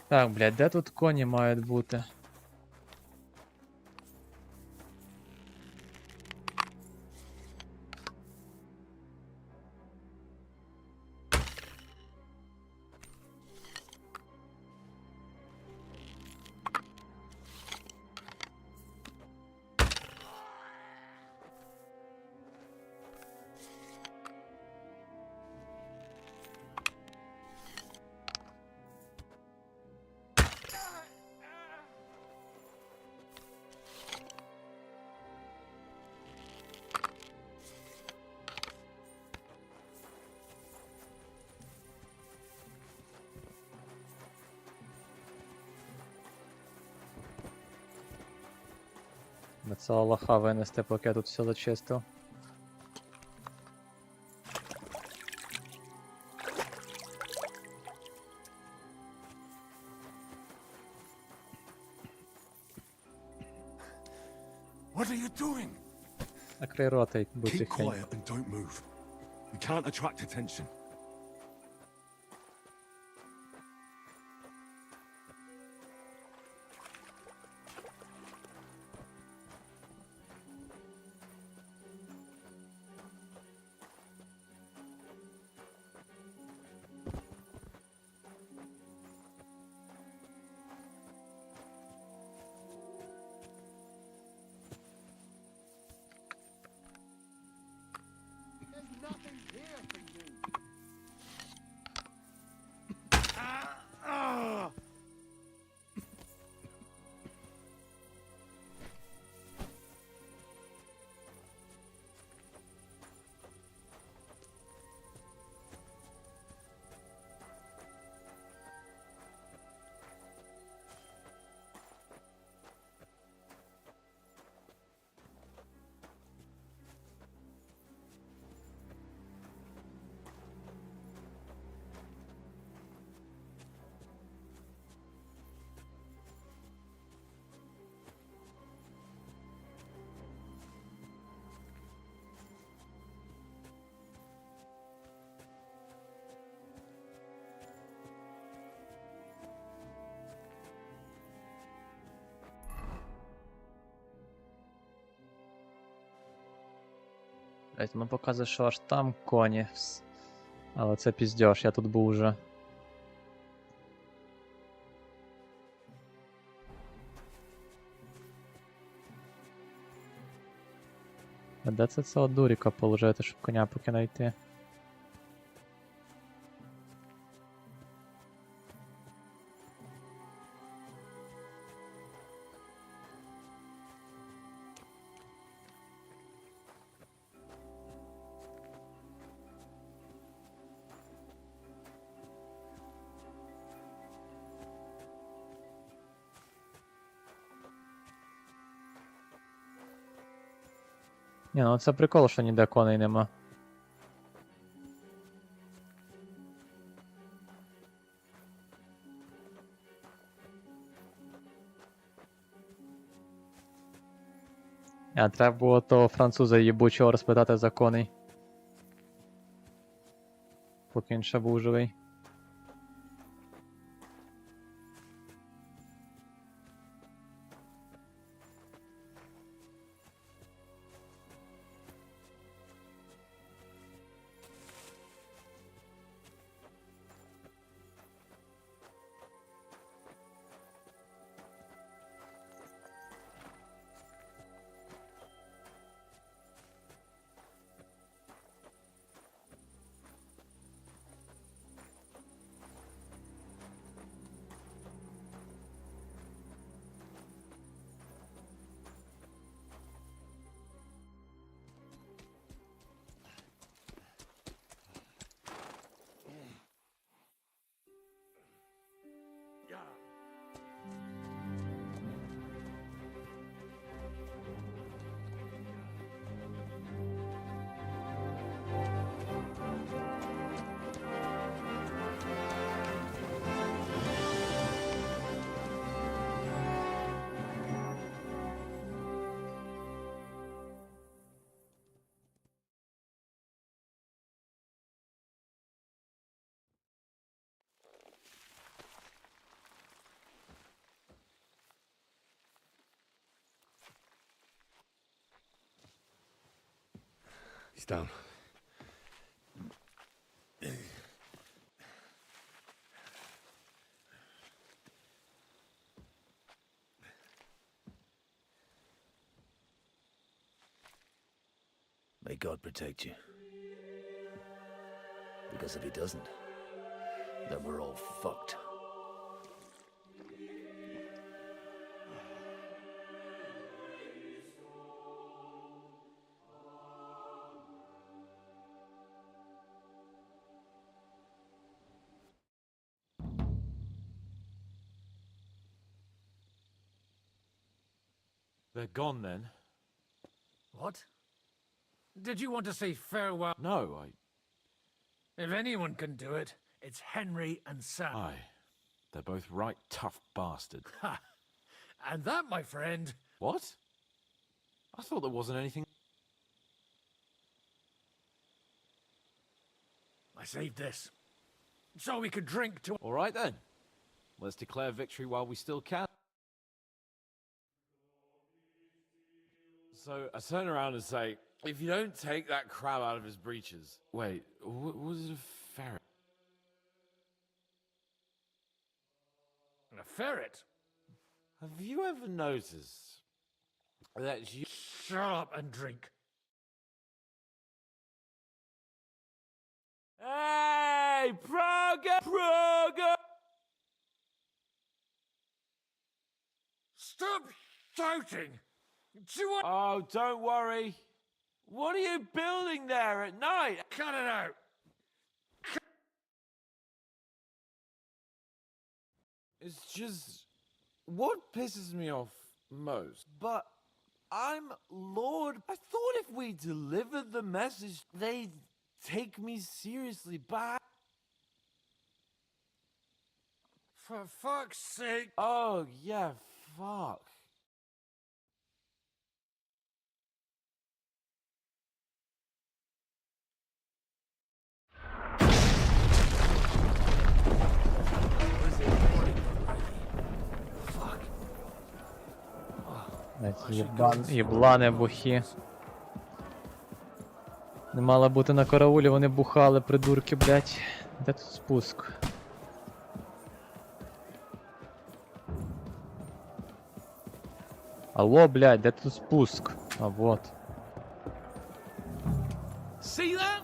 Так, блядь, де тут коні мають бути? До цього лоха винести, поки я тут все зачистив. What are you doing? Закрий рота і будь Keep тихенько. quiet and don't move. We can't attract attention. There's nothing here for you. Ну показує, що аж там коні. Але це піздьош, я тут був уже. А де це цього дуріка положити, щоб коня поки знайти? Ні, ну це прикол, що ніде коней нема. Треба було того француза їбучого розпитати за коней. Поки він ще був живий. He's down. May God protect you. Because if he doesn't, then we're all fucked. They're gone then? What? Did you want to say farewell? No, If anyone can do it, it's Henry and Sam. Aye. They're both right tough bastards. Ha! And that, my friend... What? I thought there wasn't anything... I saved this. So we could drink to... All right then. Let's declare victory while we still can. So I turn around and say, if you don't take that crab out of his breeches... Wait, was it a ferret? A ferret? Have you ever noticed that you... Shut up and drink. Hey, Praga! Stop shouting! Oh, don't worry. What are you building there at night? Cut it out! It's just... What pisses me off most? But I'm Lord... I thought if we delivered the message, they'd take me seriously, but... For fuck's sake! Oh, yeah, fuck. Єблани бухі. Не мало бути на караулі, вони бухали, придурки, блядь. Де тут спуск? Алло, блядь, де тут спуск? А вот. See that?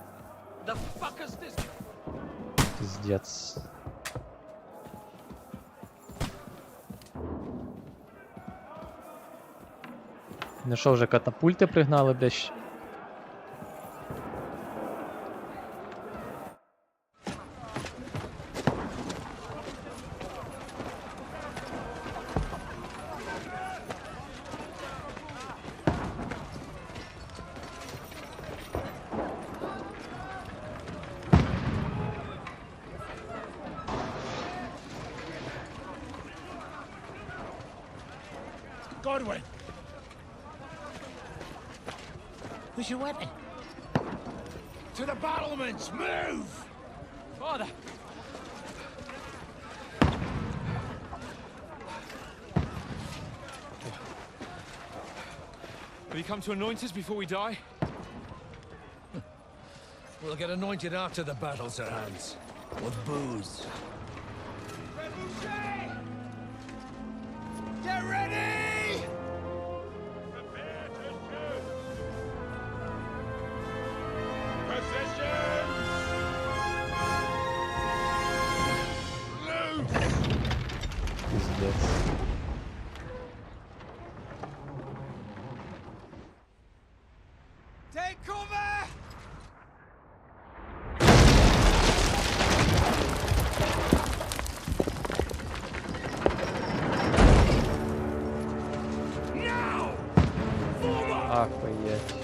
The fuckers this. Пиздец. Ну що, вже катапульти пригнали, блядь? Godwin! Where's your weapon? To the battlements! Move! Father! Have you come to anoint us before we die? We'll get anointed after the battle's at hand. With booze. Get ready! Пиздец. Take cover! Now! Охуеть.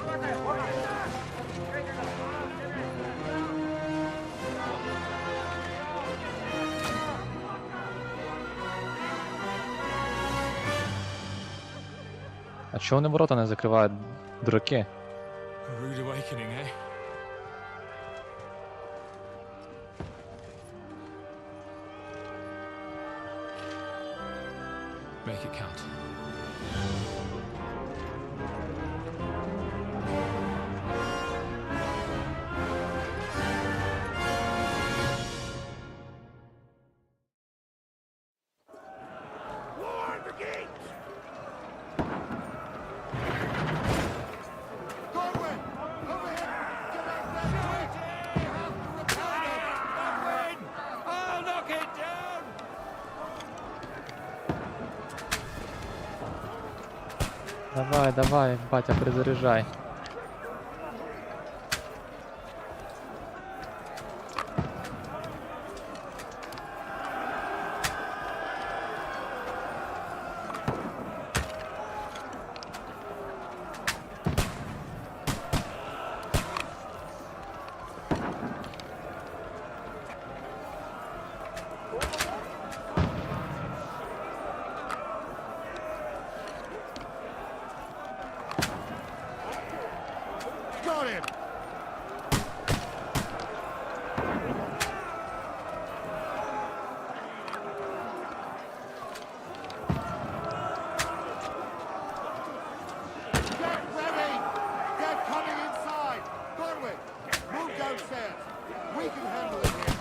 А чого вони ворота не закривають, дураки? A rude awakening, eh? Make it count. Warn the gates! Godwin! Over here! Get out there quick! Godwin! I'll knock it down! Давай, давай, батя, перезаряжай. Got him! Get ready! They're coming inside! Godwin, move downstairs. We can handle it here.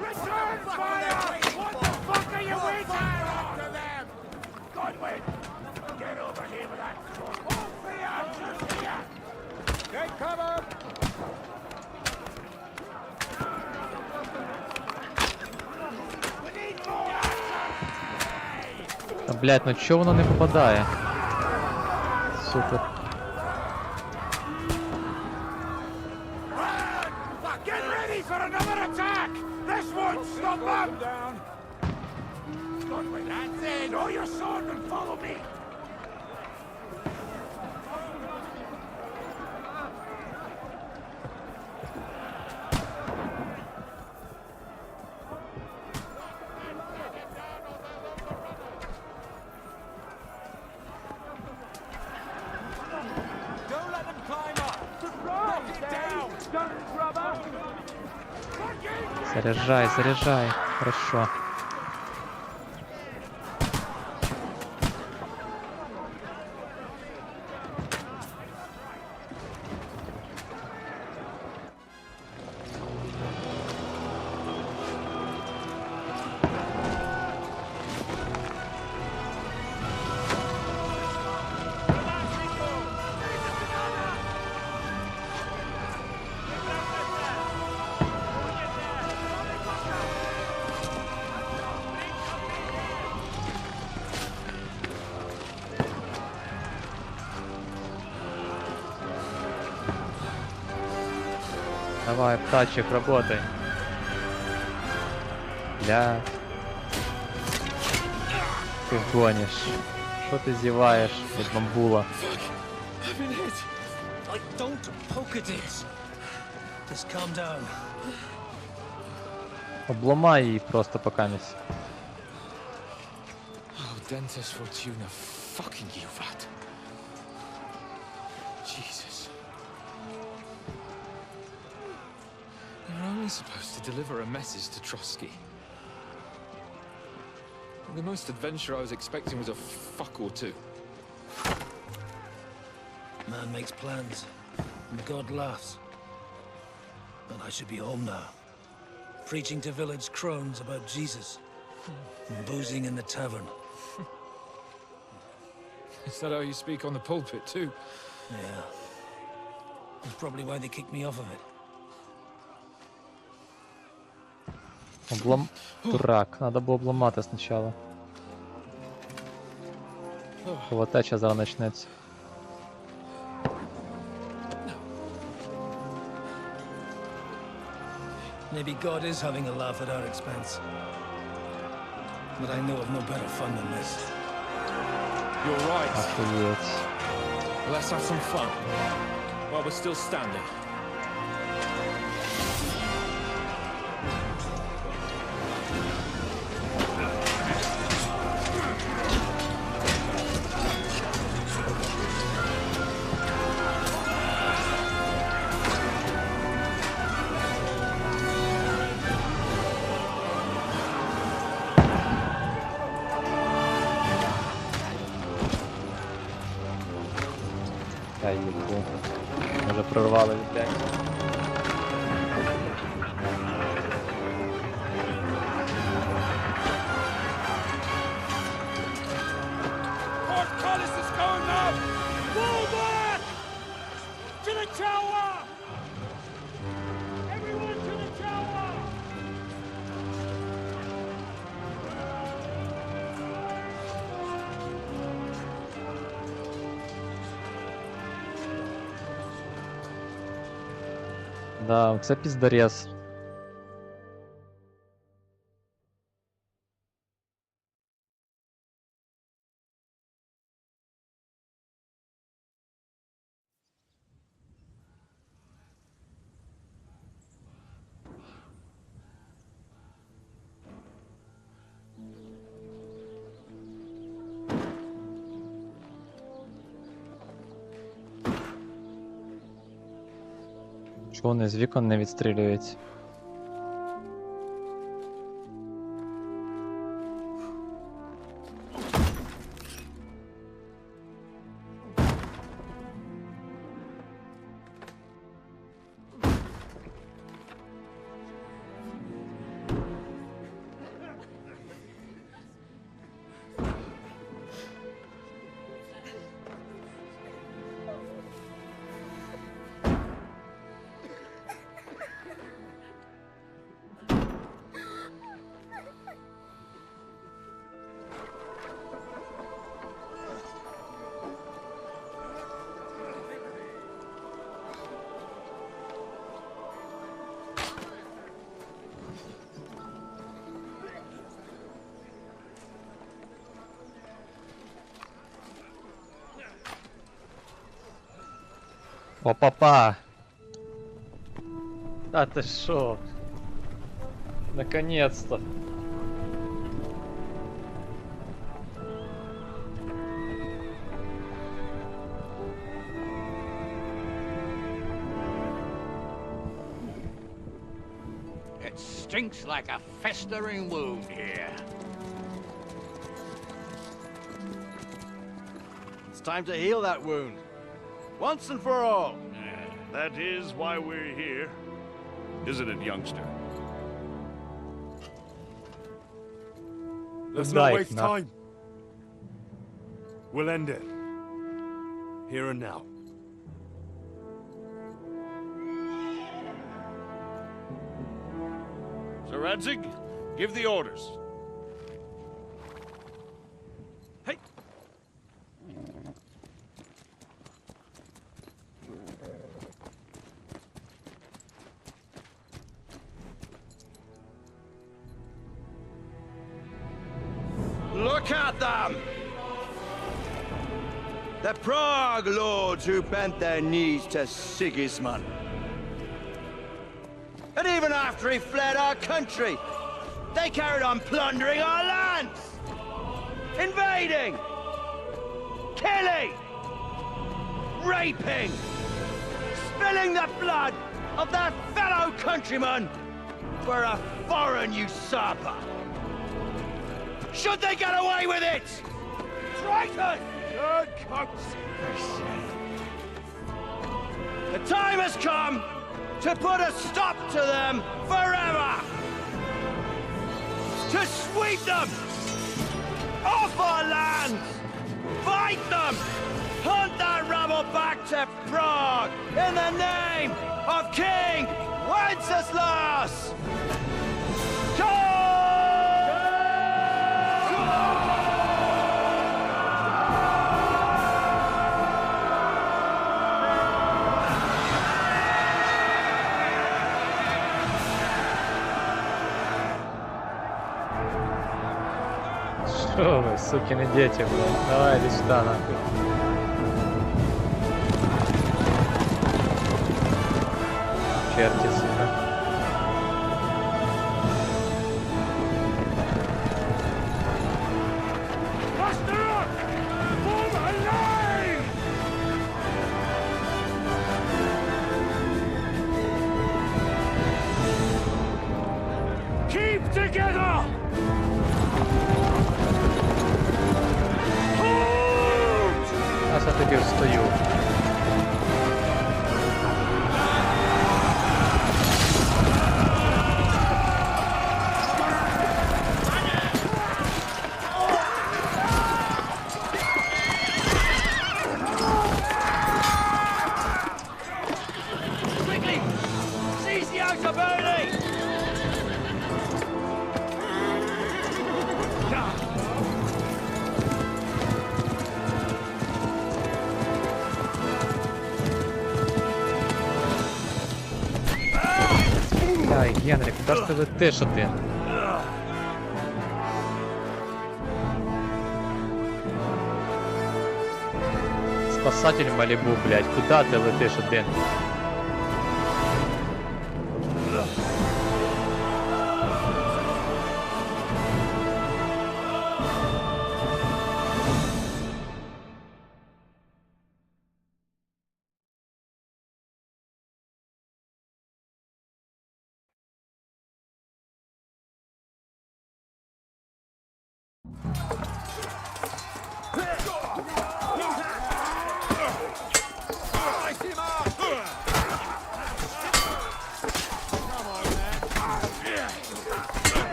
Return fire! What the fuck are you waiting for? Them! Godwin! Get over here with that truck! All three archers here! Take cover! We need more archers! Та, блядь, ну чого воно не попадає? Супер. Get ready for another attack! This won't stop them! Down. Godwin, that's it! Draw your sword and follow me! Don't let them climb up! Knock it down! Don't rubber! Заряжай, заряжай. Хорошо. Давай, птачек, работай. Бля. Ты гонишь. Что ты зеваешь, блядь, бамбула? Don't poke at it. Just calm down. Обломай її просто покамість. Oh, Dentes Fortuna, fucking you, Vat. Jesus. You're only supposed to deliver a message to Trotsky. The most adventure I was expecting was a fuck or two. Man makes plans, and God laughs. But I should be home now, preaching to village crones about Jesus, and boozing in the tavern. Is that how you speak on the pulpit, too? Yeah. That's probably why they kicked me off of it. Дурак, надо було обламати спочатку. Кровотеча зараз почнеться. Maybe God is having a laugh at our expense. But I know of no better fun than this. You're right. Охуеть. Let's have some fun while we're still standing. Я їбу. Може прорвали відбяк. Portcullis is going up! Fall back! To the tower! Everyone to the tower! Да, це піздарез. Чого вони з вікон не відстрілюють? Опа-па! Да ты шо? Наконец-то! It stinks like a festering wound here. It's time to heal that wound. Once and for all. That is why we're here, isn't it, youngster? Let's not waste time. We'll end it. Here and now. Sir Radzig, give the orders. Hey! Look at them! The Prague lords who bent their knees to Sigismund. And even after he fled our country, they carried on plundering our lands, invading, killing, raping, spilling the blood of their fellow countrymen for a foreign usurper. Should they get away with it? Traitors! Good conspiracy. The time has come to put a stop to them forever. To sweep them off our lands, fight them, hunt that rabble back to Prague in the name of King Wenceslas! Что вы, сукины дети, блядь? Давай, иди сюда, нахуй. Черти, сука. Keep together! Зараз я тобі встаю. Quickly! Seize the outer building! Ай, Генрі, куди ж ти летиш один? Спасатель Малібу, блядь, куди ти летиш один?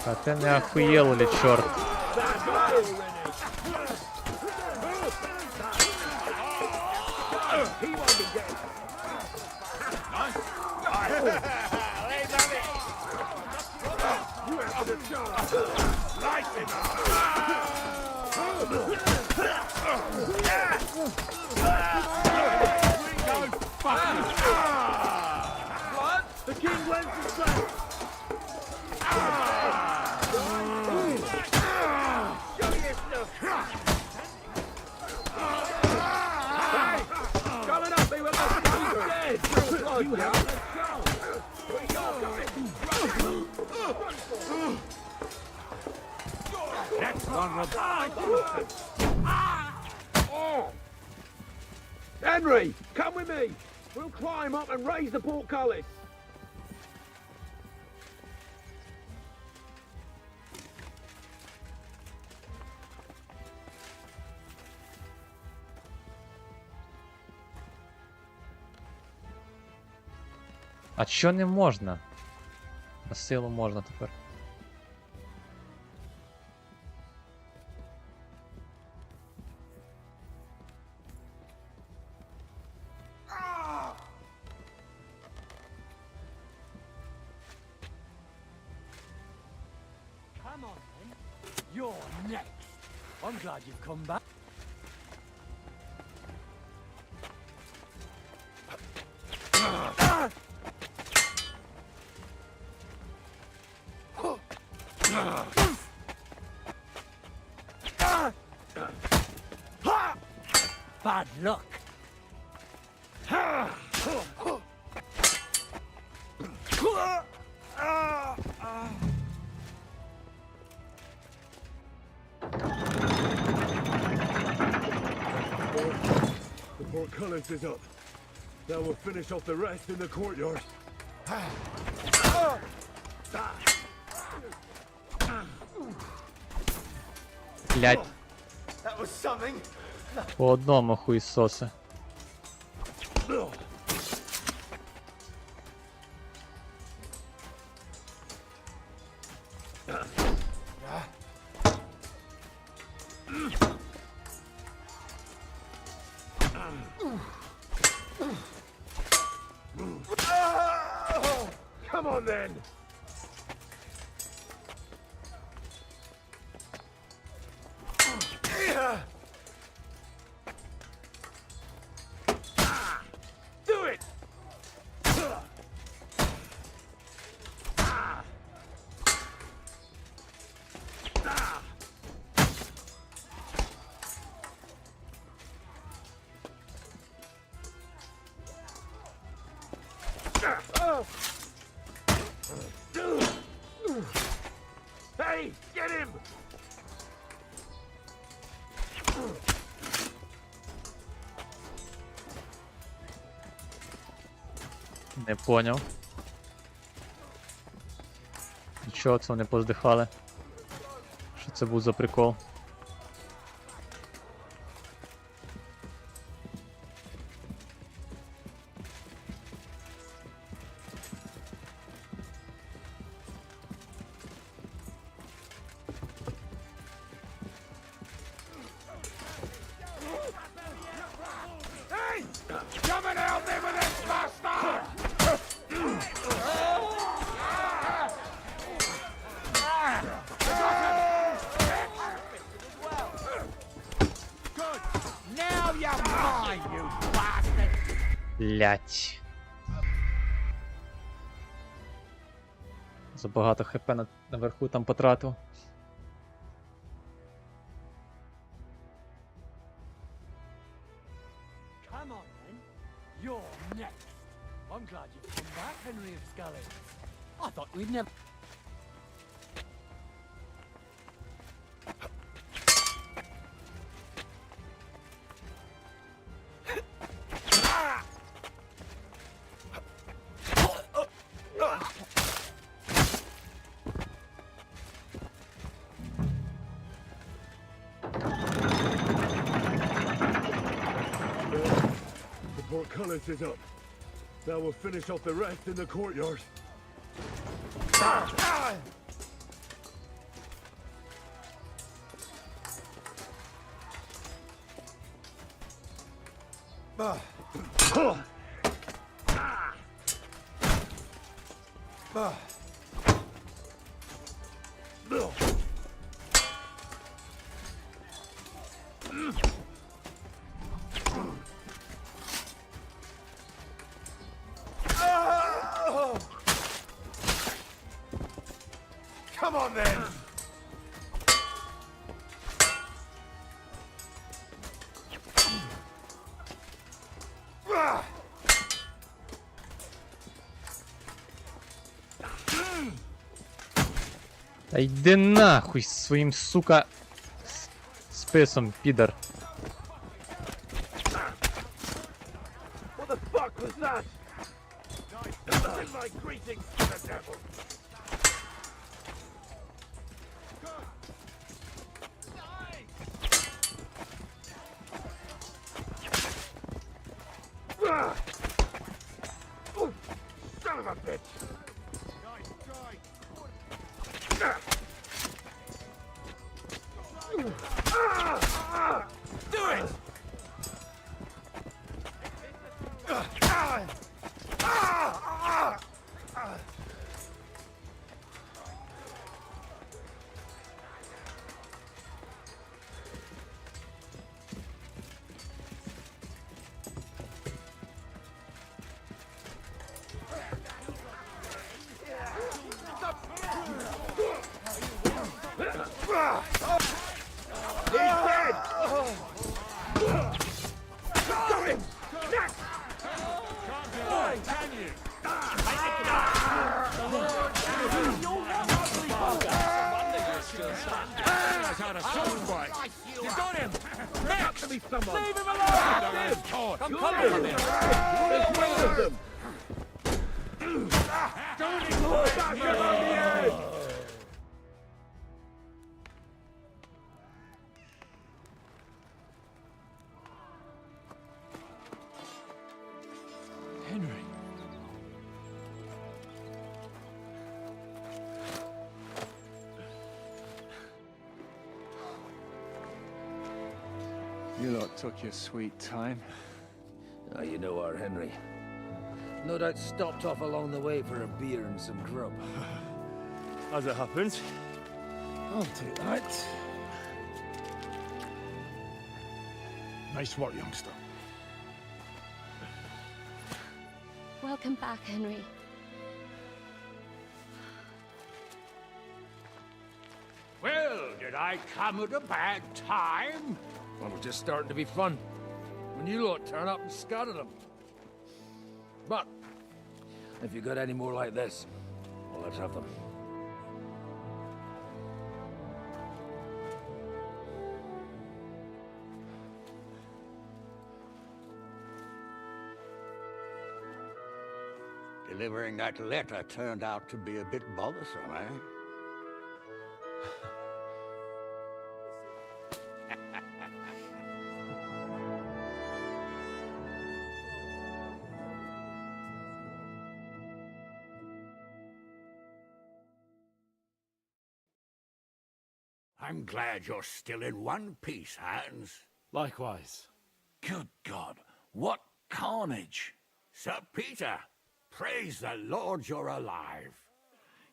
А ты не охуел или черт? The king went to say. Coming up, they were like dead. You have Next one, Henry, come with me. We'll climb up and raise the portcullis. А чо не можна? На силу можна тепер. Come on, then. You're next. I'm glad you've come back. bad luck. The portcullis is up. Now we'll finish off the rest in the courtyard. Блять, That was something. по одному хуйсоси. Come on then. Do it! Hey, get him! Не поняв. Чого це вони поздихали? Що це був за прикол? Hey! Come and help me with this bastard! Good. Now you're mine, you bastard! Блять. Забагато хп наверху там потратив. Come on, then. You're next. I'm glad you came back, Henry of Scully. I thought we'd never... The portcullis is up. Now we'll finish off the rest in the courtyard. Come on, then! Та йди нахуй з своїм, сука, списом, підар. What the fuck was that? Send my greetings to the devil. Oh, son of a bitch! Do it! me someone! Leave him alone! Come with him! There's three of them! Don't ignore that! Get on the edge! Henry. You lot took your sweet time. You know our Henry. No doubt stopped off along the way for a beer and some grub. As it happens. I'll take that. Nice work, youngster. Welcome back, Henry. Well, did I come at a bad time? Well, we're just starting to be fun. When you lot turn up and scatter them. But, if you got any more like this, well, let's have them. Delivering that letter turned out to be a bit bothersome, eh? I'm glad you're still in one piece, Hans. Likewise. Good God, what carnage! Sir Peter, praise the Lord you're alive.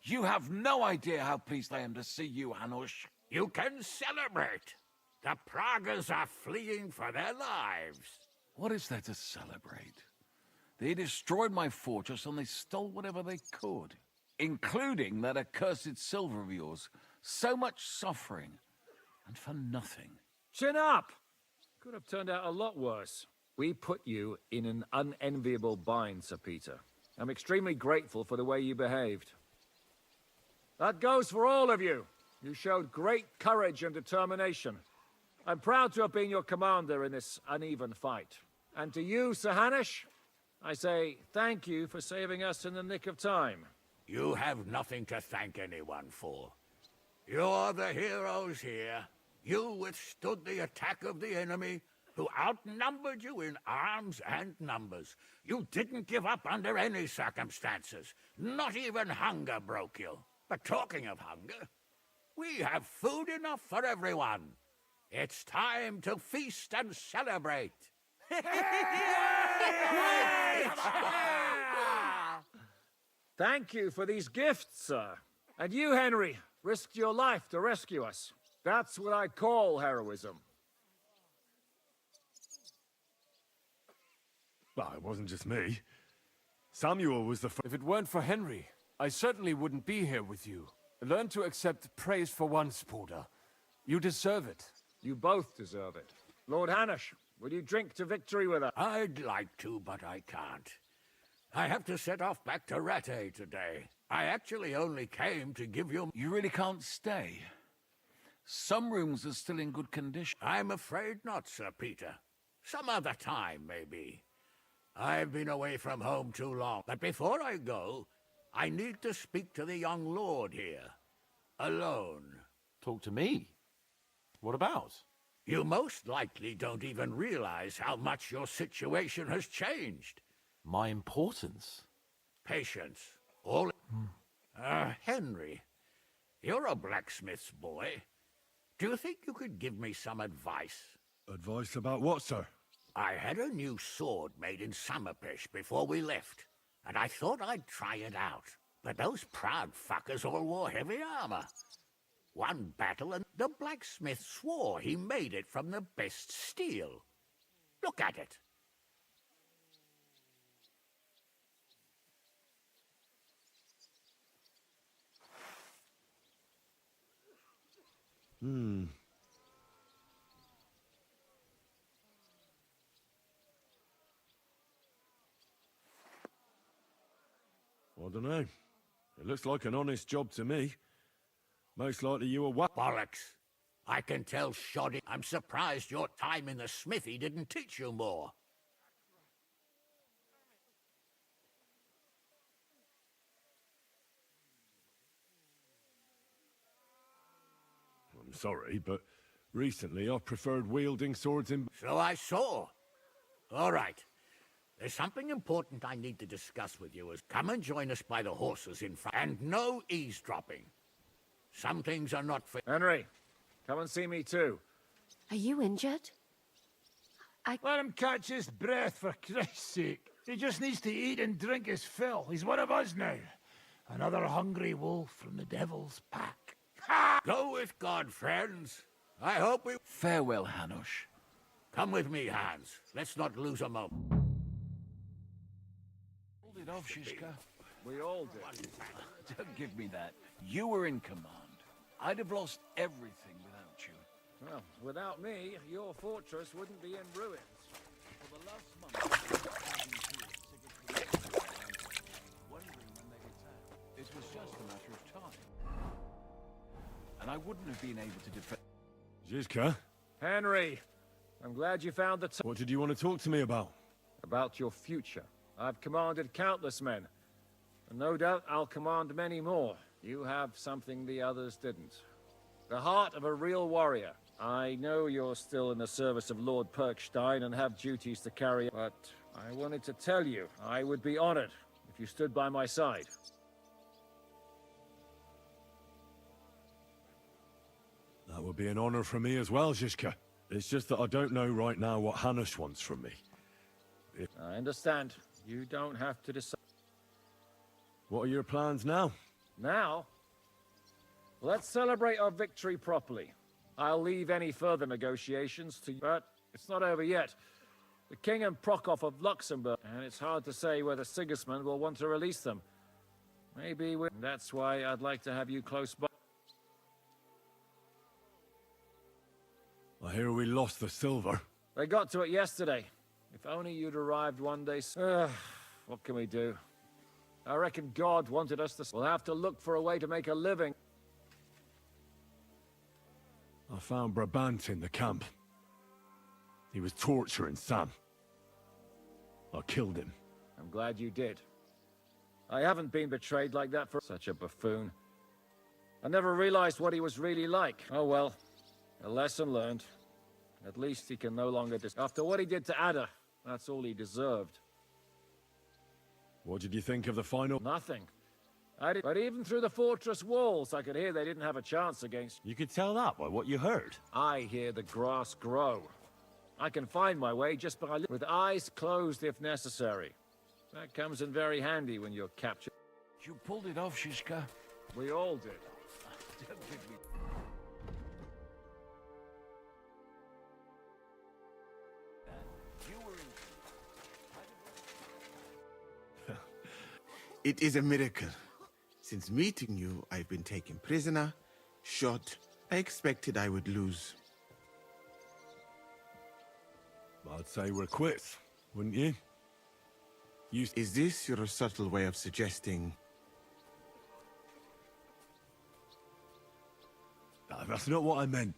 You have no idea how pleased I am to see you, Hanush. You can celebrate. The Pragas are fleeing for their lives. What is there to celebrate? They destroyed my fortress and they stole whatever they could, including that accursed silver of yours. So much suffering, and for nothing. Chin up! Could have turned out a lot worse. We put you in an unenviable bind, Sir Peter. I'm extremely grateful for the way you behaved. That goes for all of you. You showed great courage and determination. I'm proud to have been your commander in this uneven fight. And to you, Sir Hanush, I say thank you for saving us in the nick of time. You have nothing to thank anyone for. You're the heroes here. You withstood the attack of the enemy, who outnumbered you in arms and numbers. You didn't give up under any circumstances. Not even hunger broke you. But talking of hunger, we have food enough for everyone. It's time to feast and celebrate. Thank you for these gifts, sir. And you, Henry, risked your life to rescue us. That's what I call heroism. Well, it wasn't just me. Samuel was the first. If it weren't for Henry, I certainly wouldn't be here with you. Learn to accept praise for once, Porter. You deserve it. You both deserve it. Lord Hanush, will you drink to victory with us? I'd like to, but I can't. I have to set off back to Rattay today. I actually only came to give you... You really can't stay? Some rooms are still in good condition. I'm afraid not, Sir Peter. Some other time, maybe. I've been away from home too long. But before I go, I need to speak to the young lord here. Alone. Talk to me? What about? You most likely don't even realize how much your situation has changed. My importance? Patience. All... Henry, you're a blacksmith's boy. Do you think you could give me some advice? Advice about what, sir? I had a new sword made in Summerpish before we left, and I thought I'd try it out. But those proud fuckers all wore heavy armor. One battle, and the blacksmith swore he made it from the best steel. Look at it. I don't know. It looks like an honest job to me. Most likely you were what? Bollocks. I can tell shoddy. I'm surprised your time in the smithy didn't teach you more. I'm sorry, but recently I've preferred wielding swords in... So I saw. All right. There's something important I need to discuss with you. Come and join us by the horses in front. And no eavesdropping. Some things are not fair. Henry, come and see me too. Are you injured? Let him catch his breath, for Christ's sake. He just needs to eat and drink his fill. He's one of us now. Another hungry wolf from the devil's pack. Ha! Go with God, friends. I hope we... Farewell, Hanush. Come with me, Hans. Let's not lose a moment. Hold it off, Shishka. We all did. Don't give me that. You were in command. I'd have lost everything without you. Well, without me, your fortress wouldn't be in ruins. For the last month, wondering when they'd attack. It was just a matter of time. And I wouldn't have been able to defend... Zizka? Henry, I'm glad you found the time. What did you want to talk to me about? About your future. I've commanded countless men. And no doubt I'll command many more. You have something the others didn't. The heart of a real warrior. I know you're still in the service of Lord Perkstein and have duties to carry, but I wanted to tell you I would be honored if you stood by my side. That would be an honor for me as well, Zizka. It's just that I don't know right now what Hanush wants from me. I understand. You don't have to decide. What are your plans now? Now? Let's celebrate our victory properly. I'll leave any further negotiations to you, but it's not over yet. The King and Prokop of Luxembourg, and it's hard to say whether Sigismund will want to release them. Maybe that's why I'd like to have you close by. I hear we lost the silver. They got to it yesterday. If only you'd arrived one day. What can we do? I reckon God wanted us to... We'll have to look for a way to make a living. I found Brabant in the camp. He was torturing Sam. I killed him. I'm glad you did. I haven't been betrayed like that for... Such a buffoon. I never realized what he was really like. Oh well. A lesson learned. At least he can no longer after what he did to Ada, that's all he deserved. What did you think of the final? Nothing. But even through the fortress walls, I could hear they didn't have a chance against... You could tell that by what you heard. I hear the grass grow. I can find my way just by... with eyes closed if necessary. That comes in very handy when you're captured. You pulled it off, Shishka. We all did. Don't give me... It is a miracle. Since meeting you, I've been taken prisoner, shot. I expected I would lose. I'd say we're quits, wouldn't you? Is this your subtle way of suggesting... No, that's not what I meant.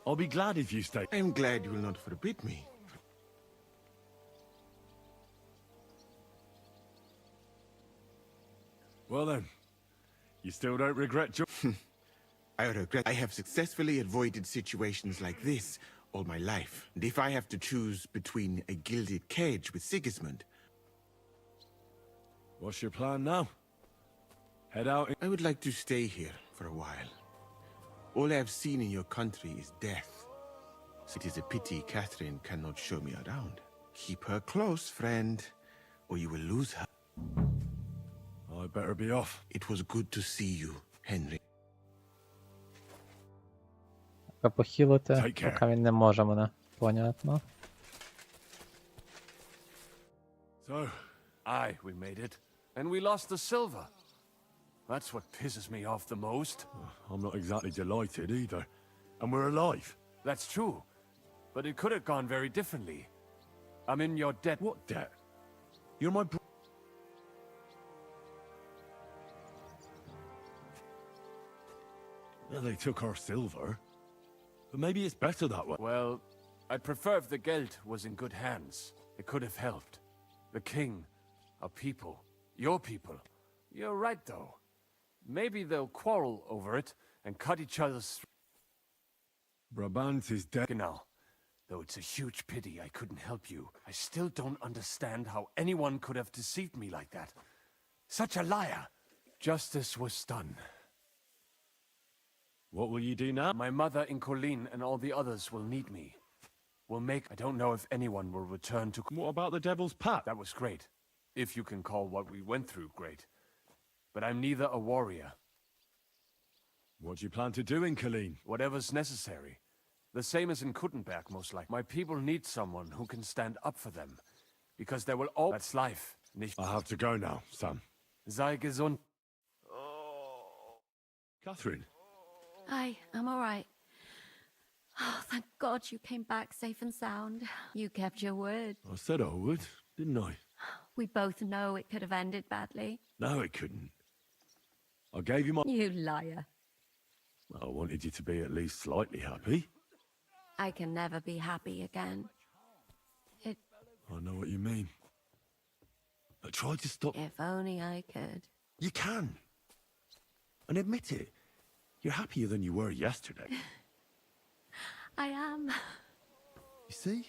I'll be glad if you stay. I'm glad you will not forbid me. Well then, you still don't regret your... I regret I have successfully avoided situations like this all my life. And if I have to choose between a gilded cage with Sigismund... What's your plan now? Head out... I would like to stay here for a while. All I have seen in your country is death. So it is a pity Catherine cannot show me around. Keep her close, friend, or you will lose her. I better be off. It was good to see you, Henry. Похилити, поки він не може мене. Понятно. So, Aye, we made it. And we lost the silver. That's what pisses me off the most. I'm not exactly delighted either. And we're alive. That's true. But it could have gone very differently. I'm in your debt. What debt? You're my bro... Well, they took our silver. But maybe it's better that way. Well, I'd prefer if the Geld was in good hands. It could have helped. The king, our people, your people. You're right, though. Maybe they'll quarrel over it and cut each other's... Brabant is dead. Genau. Though it's a huge pity I couldn't help you, I still don't understand how anyone could have deceived me like that. Such a liar. Justice was done. What will you do now? My mother in Colleen and all the others will need me. We'll make... I don't know if anyone will return to... What about the Devil's Path? That was great. If you can call what we went through great. But I'm neither a warrior. What do you plan to do in Colleen? Whatever's necessary. The same as in Kuttenberg, most likely. My people need someone who can stand up for them. Because there will all... That's life. Nicht... I have to go now, Sam. Sei gesund. Catherine? I'm all right. Oh, thank God you came back safe and sound. You kept your word. I said I would, didn't I? We both know it could have ended badly. No, it couldn't. I gave you my... You liar. I wanted you to be at least slightly happy. I can never be happy again. I know what you mean. I tried to stop... If only I could. You can. And admit it. You're happier than you were yesterday. I am. You see?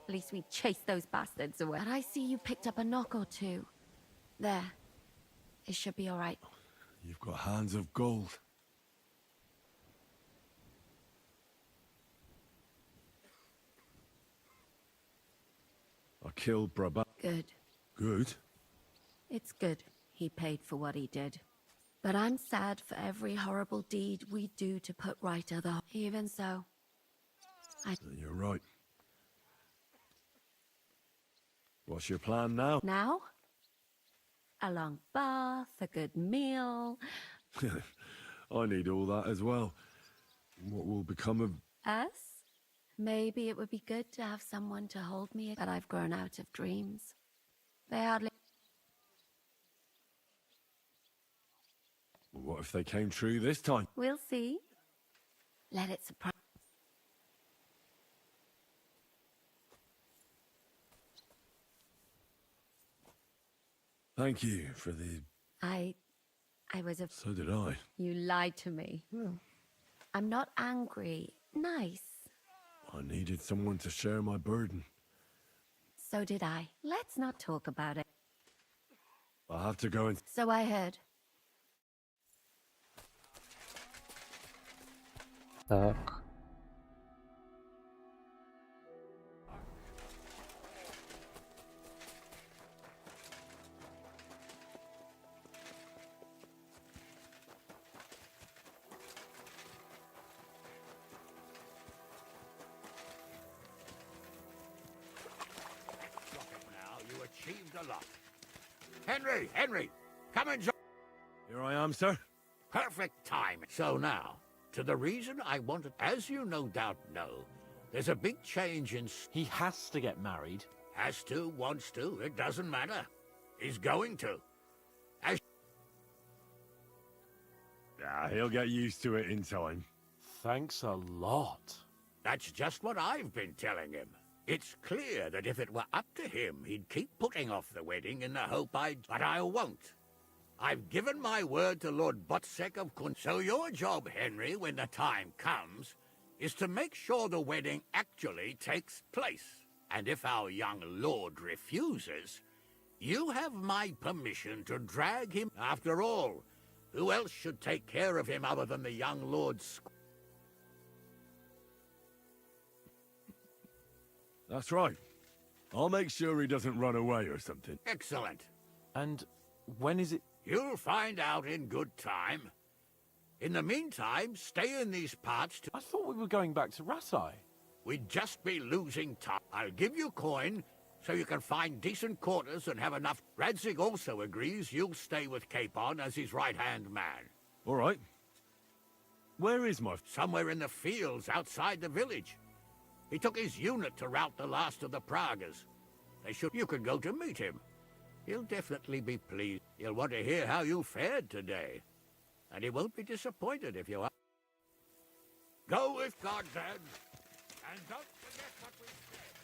At least we chased those bastards away. But I see you picked up a knock or two. There. It should be all right. You've got hands of gold. I killed Brabant. Good. Good? It's good he paid for what he did. But I'm sad for every horrible deed we do to put right other... Even so, You're right. What's your plan now? Now? A long bath, a good meal... I need all that as well. What will become of... Us? Maybe it would be good to have someone to hold me, but I've grown out of dreams. They hardly... What if they came true this time? We'll see. Let it surprise... Thank you for the... I was a... So did I. You lied to me. I'm not angry. Nice. I needed someone to share my burden. So did I. Let's not talk about it. I have to go and... So I heard. Так. Achieved a lot. Henry, come and join. Here I am, sir. Perfect time. So now, to the reason I wanted, as you no doubt know, there's a big change in... He has to get married. Has to, wants to, it doesn't matter. He's going to. He'll get used to it in time. Thanks a lot. That's just what I've been telling him. It's clear that if it were up to him, he'd keep putting off the wedding in the hope I'd... But I won't. I've given my word to Lord Botsek of Kun. So your job, Henry, when the time comes, is to make sure the wedding actually takes place. And if our young lord refuses, you have my permission to drag him. After all, who else should take care of him other than the young lord's... That's right. I'll make sure he doesn't run away or something. Excellent. And when is it? You'll find out in good time. In the meantime, stay in these parts to... I thought we were going back to Rasai. We'd just be losing time. I'll give you coin so you can find decent quarters and have enough... Radzig also agrees you'll stay with Capon as his right-hand man. All right. Where is my... Somewhere in the fields outside the village. He took his unit to rout the last of the Pragas. You could go to meet him. He'll definitely be pleased. He'll want to hear how you fared today. And he won't be disappointed if you are. Go with God's aid. And don't forget what we said.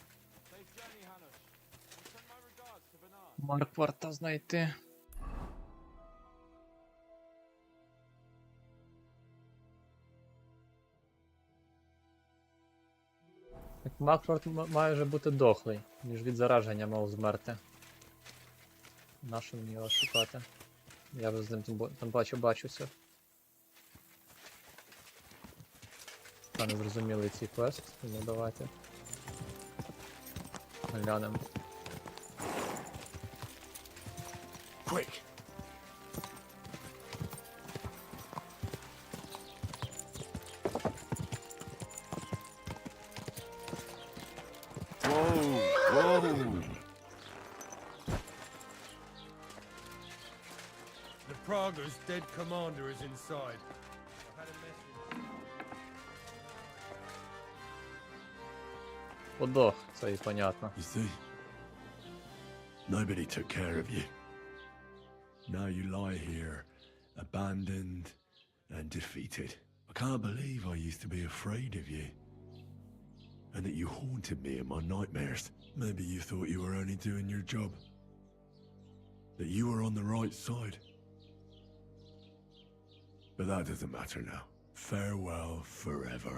Safe journey, Hanush. And send my regards to Bernard. Маркварта знайти. Маркварт має вже бути дохлий, ніж від зараження мав змерти. Нащо мені його шукати? Я вже з ним там бачуся. Та не зрозумілий цей квест, тому давайте глянемо. Quick! The Prague's dead commander is inside. I've had a message. Подох, це і понятно. You see, nobody took care of you. Now you lie here, abandoned and defeated. I can't believe I used to be afraid of you. And that you haunted me in my nightmares. Maybe you thought you were only doing your job. That you were on the right side. But that doesn't matter now. Farewell forever,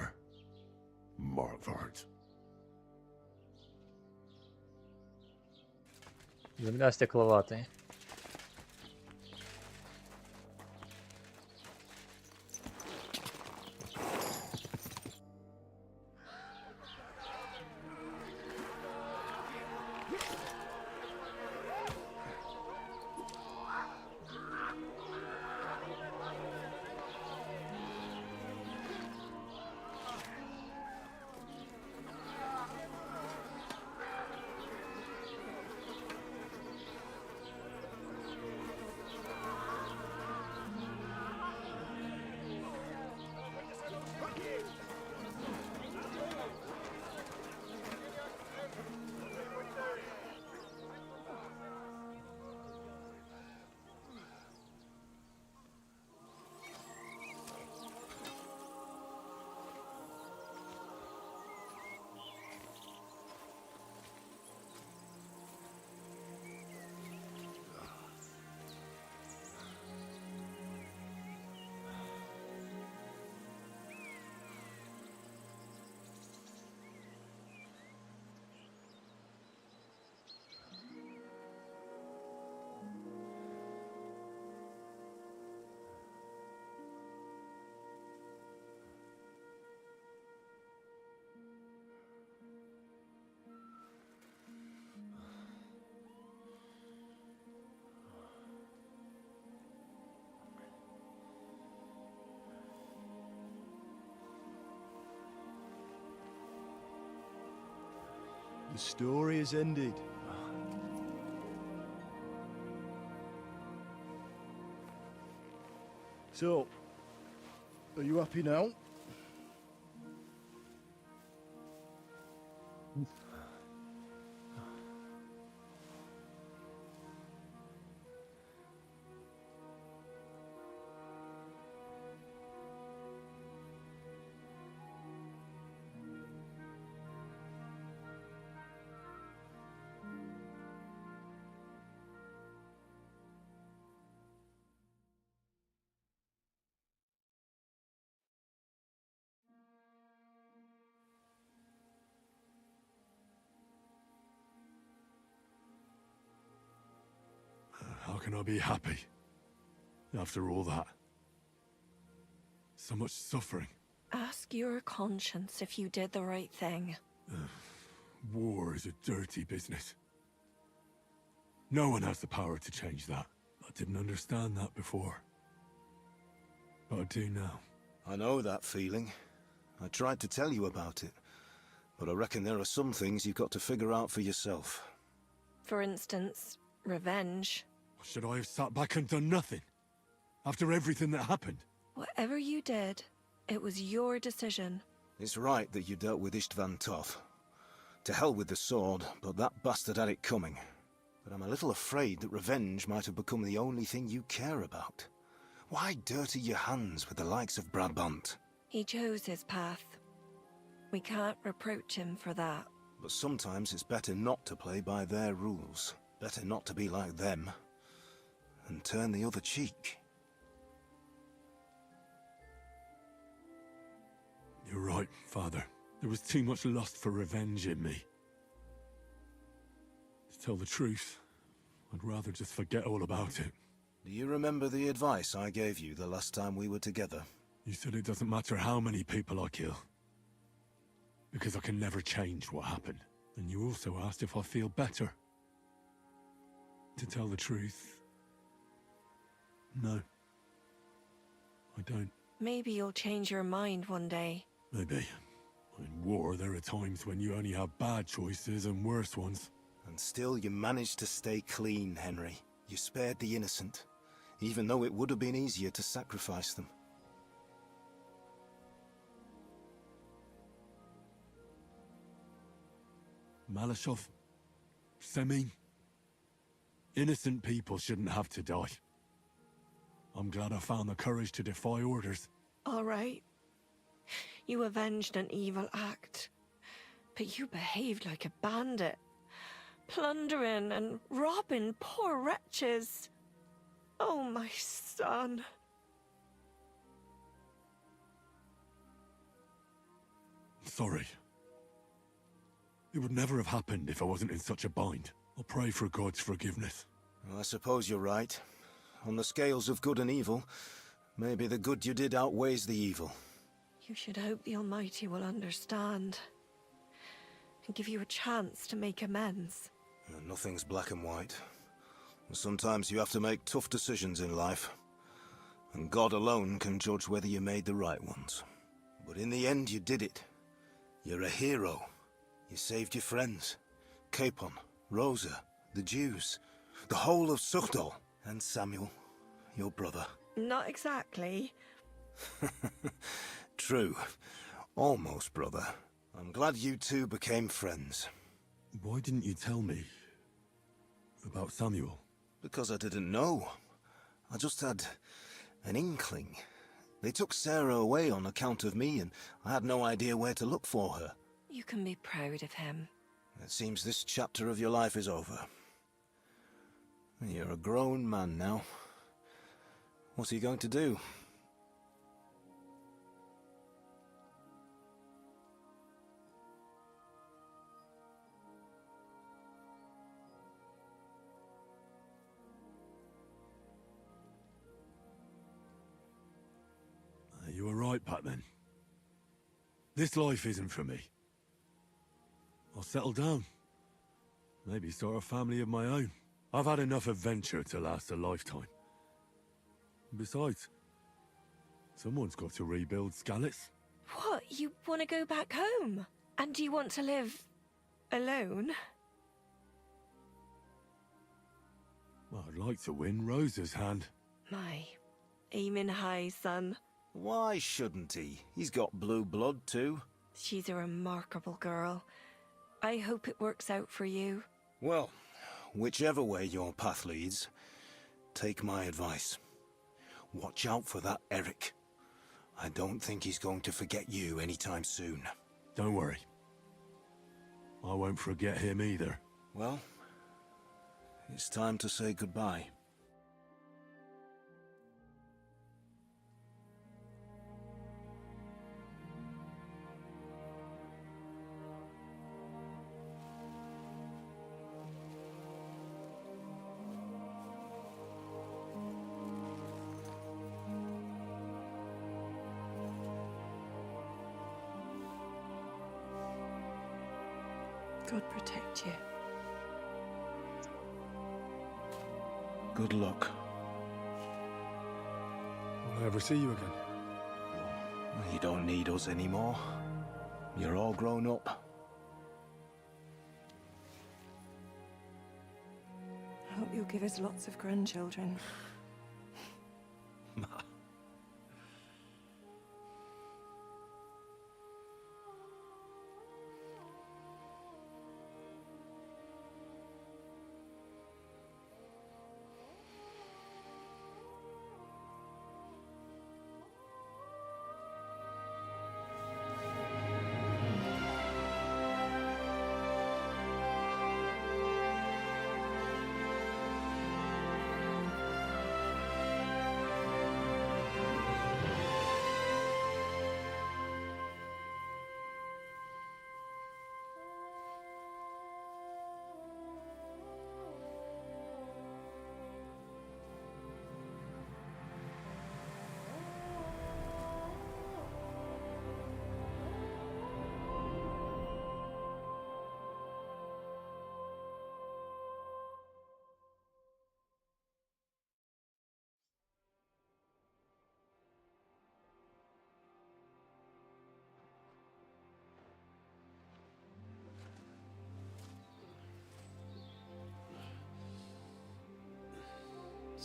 Markvart. Земля стекловатий. The story is ended. So, are you happy now? How can I be happy after all that? So much suffering. Ask your conscience if you did the right thing. War is a dirty business. No one has the power to change that. I didn't understand that before. But I do now. I know that feeling. I tried to tell you about it. But I reckon there are some things you've got to figure out for yourself. For instance, revenge. Should I have sat back and done nothing? After everything that happened? Whatever you did, it was your decision. It's right that you dealt with Istvan tough. To hell with the sword, but that bastard had it coming. But I'm a little afraid that revenge might have become the only thing you care about. Why dirty your hands with the likes of Brabant? He chose his path. We can't reproach him for that. But sometimes it's better not to play by their rules. Better not to be like them. And turn the other cheek. You're right, Father. There was too much lust for revenge in me. To tell the truth, I'd rather just forget all about it. Do you remember the advice I gave you the last time we were together? You said it doesn't matter how many people I kill, because I can never change what happened. And you also asked if I feel better. To tell the truth, no. I don't. Maybe you'll change your mind one day. Maybe. In war, there are times when you only have bad choices and worse ones. And still you managed to stay clean, Henry. You spared the innocent, even though it would have been easier to sacrifice them. Malashov, Semyon, innocent people shouldn't have to die. I'm glad I found the courage to defy orders. All right. You avenged an evil act, but you behaved like a bandit, plundering and robbing poor wretches. Oh, my son. Sorry. It would never have happened if I wasn't in such a bind. I'll pray for God's forgiveness. Well, I suppose you're right. On the scales of good and evil, maybe the good you did outweighs the evil. You should hope the Almighty will understand and give you a chance to make amends. Nothing's black and white. Sometimes you have to make tough decisions in life, and God alone can judge whether you made the right ones. But in the end, you did it. You're a hero. You saved your friends. Capon, Rosa, the Jews, the whole of Sugdol, and Samuel, your brother. Not exactly. True. Almost, brother. I'm glad you two became friends. Why didn't you tell me about Samuel? Because I didn't know. I just had an inkling. They took Sarah away on account of me, and I had no idea where to look for her. You can be proud of him. It seems this chapter of your life is over. You're a grown man now. What are you going to do? You were right back then. This life isn't for me. I'll settle down. Maybe start a family of my own. I've had enough adventure to last a lifetime. Besides, someone's got to rebuild Skalitz. What? You want to go back home? And do you want to live alone? Well, I'd like to win Rosa's hand. My, aiming high, son. Why shouldn't he? He's got blue blood too. She's a remarkable girl. I hope it works out for you. Well, whichever way your path leads, take my advice. Watch out for that Eric. I don't think he's going to forget you anytime soon. Don't worry. I won't forget him either. Well, it's time to say goodbye. God protect you. Good luck. Will I ever see you again? You don't need us anymore. You're all grown up. I hope you'll give us lots of grandchildren.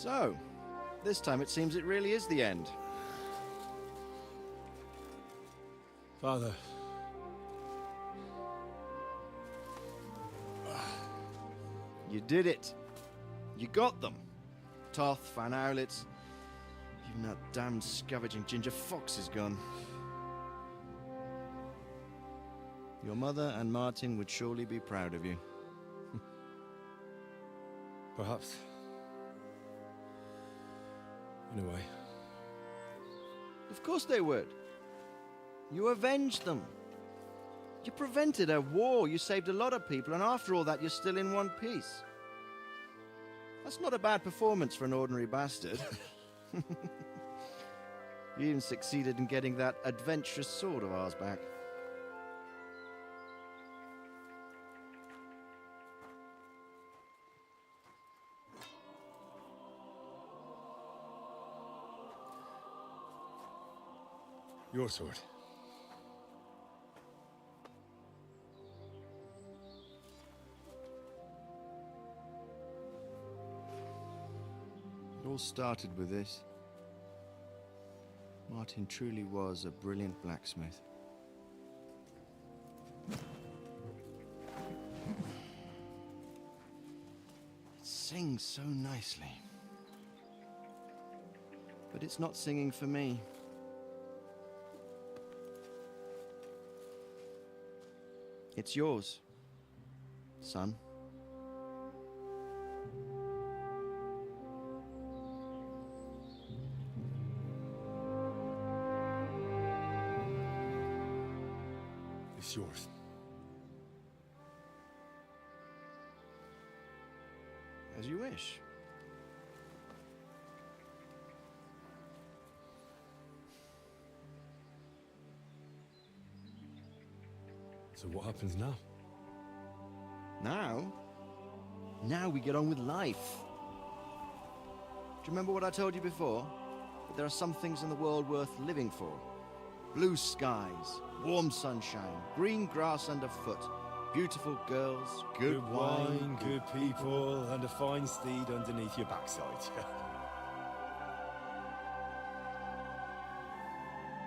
So, this time it seems it really is the end. Father. You did it. You got them. Toth, Van Owlitz, even that damned scavenging ginger fox is gone. Your mother and Martin would surely be proud of you. Perhaps. In a way. Of course they would. You avenged them. You prevented a war, you saved a lot of people, and after all that you're still in one piece. That's not a bad performance for an ordinary bastard. You even succeeded in getting that adventurous sword of ours back. Your sword. It all started with this. Martin truly was a brilliant blacksmith. It sings so nicely. But it's not singing for me. It's yours, son. It's yours. As you wish. So what happens now? Now? Now we get on with life. Do you remember what I told you before? That there are some things in the world worth living for. Blue skies, warm sunshine, green grass underfoot, beautiful girls, good wine, good people, and a fine steed underneath your backside.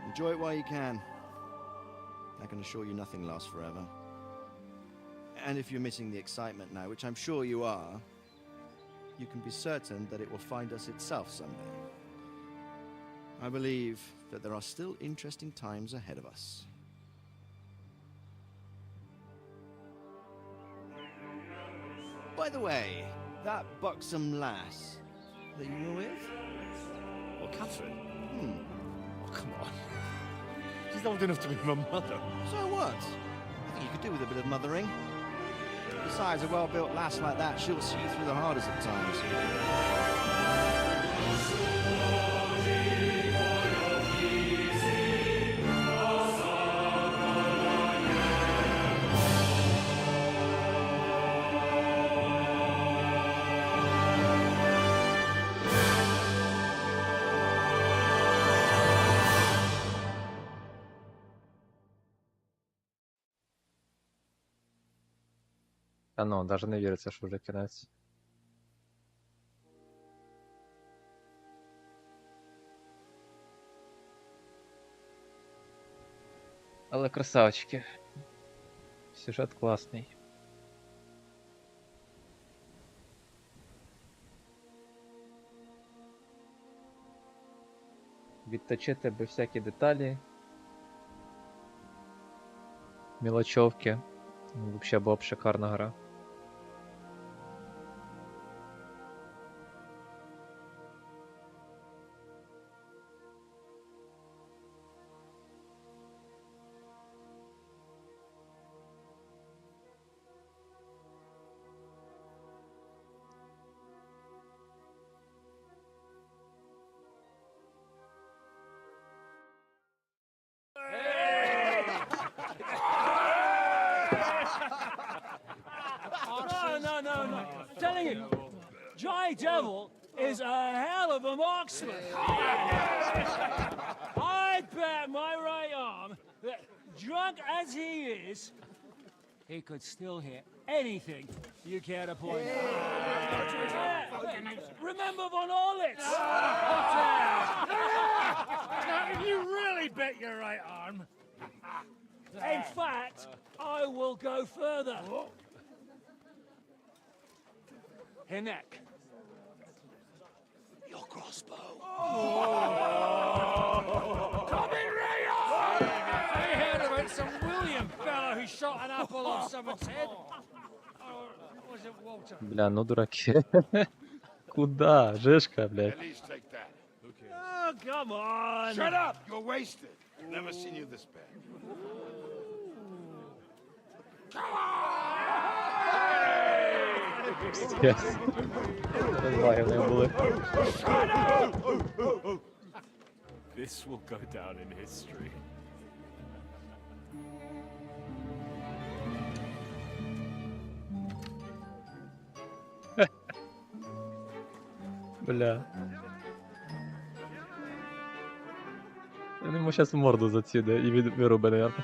Enjoy it while you can. I can assure you nothing lasts forever. And if you're missing the excitement now, which I'm sure you are, you can be certain that it will find us itself someday. I believe that there are still interesting times ahead of us. By the way, that buxom lass that you were with? Well, Catherine? Oh, come on. She's old enough to be my mother. So what? I think you could do with a bit of mothering. Besides, a well-built lass like that, she'll see you through the hardest of times. Та ну, навіть не віриться, що вже кінець. Але красавчики. Сюжет класний. Відточити би всякі деталі. Мілочовки. Взагалі була б шикарна гра. No. I'm telling you, Jai Devil is a hell of a marksman. I'd bet my right arm that, drunk as he is, he could still hear anything you care to point out. Remember von Orlitz! Now, if you really bet your right arm, in fact, I will go further. Hinek. Your crossbow. Come in, Rayo! I heard about some William fella who shot an apple off someone's head. Or was it Walter? Бля, ну дураки. Куда? Жешка, блядь. At least take that. Oh, come on! Shut up! You're wasted. I've never seen you this bad. Yes. Розваги в них були. This will go down in history. Бля. Він йому щас в морду заціде і вируби, наверное.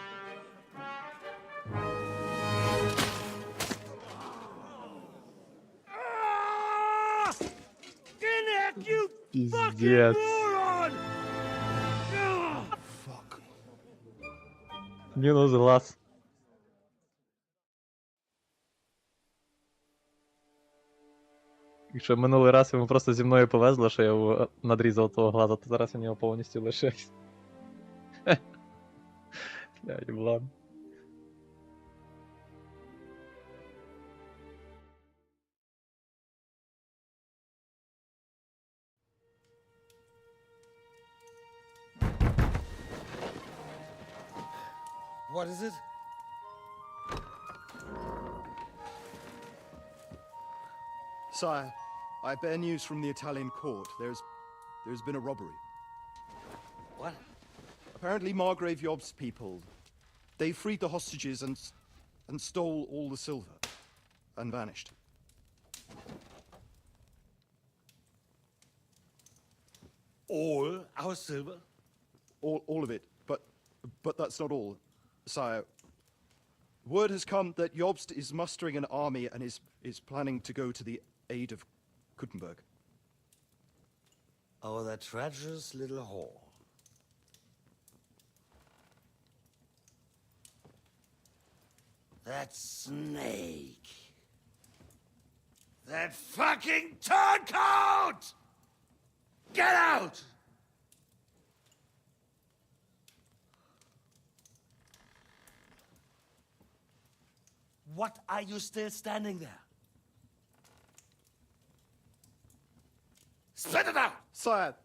Пиздец. Мінус глаз. Якщо минулий раз йому просто зі мною повезло, що я його надрізав того глаза, то зараз він його повністю лишився. Бля, єблан. What is it? Sire, I bear news from the Italian court. There's been a robbery. What? Apparently Margrave Yob's people, they freed the hostages and stole all the silver and vanished. All our silver? All of it, but that's not all, sire. Word has come that Jobst is mustering an army and is planning to go to the aid of Kuttenberg. Oh, that treacherous little whore. That snake. That fucking turncoat! Get out! What are you still standing there? Spit it out! Sire,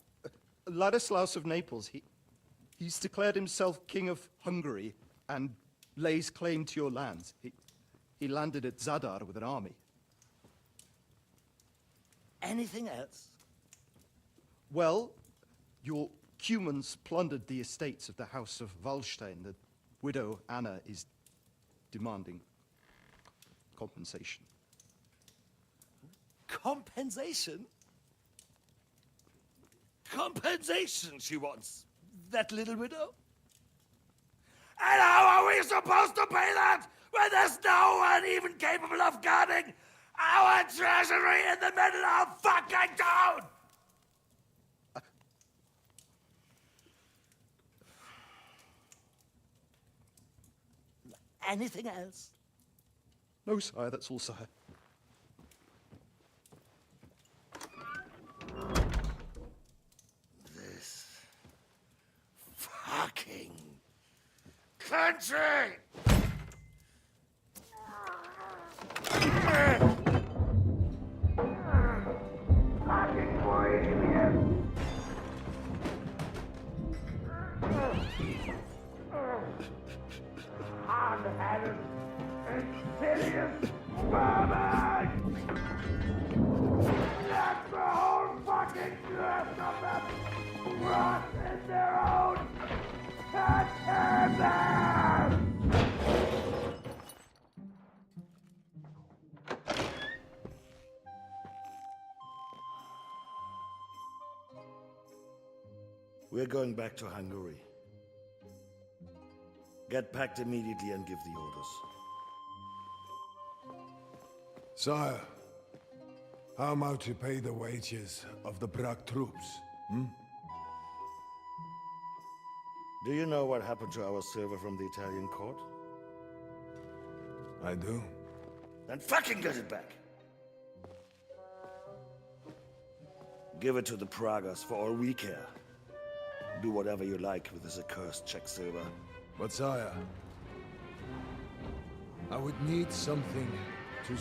Ladislaus of Naples, he's declared himself king of Hungary and lays claim to your lands. He landed at Zadar with an army. Anything else? Well, your Cumans plundered the estates of the House of Wallstein. The widow Anna is demanding compensation. Compensation? Compensation she wants, that little widow? And how are we supposed to pay that when there's no one even capable of guarding our treasury in the middle of fucking town? Anything else? No, sire, that's all, sire. This fucking country! Fucking Bohemian! Hard-headed, insidious vermin! That's the whole fucking curse of them! Rot in their own containers! We're going back to Hungary. Get packed immediately and give the orders. Sire, how am I to pay the wages of the Prague troops? Do you know what happened to our silver from the Italian court? I do. Then fucking get it back! Give it to the Pragas for all we care. Do whatever you like with this accursed Czech silver. But sire, I would need something to...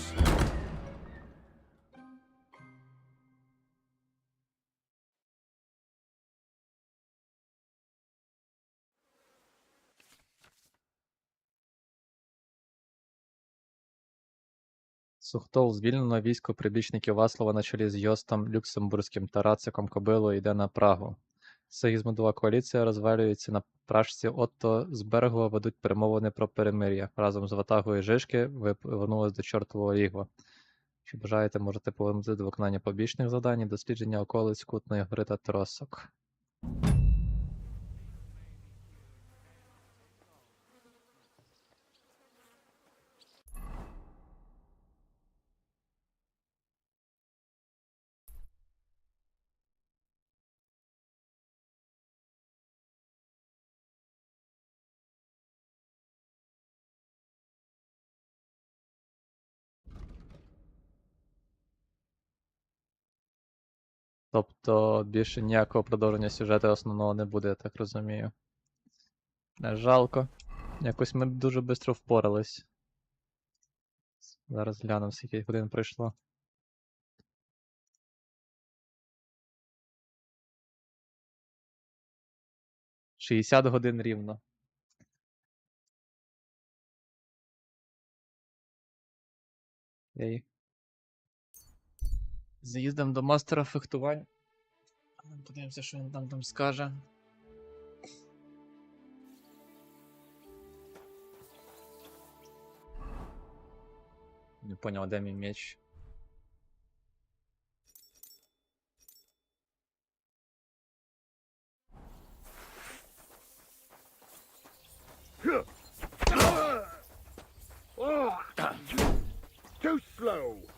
Сухтол звільнено, військо прибічників Васлова на чолі з Йостом Люксембурзьким та Рациком Кобилою йде на Прагу. Сигізмундова коаліція розвалюється на Пражці. Отто з Берегова ведуть перемовини про перемир'я. Разом з ватагою Жишки ви повернулись до чортового лігва. Якщо бажаєте, можете повернути до виконання побічних завдань і дослідження околиць Кутної гори та Тросок. Тобто більше ніякого продовження сюжету основного не буде, я так розумію. Жалко. Якось ми дуже швидко впорались. Зараз глянемо, скільки годин пройшло. — 60 годин рівно. Окей. Заїздимо до мастера фехтувань. Подивимося, що він там скаже. Не понял, де мій меч. Too slow.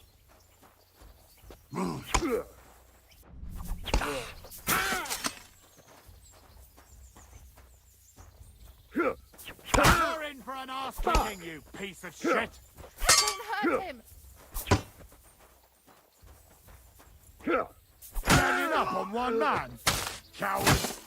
You're in for an ass kicking, you piece of shit! That won't hurt him! Standing up on one man, coward!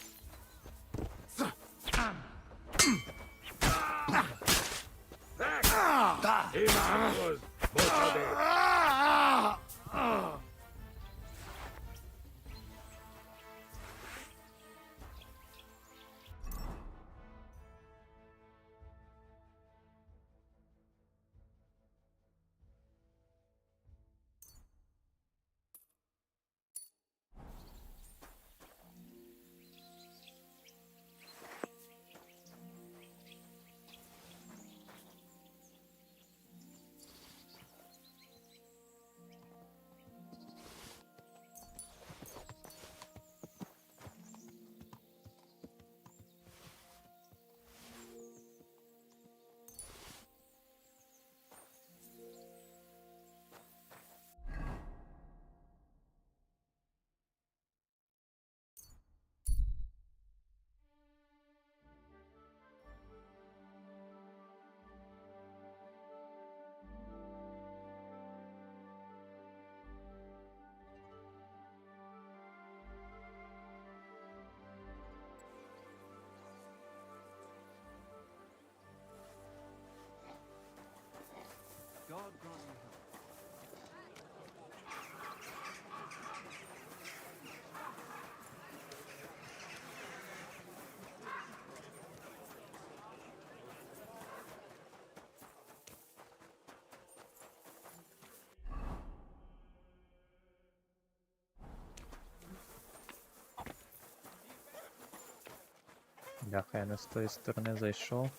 Бляха, я не з тої сторони зайшов.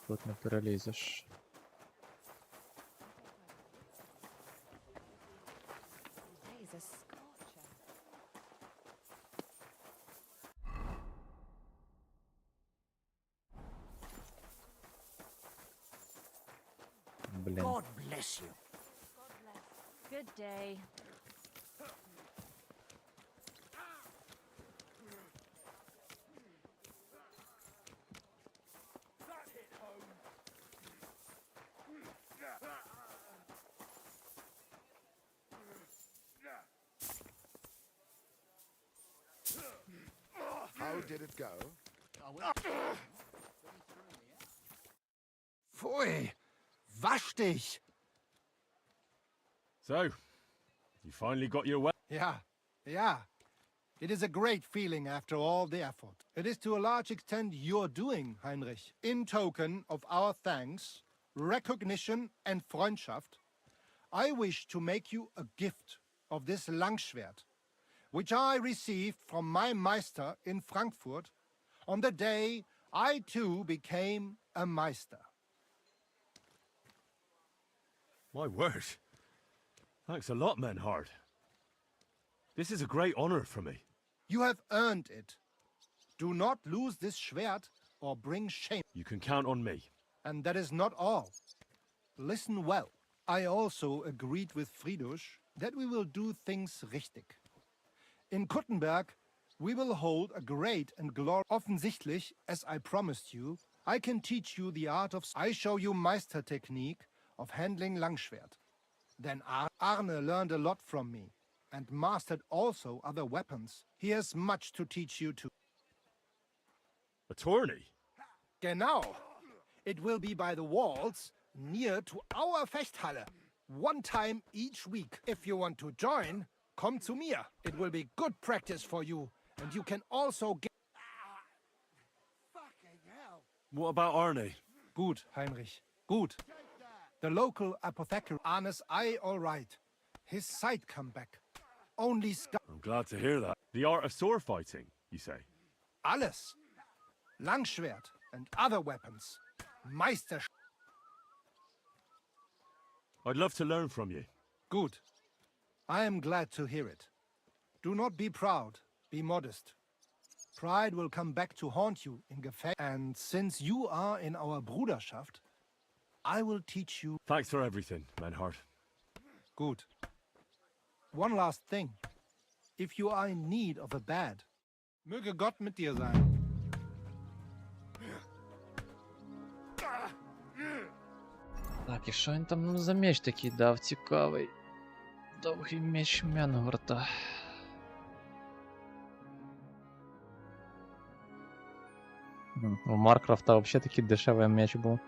Тут не перелізеш. блін. God bless you. Good day. How did it go? Pfui! Wasch dich! So, you finally got your way. Yeah. It is a great feeling after all the effort. It is to a large extent your doing, Heinrich. In token of our thanks, recognition and Freundschaft, I wish to make you a gift of this Langschwert, which I received from my Meister in Frankfurt on the day I too became a Meister. My word. Thanks a lot, Menhard. This is a great honor for me. You have earned it. Do not lose this Schwert or bring shame. You can count on me. And that is not all. Listen well. I also agreed with Friedrich that we will do things richtig. In Kuttenberg, we will hold a great and glorious... Offensichtlich, as I promised you, I can teach you the art of... I show you Meistertechnique of handling Langschwert. Then Arne learned a lot from me and mastered also other weapons. He has much to teach you too. A tourney? Genau. It will be by the walls near to our Fechthalle. One time each week. If you want to join, come to mir. It will be good practice for you, and you can also get... Fucking hell! What about Arne? Gut, Heinrich. Gut. The local apothecary, Arne's eye all right. His sight come back. Only scar... I'm glad to hear that. The art of sword fighting, you say? Alles. Langschwert and other weapons. Meister... I'd love to learn from you. Good. I am glad to hear it. Do not be proud. Be modest. Pride will come back to haunt you in Gefängnis. And since you are in our Bruderschaft, I will teach you... Thanks for everything, Menhard. Good. One last thing. If you are in need of a bed, möge Gott mit dir sein. Так, і що він там нам за меч такий дав? Цікавий. Довгий меч Менгорта. У Маркрафта взагалі такий дешевий меч був.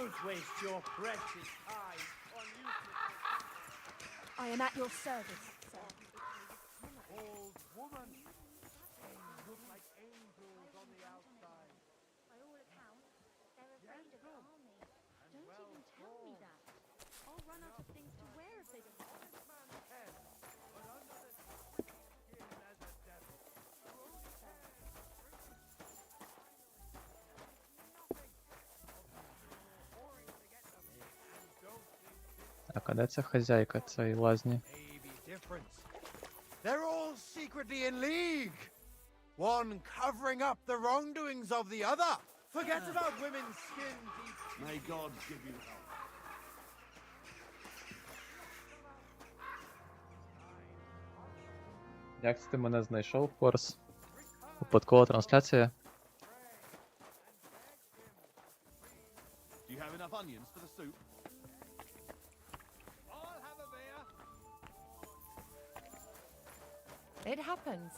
Don't waste your precious time on I am at your service, sir. old woman. They look like angels on the outside. By all accounts, they're afraid of the army. Don't even tell me that. I'll run out of things to wear if they don't. Honest man can, but under the skin as a devil. Так, а де ця хазяйка цієї лазні? They're all secretly in league. One covering up the wrongdoings of the other. Forget about women's skin deep. May God give you help. Як це ти мене знайшов, Хорс? Випадкова трансляція? Do you have enough onions for the soup? It happens.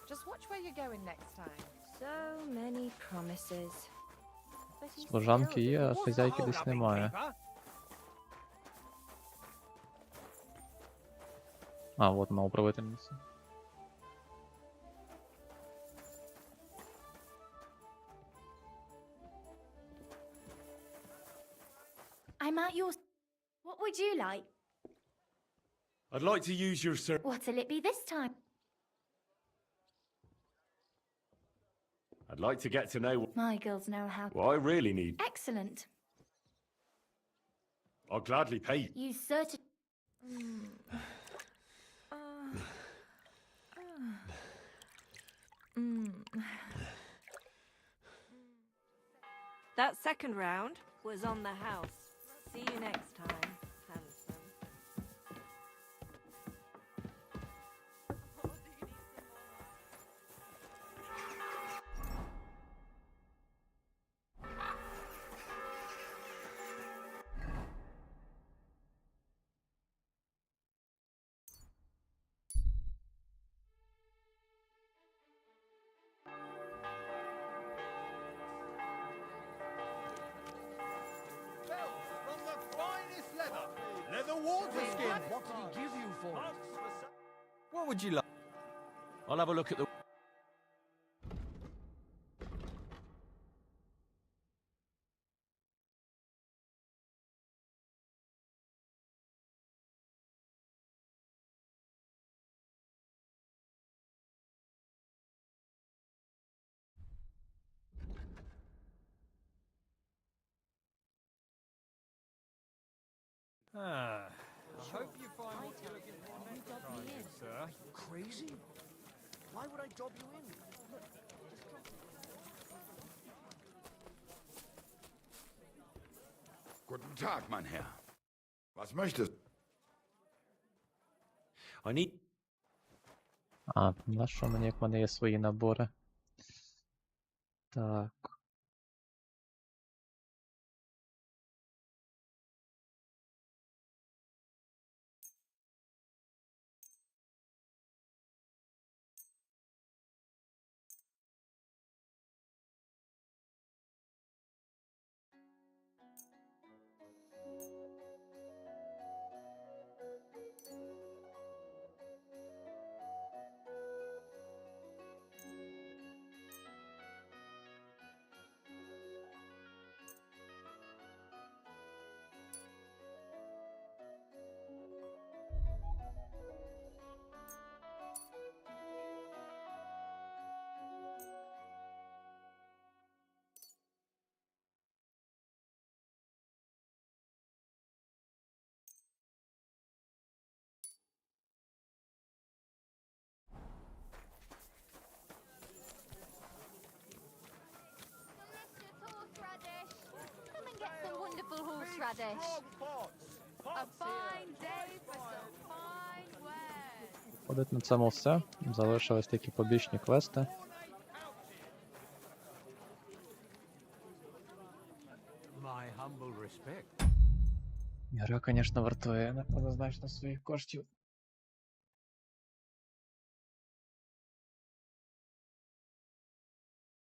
Just watch where you're going next time. So many promises. Служанки є, а хазяйки десь немає. А, от вона управительниця. I'm at your... What would you like? I'd like to use your service. What'll it be this time? I'd like to get to know My girls know how... what I really need. Excellent. I'll gladly pay you. You certainly... That second round was on the house. See you next time, handsome. From the finest leather. Leather water skin. What did he give you for it? What would you like? I'll have a look at the... I hope you find what you're looking for next time, sir. Crazy? Why would I dob you in? Guten Tag, mein Herr. Was möchtest? I need... А, на що мені, як в мене є свої набори? Так. Come and get some wonderful horseradish. A fine day for some fine wares. Ходить на цьому все. Залишились такі побічні квести. My humble respect. Гра, звісно, вартує однозначно своїх коштів.